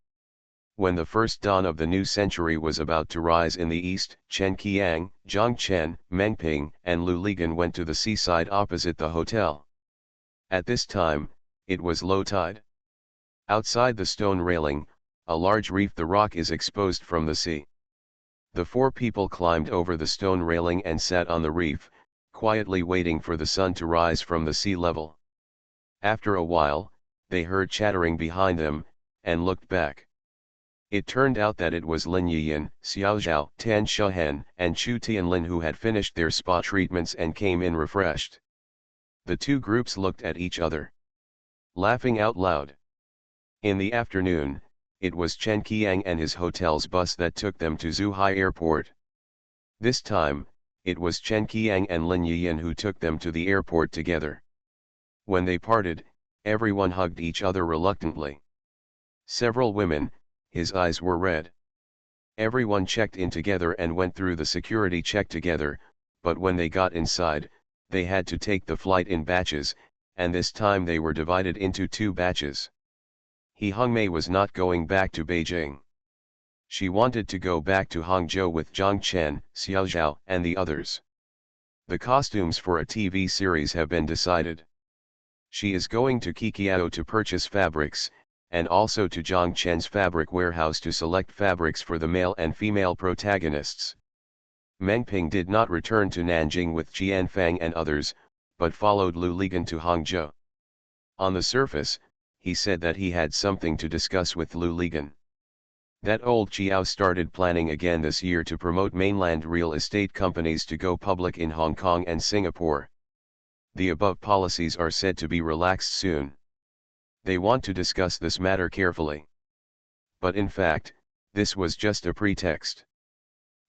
When the first dawn of the new century was about to rise in the east, Chen Qiang, Jiang Chen, Meng Ping, and Lu Ligan went to the seaside opposite the hotel. At this time, it was low tide. Outside the stone railing, a large reef the rock is exposed from the sea. The four people climbed over the stone railing and sat on the reef, quietly waiting for the sun to rise from the sea level. After a while, they heard chattering behind them, and looked back. It turned out that it was Lin Yiyan, Xiao Zhao, Tan Shuhen, and Chu Tianlin who had finished their spa treatments and came in refreshed. The two groups looked at each other, laughing out loud. In the afternoon, it was Chen Qiang and his hotel's bus that took them to Zhuhai Airport. This time, it was Chen Qiang and Lin Yiyan who took them to the airport together. When they parted, everyone hugged each other reluctantly. Several women, his eyes were red. Everyone checked in together and went through the security check together, but when they got inside, they had to take the flight in batches, and this time they were divided into two batches. He Hongmei was not going back to Beijing. She wanted to go back to Hangzhou with Jiang Chen, Xiao Zhao, and the others. The costumes for a TV series have been decided. She is going to Qiqiao to purchase fabrics, and also to Jiang Chen's fabric warehouse to select fabrics for the male and female protagonists. Meng Ping did not return to Nanjing with Jianfang and others, but followed Lu Ligan to Hangzhou. On the surface, he said that he had something to discuss with Lu Ligan. That old Chiao started planning again this year to promote mainland real estate companies to go public in Hong Kong and Singapore. The above policies are said to be relaxed soon. They want to discuss this matter carefully. But in fact, This was just a pretext.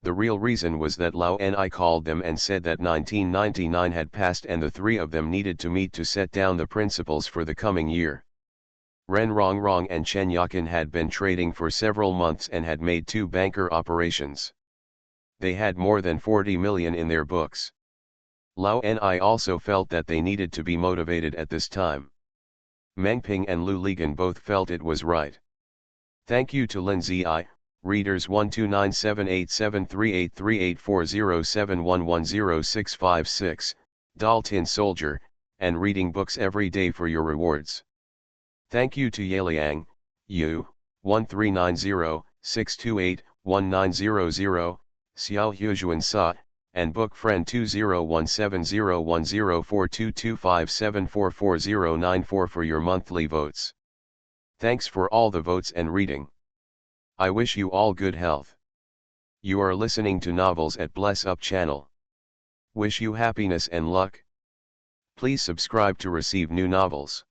The real reason was that Lau Ni called them and said that 1999 had passed and the three of them needed to meet to set down the principles for the coming year. Ren Rongrong and Chen Yakin had been trading for several months and had made 2 banker operations. They had more than 40 million in their books. Lau Ni also felt that they needed to be motivated at this time. Meng Ping and Lu Ligan both felt it was right. Thank you to Lin Zi, readers 1297873838407110656, Dal Tin Soldier, and reading books every day for your rewards. Thank you to Yeliang, Yu, 1390-628-1900, Xiao Hujuan Sa, and book friend 201701042257444094 for your monthly votes. Thanks for all the votes and reading. I wish you all good health. You are listening to Novels at Bless Up channel. Wish you happiness and luck. Please subscribe to receive new novels.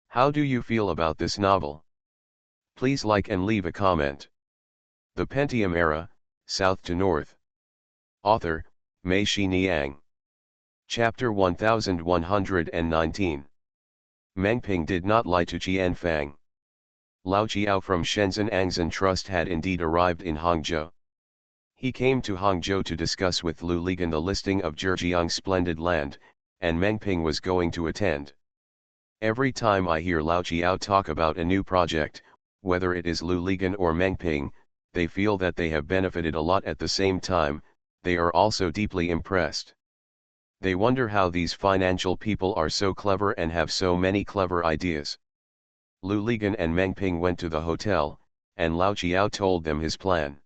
How do you feel about this novel? Please like and leave a comment. The Pentium Era, South to North. Author, Mei Xiniang. Chapter 1119. Meng Ping did not lie to Qianfang. Lao Jiao from Shenzhen Angzhen Trust had indeed arrived in Hangzhou. He came to Hangzhou to discuss with Lu Ligan the listing of Zhejiang's splendid land, and Meng Ping was going to attend. Every time I hear Lao Jiao talk about a new project, whether it is Lu Ligan or Meng Ping, they feel that they have benefited a lot at the same time. They are also deeply impressed. They wonder how these financial people are so clever and have so many clever ideas. Lu Ligan and Meng Ping went to the hotel, and Lao Jiao told them his plan.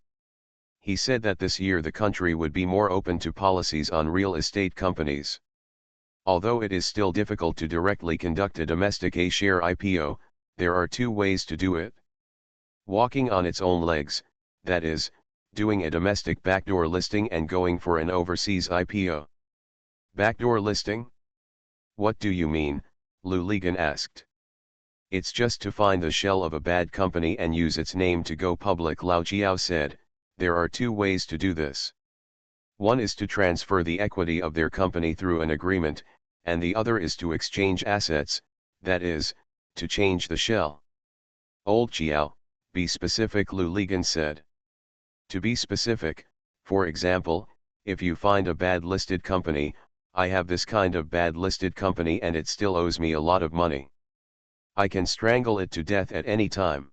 He said that this year the country would be more open to policies on real estate companies. Although it is still difficult to directly conduct a domestic A-share IPO, there are 2 ways to do it. Walking on its own legs, that is, doing a domestic backdoor listing and going for an overseas IPO. Backdoor listing? What do you mean? Lu Ligan asked. It's just to find the shell of a bad company and use its name to go public, Lao Jiao said. There are 2 ways to do this. One is to transfer the equity of their company through an agreement, and the other is to exchange assets, that is, to change the shell. Old Jiao, be specific, Lu Ligan said. To be specific, for example, if you find a bad listed company, I have this kind of bad listed company and it still owes me a lot of money. I can strangle it to death at any time.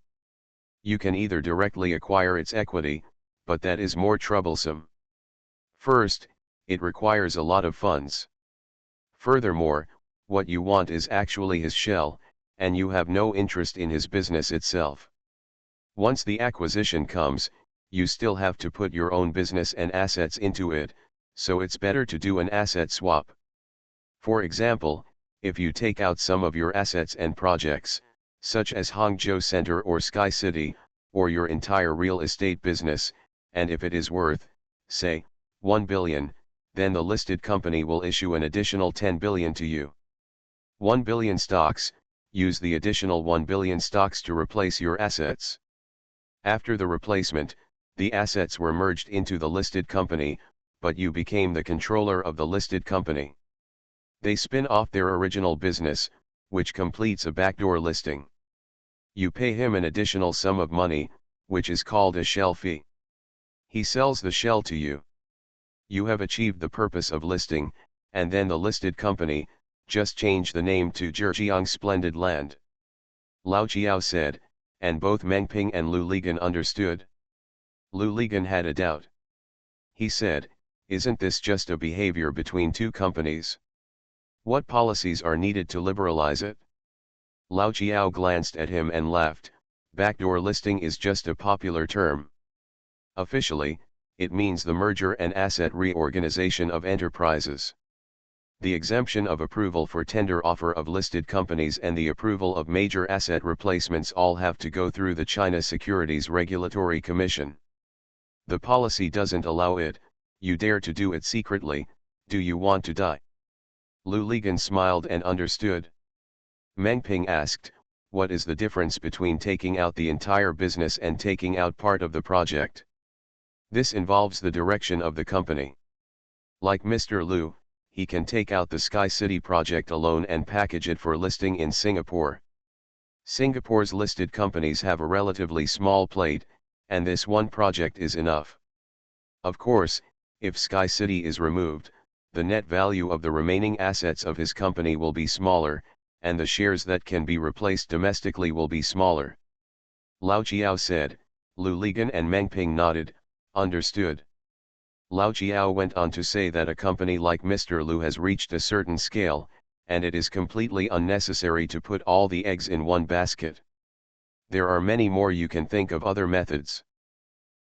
You can either directly acquire its equity, but that is more troublesome. First, it requires a lot of funds. Furthermore, what you want is actually his shell, and you have no interest in his business itself. Once the acquisition comes, you still have to put your own business and assets into it, so it's better to do an asset swap. For example, if you take out some of your assets and projects, such as Hangzhou Center or Sky City, or your entire real estate business, and if it is worth, say, 1 billion, then the listed company will issue an additional 10 billion to you. 1 billion stocks, use the additional 1 billion stocks to replace your assets. After the replacement, the assets were merged into the listed company, but you became the controller of the listed company. They spin off their original business, which completes a backdoor listing. You pay him an additional sum of money, which is called a shell fee. He sells the shell to you. You have achieved the purpose of listing, and then the listed company, just change the name to Zhejiang Splendid Land. Lao Jiao said, and both Meng Ping and Lu Ligan understood. Lu Ligan had a doubt. He said, isn't this just a behavior between 2 companies? What policies are needed to liberalize it? Lao Jiao glanced at him and laughed. Backdoor listing is just a popular term. Officially, it means the merger and asset reorganization of enterprises. The exemption of approval for tender offer of listed companies and the approval of major asset replacements all have to go through the China Securities Regulatory Commission. The policy doesn't allow it. You dare to do it secretly, do you want to die? Lu Ligan smiled and understood. Meng Ping asked, what is the difference between taking out the entire business and taking out part of the project? This involves the direction of the company. Like Mr. Lu, he can take out the Sky City project alone and package it for listing in Singapore. Singapore's listed companies have a relatively small plate, and this one project is enough. Of course, if Sky City is removed, the net value of the remaining assets of his company will be smaller, and the shares that can be replaced domestically will be smaller. Lao Chiao said. Lu Ligan and Meng Ping nodded, understood. Lao Chiao went on to say that a company like Mr. Lu has reached a certain scale, and it is completely unnecessary to put all the eggs in one basket. There are many more you can think of other methods.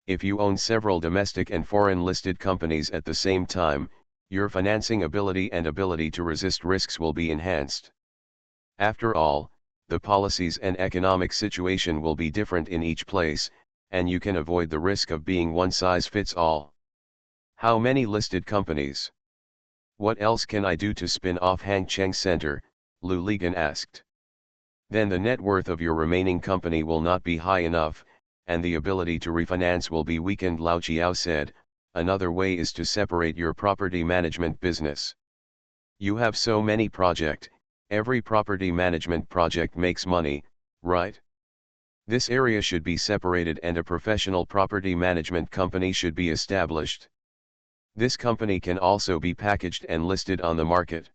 If you own several domestic and foreign listed companies at the same time, your financing ability and ability to resist risks will be enhanced. After all, the policies and economic situation will be different in each place, and you can avoid the risk of being one size fits all. How many listed companies? What else can I do to spin off Hang Cheng Center? Lu Ligan asked. Then the net worth of your remaining company will not be high enough, and the ability to refinance will be weakened, Lao Chiao said. Another way is to separate your property management business. You have so many projects, every property management project makes money, right? This area should be separated and a professional property management company should be established. This company can also be packaged and listed on the market.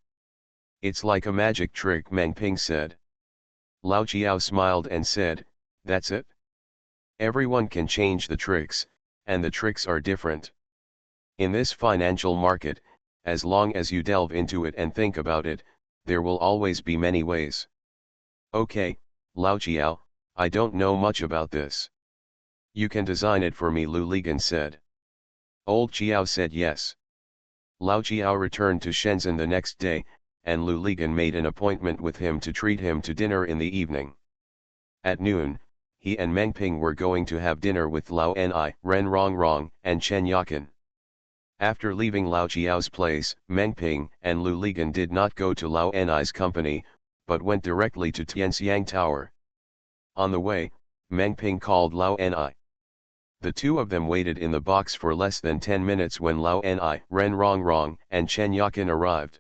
It's like a magic trick, Meng Ping said. Lao Chiao smiled and said, that's it? Everyone can change the tricks, and the tricks are different. In this financial market, as long as you delve into it and think about it, there will always be many ways. Okay, Lao Chiao, I don't know much about this. You can design it for me, Lu Ligan said. Old Chiao said yes. Lao Chiao returned to Shenzhen the next day, and Lu Ligan made an appointment with him to treat him to dinner in the evening. At noon, he and Meng Ping were going to have dinner with Lao Ni, Ren Rongrong, and Chen Yakin. After leaving Lao Chiao's place, Meng Ping and Lu Ligan did not go to Lao Ni's company, but went directly to Tianxiang Tower. On the way, Meng Ping called Lao Ni. The two of them waited in the box for less than 10 minutes when Lao Ni, Ren Rongrong, and Chen Yakin arrived.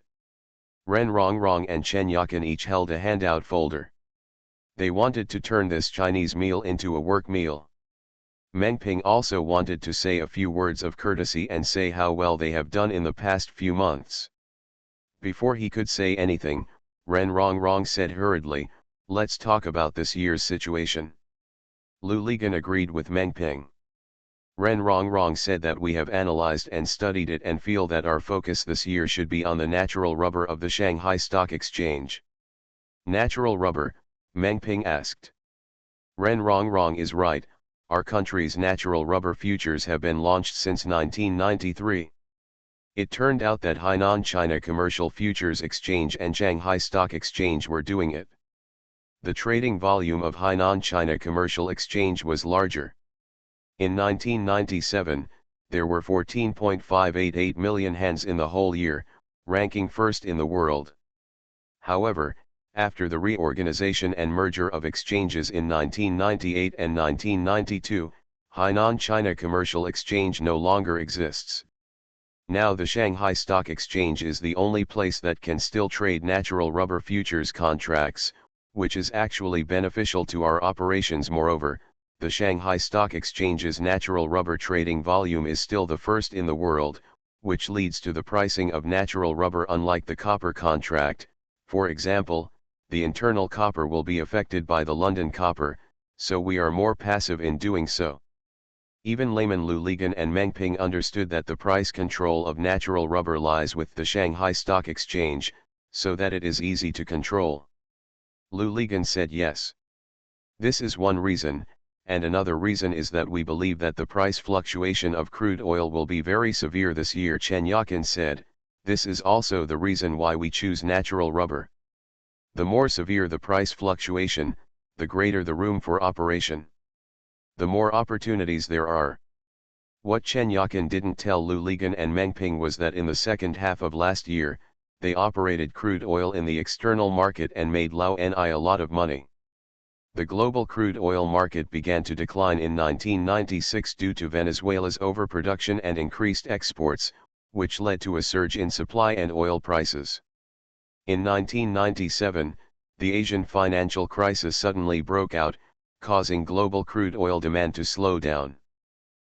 Ren Rongrong and Chen Yakin each held a handout folder. They wanted to turn this Chinese meal into a work meal. Meng Ping also wanted to say a few words of courtesy and say how well they have done in the past few months. Before he could say anything, Ren Rongrong said hurriedly, let's talk about this year's situation. Lu Ligan agreed with Meng Ping. Ren Rongrong said that we have analyzed and studied it and feel that our focus this year should be on the natural rubber of the Shanghai Stock Exchange. Natural rubber? Meng Ping asked. Ren Rongrong is right, our country's natural rubber futures have been launched since 1993. It turned out that Hainan China Commercial Futures Exchange and Shanghai Stock Exchange were doing it. The trading volume of Hainan China Commercial Exchange was larger. In 1997, there were 14.588 million hands in the whole year, ranking first in the world. However, after the reorganization and merger of exchanges in 1998 and 1992, Hainan China Commercial Exchange no longer exists. Now the Shanghai Stock Exchange is the only place that can still trade natural rubber futures contracts, which is actually beneficial to our operations. Moreover, the Shanghai Stock Exchange's natural rubber trading volume is still the first in the world, which leads to the pricing of natural rubber unlike the copper contract. For example, the internal copper will be affected by the London copper, so we are more passive in doing so. Even layman Lu Ligan and Meng Ping understood that the price control of natural rubber lies with the Shanghai Stock Exchange, so that it is easy to control. Lu Ligan said yes. This is one reason, and another reason is that we believe that the price fluctuation of crude oil will be very severe this year, Chen Yakin said. This is also the reason why we choose natural rubber. The more severe the price fluctuation, the greater the room for operation. The more opportunities there are. What Chen Yakin didn't tell Lu Ligan and Meng Ping was that in the second half of last year, they operated crude oil in the external market and made Lao Ni a lot of money. The global crude oil market began to decline in 1996 due to Venezuela's overproduction and increased exports, which led to a surge in supply and oil prices. In 1997, the Asian financial crisis suddenly broke out, causing global crude oil demand to slow down.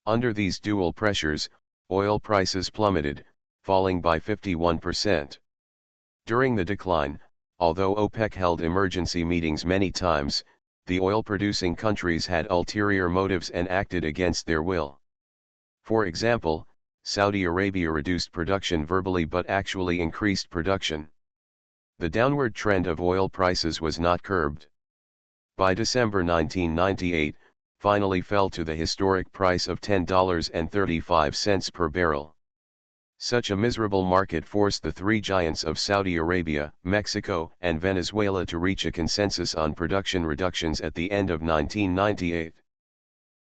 Under these dual pressures, oil prices plummeted, falling by 51%. During the decline, although OPEC held emergency meetings many times, the oil-producing countries had ulterior motives and acted against their will. For example, Saudi Arabia reduced production verbally but actually increased production. The downward trend of oil prices was not curbed. By December 1998, finally fell to the historic price of $10.35 per barrel. Such a miserable market forced the three giants of Saudi Arabia, Mexico, and Venezuela to reach a consensus on production reductions at the end of 1998.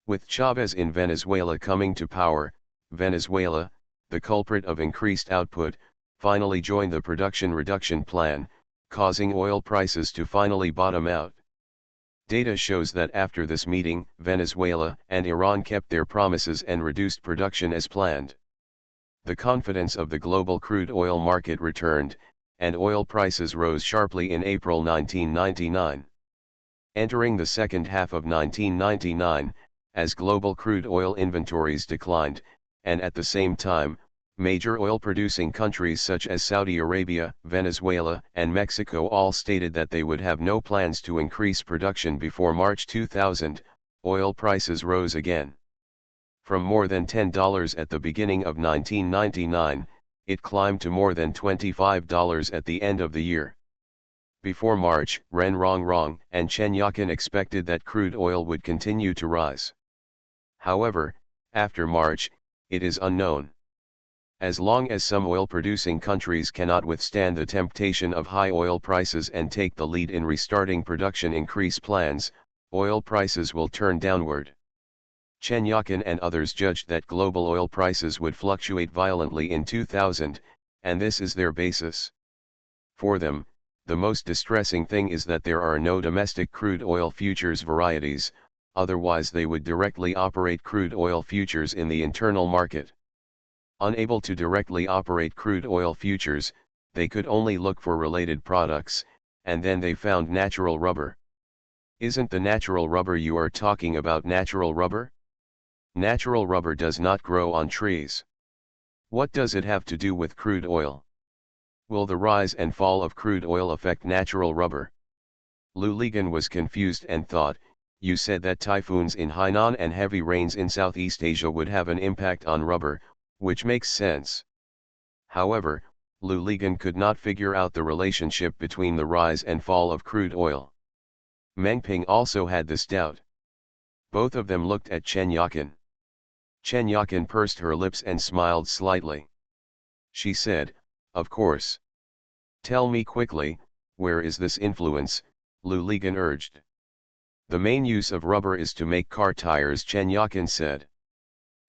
With Chavez in Venezuela coming to power, Venezuela, the culprit of increased output, finally joined the production reduction plan, causing oil prices to finally bottom out. Data shows that after this meeting, Venezuela and Iran kept their promises and reduced production as planned. The confidence of the global crude oil market returned, and oil prices rose sharply in April 1999. Entering the second half of 1999, as global crude oil inventories declined, and at the same time, major oil-producing countries such as Saudi Arabia, Venezuela, and Mexico all stated that they would have no plans to increase production before March 2000, oil prices rose again. From more than $10 at the beginning of 1999, it climbed to more than $25 at the end of the year. Before March, Ren Rongrong and Chen Yakin expected that crude oil would continue to rise. However, after March, it is unknown. As long as some oil-producing countries cannot withstand the temptation of high oil prices and take the lead in restarting production increase plans, oil prices will turn downward. Chen Yakin and others judged that global oil prices would fluctuate violently in 2000, and this is their basis. For them, the most distressing thing is that there are no domestic crude oil futures varieties, otherwise they would directly operate crude oil futures in the internal market. Unable to directly operate crude oil futures, they could only look for related products, and then they found natural rubber. Isn't the natural rubber you are talking about natural rubber? Natural rubber does not grow on trees. What does it have to do with crude oil? Will the rise and fall of crude oil affect natural rubber? Lu Ligan was confused and thought, you said that typhoons in Hainan and heavy rains in Southeast Asia would have an impact on rubber, which makes sense. However, Lu Ligan could not figure out the relationship between the rise and fall of crude oil. Meng Ping also had this doubt. Both of them looked at Chen Yakin. Chen Yakin pursed her lips and smiled slightly. She said, of course. Tell me quickly, where is this influence? Lu Ligan urged. The main use of rubber is to make car tires, Chen Yakin said.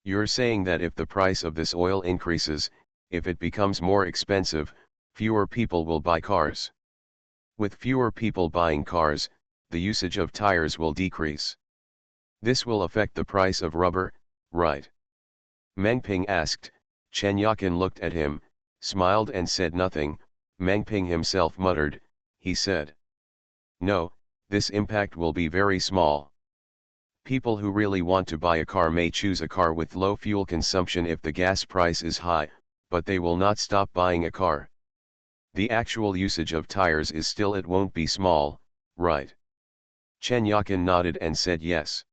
You're saying that if the price of this oil increases, if it becomes more expensive, fewer people will buy cars. With fewer people buying cars, the usage of tires will decrease. This will affect the price of rubber, right? Meng Ping asked. Chen Yakin looked at him, smiled and said nothing. Meng Ping himself muttered, he said. No, this impact will be very small. People who really want to buy a car may choose a car with low fuel consumption if the gas price is high, but they will not stop buying a car. The actual usage of tires is still, it won't be small, right? Chen Yakin nodded and said yes.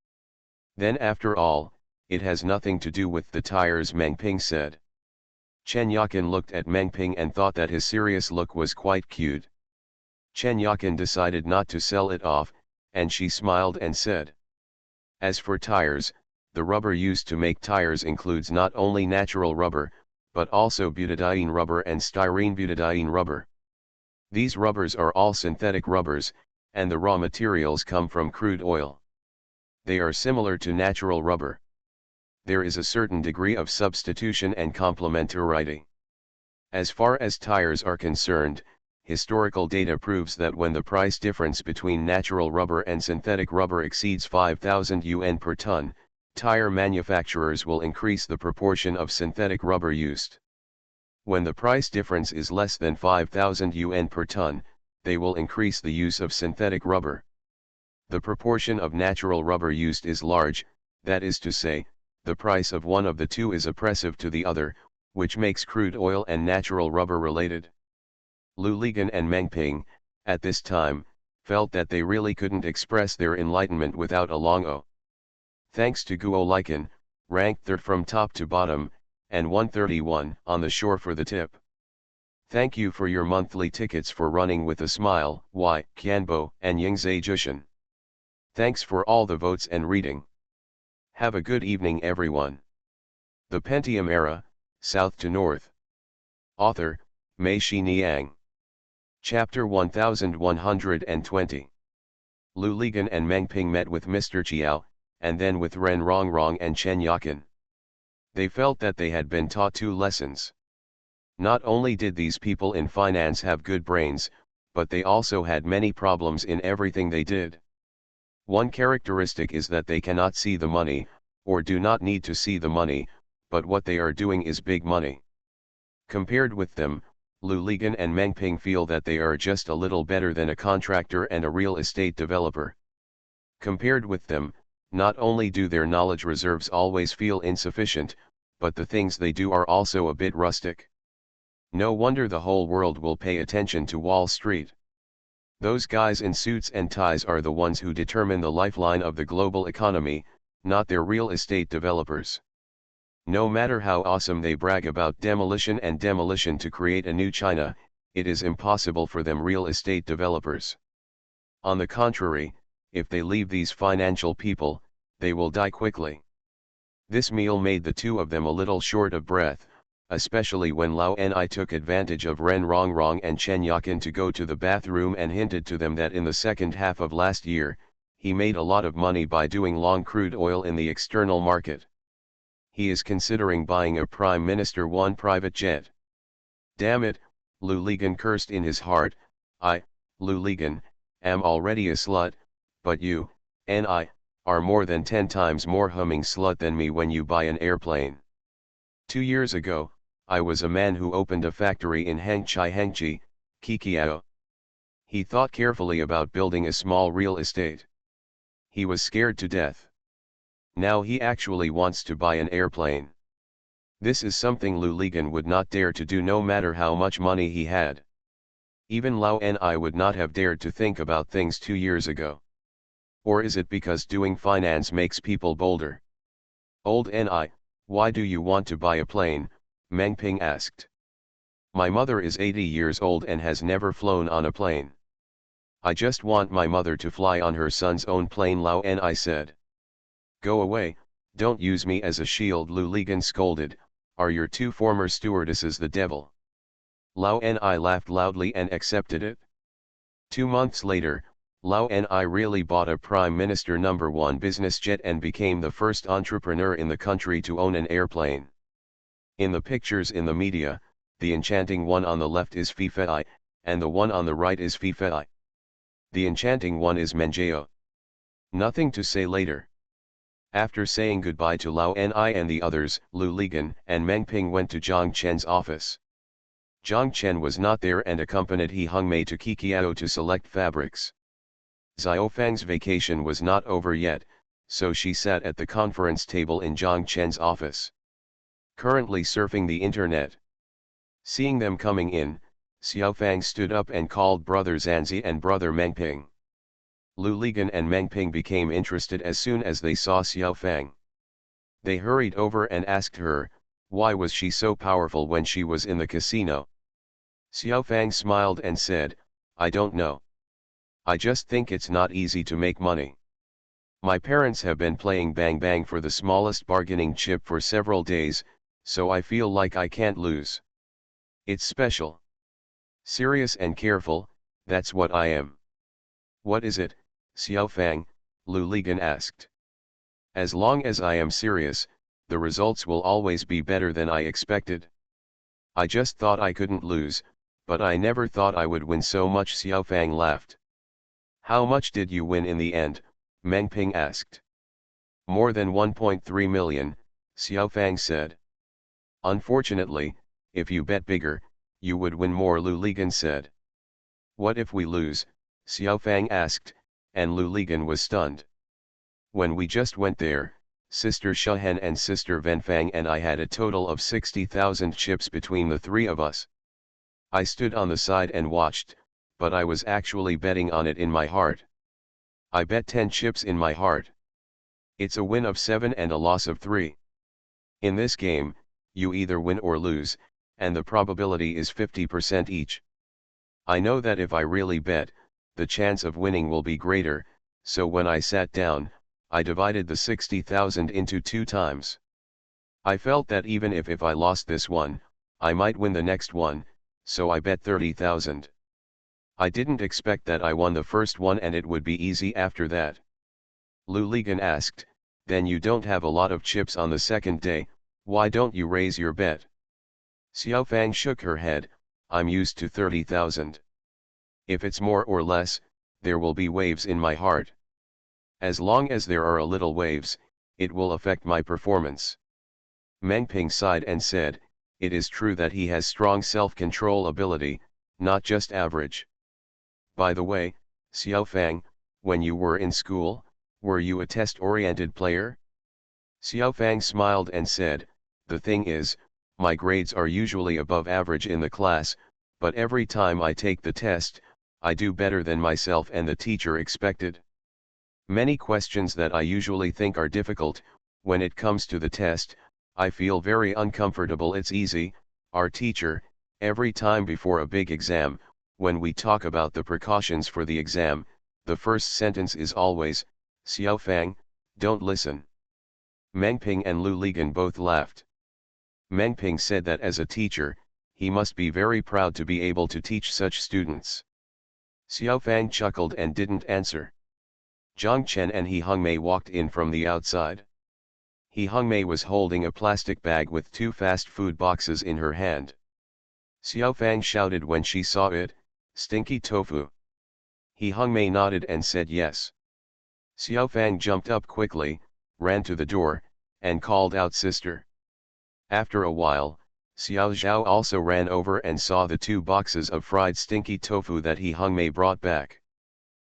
Then after all, it has nothing to do with the tires, Meng Ping said. Chen Yakin looked at Meng Ping and thought that his serious look was quite cute. Chen Yakin decided not to sell it off, and she smiled and said. As for tires, the rubber used to make tires includes not only natural rubber, but also butadiene rubber and styrene butadiene rubber. These rubbers are all synthetic rubbers, and the raw materials come from crude oil. They are similar to natural rubber. There is a certain degree of substitution and complementarity. As far as tires are concerned, historical data proves that when the price difference between natural rubber and synthetic rubber exceeds 5,000 yuan per ton, tire manufacturers will increase the proportion of synthetic rubber used. When the price difference is less than 5,000 yuan per ton, they will increase the use of synthetic rubber. The proportion of natural rubber used is large, that is to say, the price of one of the two is oppressive to the other, which makes crude oil and natural rubber related. Lu Ligan and Meng Ping, at this time, felt that they really couldn't express their enlightenment without a long O. Thanks to Guo Liken, ranked third from top to bottom, and 131 on the shore for the tip. Thank you for your monthly tickets for running with a smile, Y, Qianbo, and Yingzhe Jushan. Thanks for all the votes and reading. Have a good evening everyone. The Pentium Era, South to North. Author, Mei Shi Niang. Chapter 1120. Lu Ligan and Meng Ping met with Mr. Chiao, and then with Ren Rongrong and Chen Yakin. They felt that they had been taught two lessons. Not only did these people in finance have good brains, but they also had many problems in everything they did. One characteristic is that they cannot see the money, or do not need to see the money, but what they are doing is big money. Compared with them, Lu Ligan and Meng Ping feel that they are just a little better than a contractor and a real estate developer. Compared with them, not only do their knowledge reserves always feel insufficient, but the things they do are also a bit rustic. No wonder the whole world will pay attention to Wall Street. Those guys in suits and ties are the ones who determine the lifeline of the global economy, not their real estate developers. No matter how awesome they brag about demolition and demolition to create a new China, it is impossible for them real estate developers. On the contrary, if they leave these financial people, they will die quickly. This meal made the two of them a little short of breath, especially when Lao Ni took advantage of Ren Rongrong and Chen Yakin to go to the bathroom and hinted to them that in the second half of last year, he made a lot of money by doing long crude oil in the external market. He is considering buying a Prime Minister one private jet. Damn it, Lu Ligan cursed in his heart, Lu Ligan, am already a slut, but you, Ni, are more than 10 times more humming slut than me when you buy an airplane. 2 years ago, I was a man who opened a factory in Hangchi, Qiqiao. He thought carefully about building a small real estate. He was scared to death. Now he actually wants to buy an airplane. This is something Lu Ligan would not dare to do no matter how much money he had. Even Lao Ni would not have dared to think about things 2 years ago. Or is it because doing finance makes people bolder? Old Ni, why do you want to buy a plane? Meng Ping asked. My mother is 80 years old and has never flown on a plane. I just want my mother to fly on her son's own plane, Lao Ni said. Go away, don't use me as a shield, Lu Ligan scolded. Are your 2 former stewardesses the devil? Lao Ni laughed loudly and accepted it. 2 months later, Lao Ni really bought a Prime Minister No. 1 business jet and became the first entrepreneur in the country to own an airplane. In the pictures in the media, the enchanting one on the left is Fifei, and the one on the right is Fifei. The enchanting one is Menjao. Nothing to say later. After saying goodbye to Lao Ni and the others, Lu Ligan and Meng Ping went to Zhang Chen's office. Zhang Chen was not there and accompanied He Hongmei to Qiqiao to select fabrics. Xiaofang's vacation was not over yet, so she sat at the conference table in Zhang Chen's office, currently surfing the internet. Seeing them coming in, Xiaofang stood up and called Brother Zanzi and Brother Meng Ping. Lu Ligan and Meng Ping became interested as soon as they saw Xiaofang. They hurried over and asked her, why was she so powerful when she was in the casino? Xiaofang smiled and said, I don't know. I just think it's not easy to make money. My parents have been playing bang bang for the smallest bargaining chip for several days, so I feel like I can't lose. It's special. Serious and careful, that's what I am. What is it, Xiaofang? Lu Ligan asked. As long as I am serious, the results will always be better than I expected. I just thought I couldn't lose, But I never thought I would win so much, Xiaofang laughed. How much did you win in the end? Meng Ping asked. More than 1.3 million, Xiaofang said. Unfortunately, if you bet bigger, you would win more, Lu Ligan said. What if we lose? Xiaofang asked, and Lu Ligan was stunned. When we just went there, Sister Shehen and Sister Venfang and I had a total of 60,000 chips between the three of us. I stood on the side and watched, but I was actually betting on it in my heart. I bet 10 chips in my heart. It's a win of 7 and a loss of 3. In this game, you either win or lose, and the probability is 50% each. I know that if I really bet, the chance of winning will be greater, so when I sat down, I divided the 60,000 into 2 times. I felt that even if I lost this one, I might win the next one, so I bet 30,000. I didn't expect that I won the first one and it would be easy after that. Lu Ligan asked, then you don't have a lot of chips on the second day, why don't you raise your bet? Xiaofang shook her head, I'm used to 30,000. If it's more or less, there will be waves in my heart. As long as there are a little waves, it will affect my performance. Meng Ping sighed and said, it is true that he has strong self-control ability, not just average. By the way, Xiaofang, when you were in school, were you a test-oriented player? Xiaofang smiled and said, the thing is, my grades are usually above average in the class, but every time I take the test, I do better than myself and the teacher expected. Many questions that I usually think are difficult, when it comes to the test, I feel very uncomfortable. It's easy, our teacher, every time before a big exam, when we talk about the precautions for the exam, the first sentence is always, Xiaofang, don't listen. Meng Ping and Lu Ligan both laughed. Meng Ping said that as a teacher, he must be very proud to be able to teach such students. Xiaofang chuckled and didn't answer. Zhang Chen and He Hongmei walked in from the outside. He Hongmei was holding a plastic bag with 2 fast food boxes in her hand. Xiaofang shouted when she saw it, stinky tofu. He Hongmei nodded and said yes. Xiaofang jumped up quickly, ran to the door, and called out sister. After a while, Xiao Zhao also ran over and saw the 2 boxes of fried stinky tofu that He Hongmei brought back.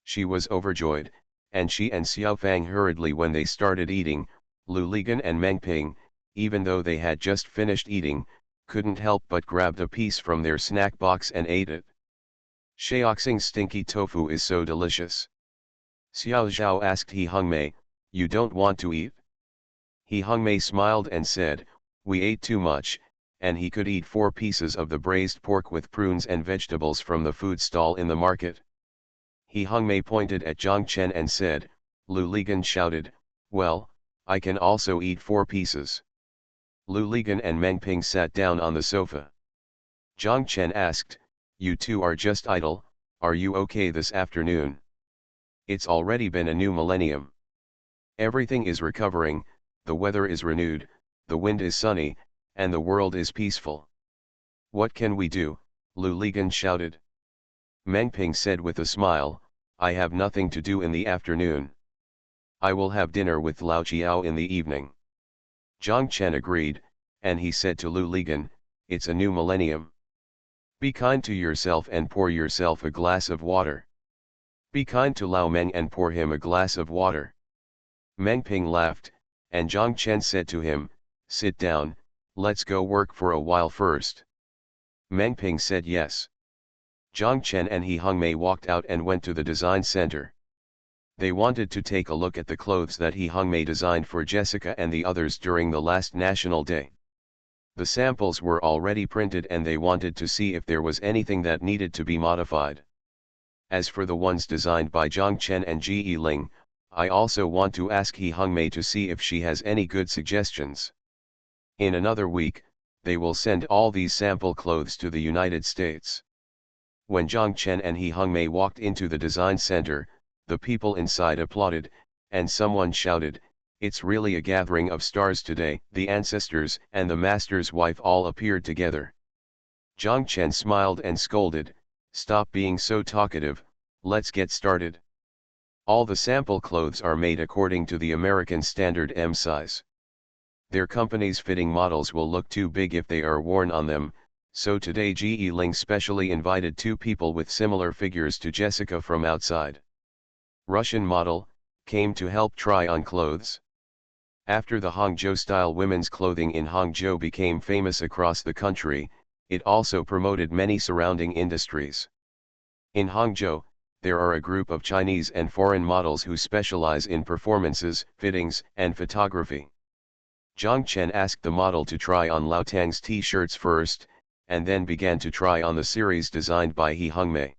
She was overjoyed, and she and Xiaofang hurriedly when they started eating. Lu Ligan and Meng Ping, even though they had just finished eating, couldn't help but grabbed a piece from their snack box and ate it. Shaoxing's stinky tofu is so delicious. Xiao Zhao asked He Hongmei, you don't want to eat? He Hongmei smiled and said, we ate too much, and he could eat 4 pieces of the braised pork with prunes and vegetables from the food stall in the market. He Hongmei pointed at Zhang Chen and said, Lu Ligan shouted, well, I can also eat 4 pieces. Lu Ligan and Meng Ping sat down on the sofa. Zhang Chen asked, you two are just idle, are you okay this afternoon? It's already been a new millennium. Everything is recovering, the weather is renewed, the wind is sunny, and the world is peaceful. What can we do? Lu Ligan shouted. Meng Ping said with a smile, I have nothing to do in the afternoon. I will have dinner with Lao Chiao in the evening. Zhang Chen agreed, and he said to Lu Ligan, it's a new millennium. Be kind to yourself and pour yourself a glass of water. Be kind to Lao Meng and pour him a glass of water. Meng Ping laughed, and Zhang Chen said to him, sit down, let's go work for a while first. Meng Ping said yes. Zhang Chen and He Hongmei walked out and went to the design center. They wanted to take a look at the clothes that He Hongmei designed for Jessica and the others during the last National Day. The samples were already printed and they wanted to see if there was anything that needed to be modified. As for the ones designed by Zhang Chen and Ji Ling, I also want to ask He Hongmei to see if she has any good suggestions. In another week, they will send all these sample clothes to the United States. When Zhang Chen and He Hongmei walked into the design center, the people inside applauded, and someone shouted, it's really a gathering of stars today. The ancestors and the master's wife all appeared together. Zhang Chen smiled and scolded, "Stop being so talkative, let's get started." All the sample clothes are made according to the American standard M size. Their company's fitting models will look too big if they are worn on them, so today GE Ling specially invited two people with similar figures to Jessica from outside. Russian model, came to help try on clothes. After the Hangzhou-style women's clothing in Hangzhou became famous across the country, it also promoted many surrounding industries. In Hangzhou, there are a group of Chinese and foreign models who specialize in performances, fittings, and photography. Zhang Chen asked the model to try on Lao Tang's t-shirts first, and then began to try on the series designed by He Hongmei.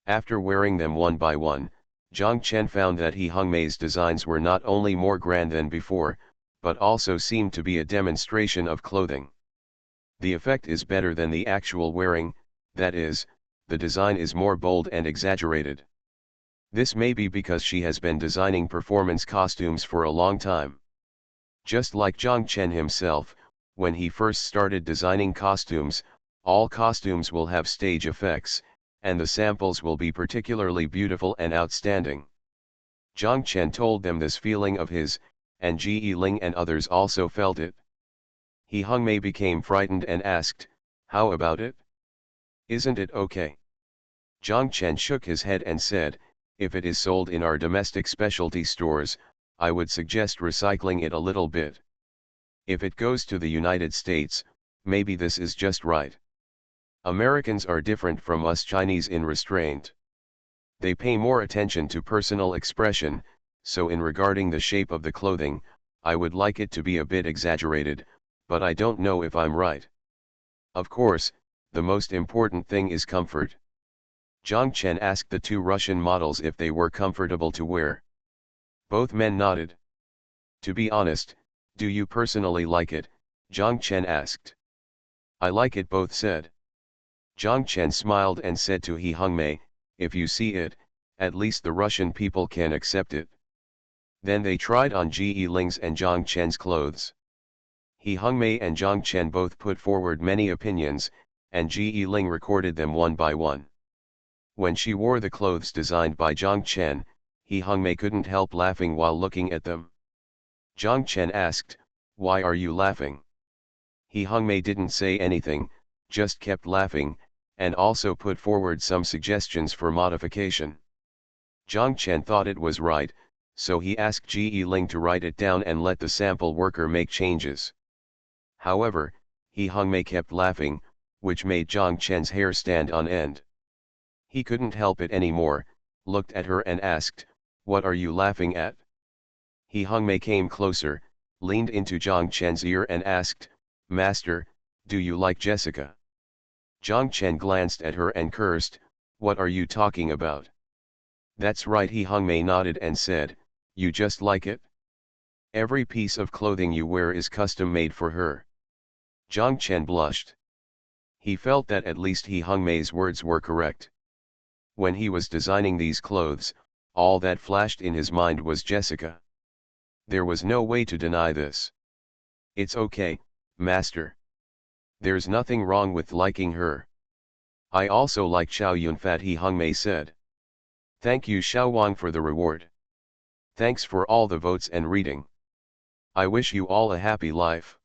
After wearing them one by one, Zhang Chen found that He Hongmei's designs were not only more grand than before, but also seemed to be a demonstration of clothing. The effect is better than the actual wearing, that is, the design is more bold and exaggerated. This may be because she has been designing performance costumes for a long time. Just like Zhang Chen himself, when he first started designing costumes, all costumes will have stage effects, and the samples will be particularly beautiful and outstanding. Zhang Chen told them this feeling of his, and GE Ling and others also felt it. He Hongmei became frightened and asked, "How about it? Isn't it okay?" Zhang Chen shook his head and said, "If it is sold in our domestic specialty stores, I would suggest recycling it a little bit. If it goes to the United States, maybe this is just right. Americans are different from us Chinese in restraint. They pay more attention to personal expression, so in regarding the shape of the clothing, I would like it to be a bit exaggerated, but I don't know if I'm right. Of course, the most important thing is comfort." Zhang Chen asked the two Russian models if they were comfortable to wear. Both men nodded. "To be honest, do you personally like it?" Zhang Chen asked. "I like it," both said. Zhang Chen smiled and said to He Hongmei, "If you see it, at least the Russian people can accept it." Then they tried on GE Ling's and Zhang Chen's clothes. He Hongmei and Zhang Chen both put forward many opinions, and GE Ling recorded them one by one. When she wore the clothes designed by Zhang Chen, He Hongmei couldn't help laughing while looking at them. Zhang Chen asked, "Why are you laughing?" He Hongmei didn't say anything, just kept laughing, and also put forward some suggestions for modification. Zhang Chen thought it was right, so he asked GE Ling to write it down and let the sample worker make changes. However, He Hongmei kept laughing, which made Zhang Chen's hair stand on end. He couldn't help it anymore, looked at her and asked, "What are you laughing at?" He Hongmei came closer, leaned into Zhang Chen's ear and asked, "Master, do you like Jessica?" Zhang Chen glanced at her and cursed, "What are you talking about?" "That's right," He Hongmei nodded and said, "You just like it? Every piece of clothing you wear is custom made for her." Zhang Chen blushed. He felt that at least He Hongmei's words were correct. When he was designing these clothes, all that flashed in his mind was Jessica. There was no way to deny this. "It's okay, master. There's nothing wrong with liking her. I also like Xiao Yunfat," He Hongmei said. "Thank you Xiao Wang for the reward. Thanks for all the votes and reading. I wish you all a happy life."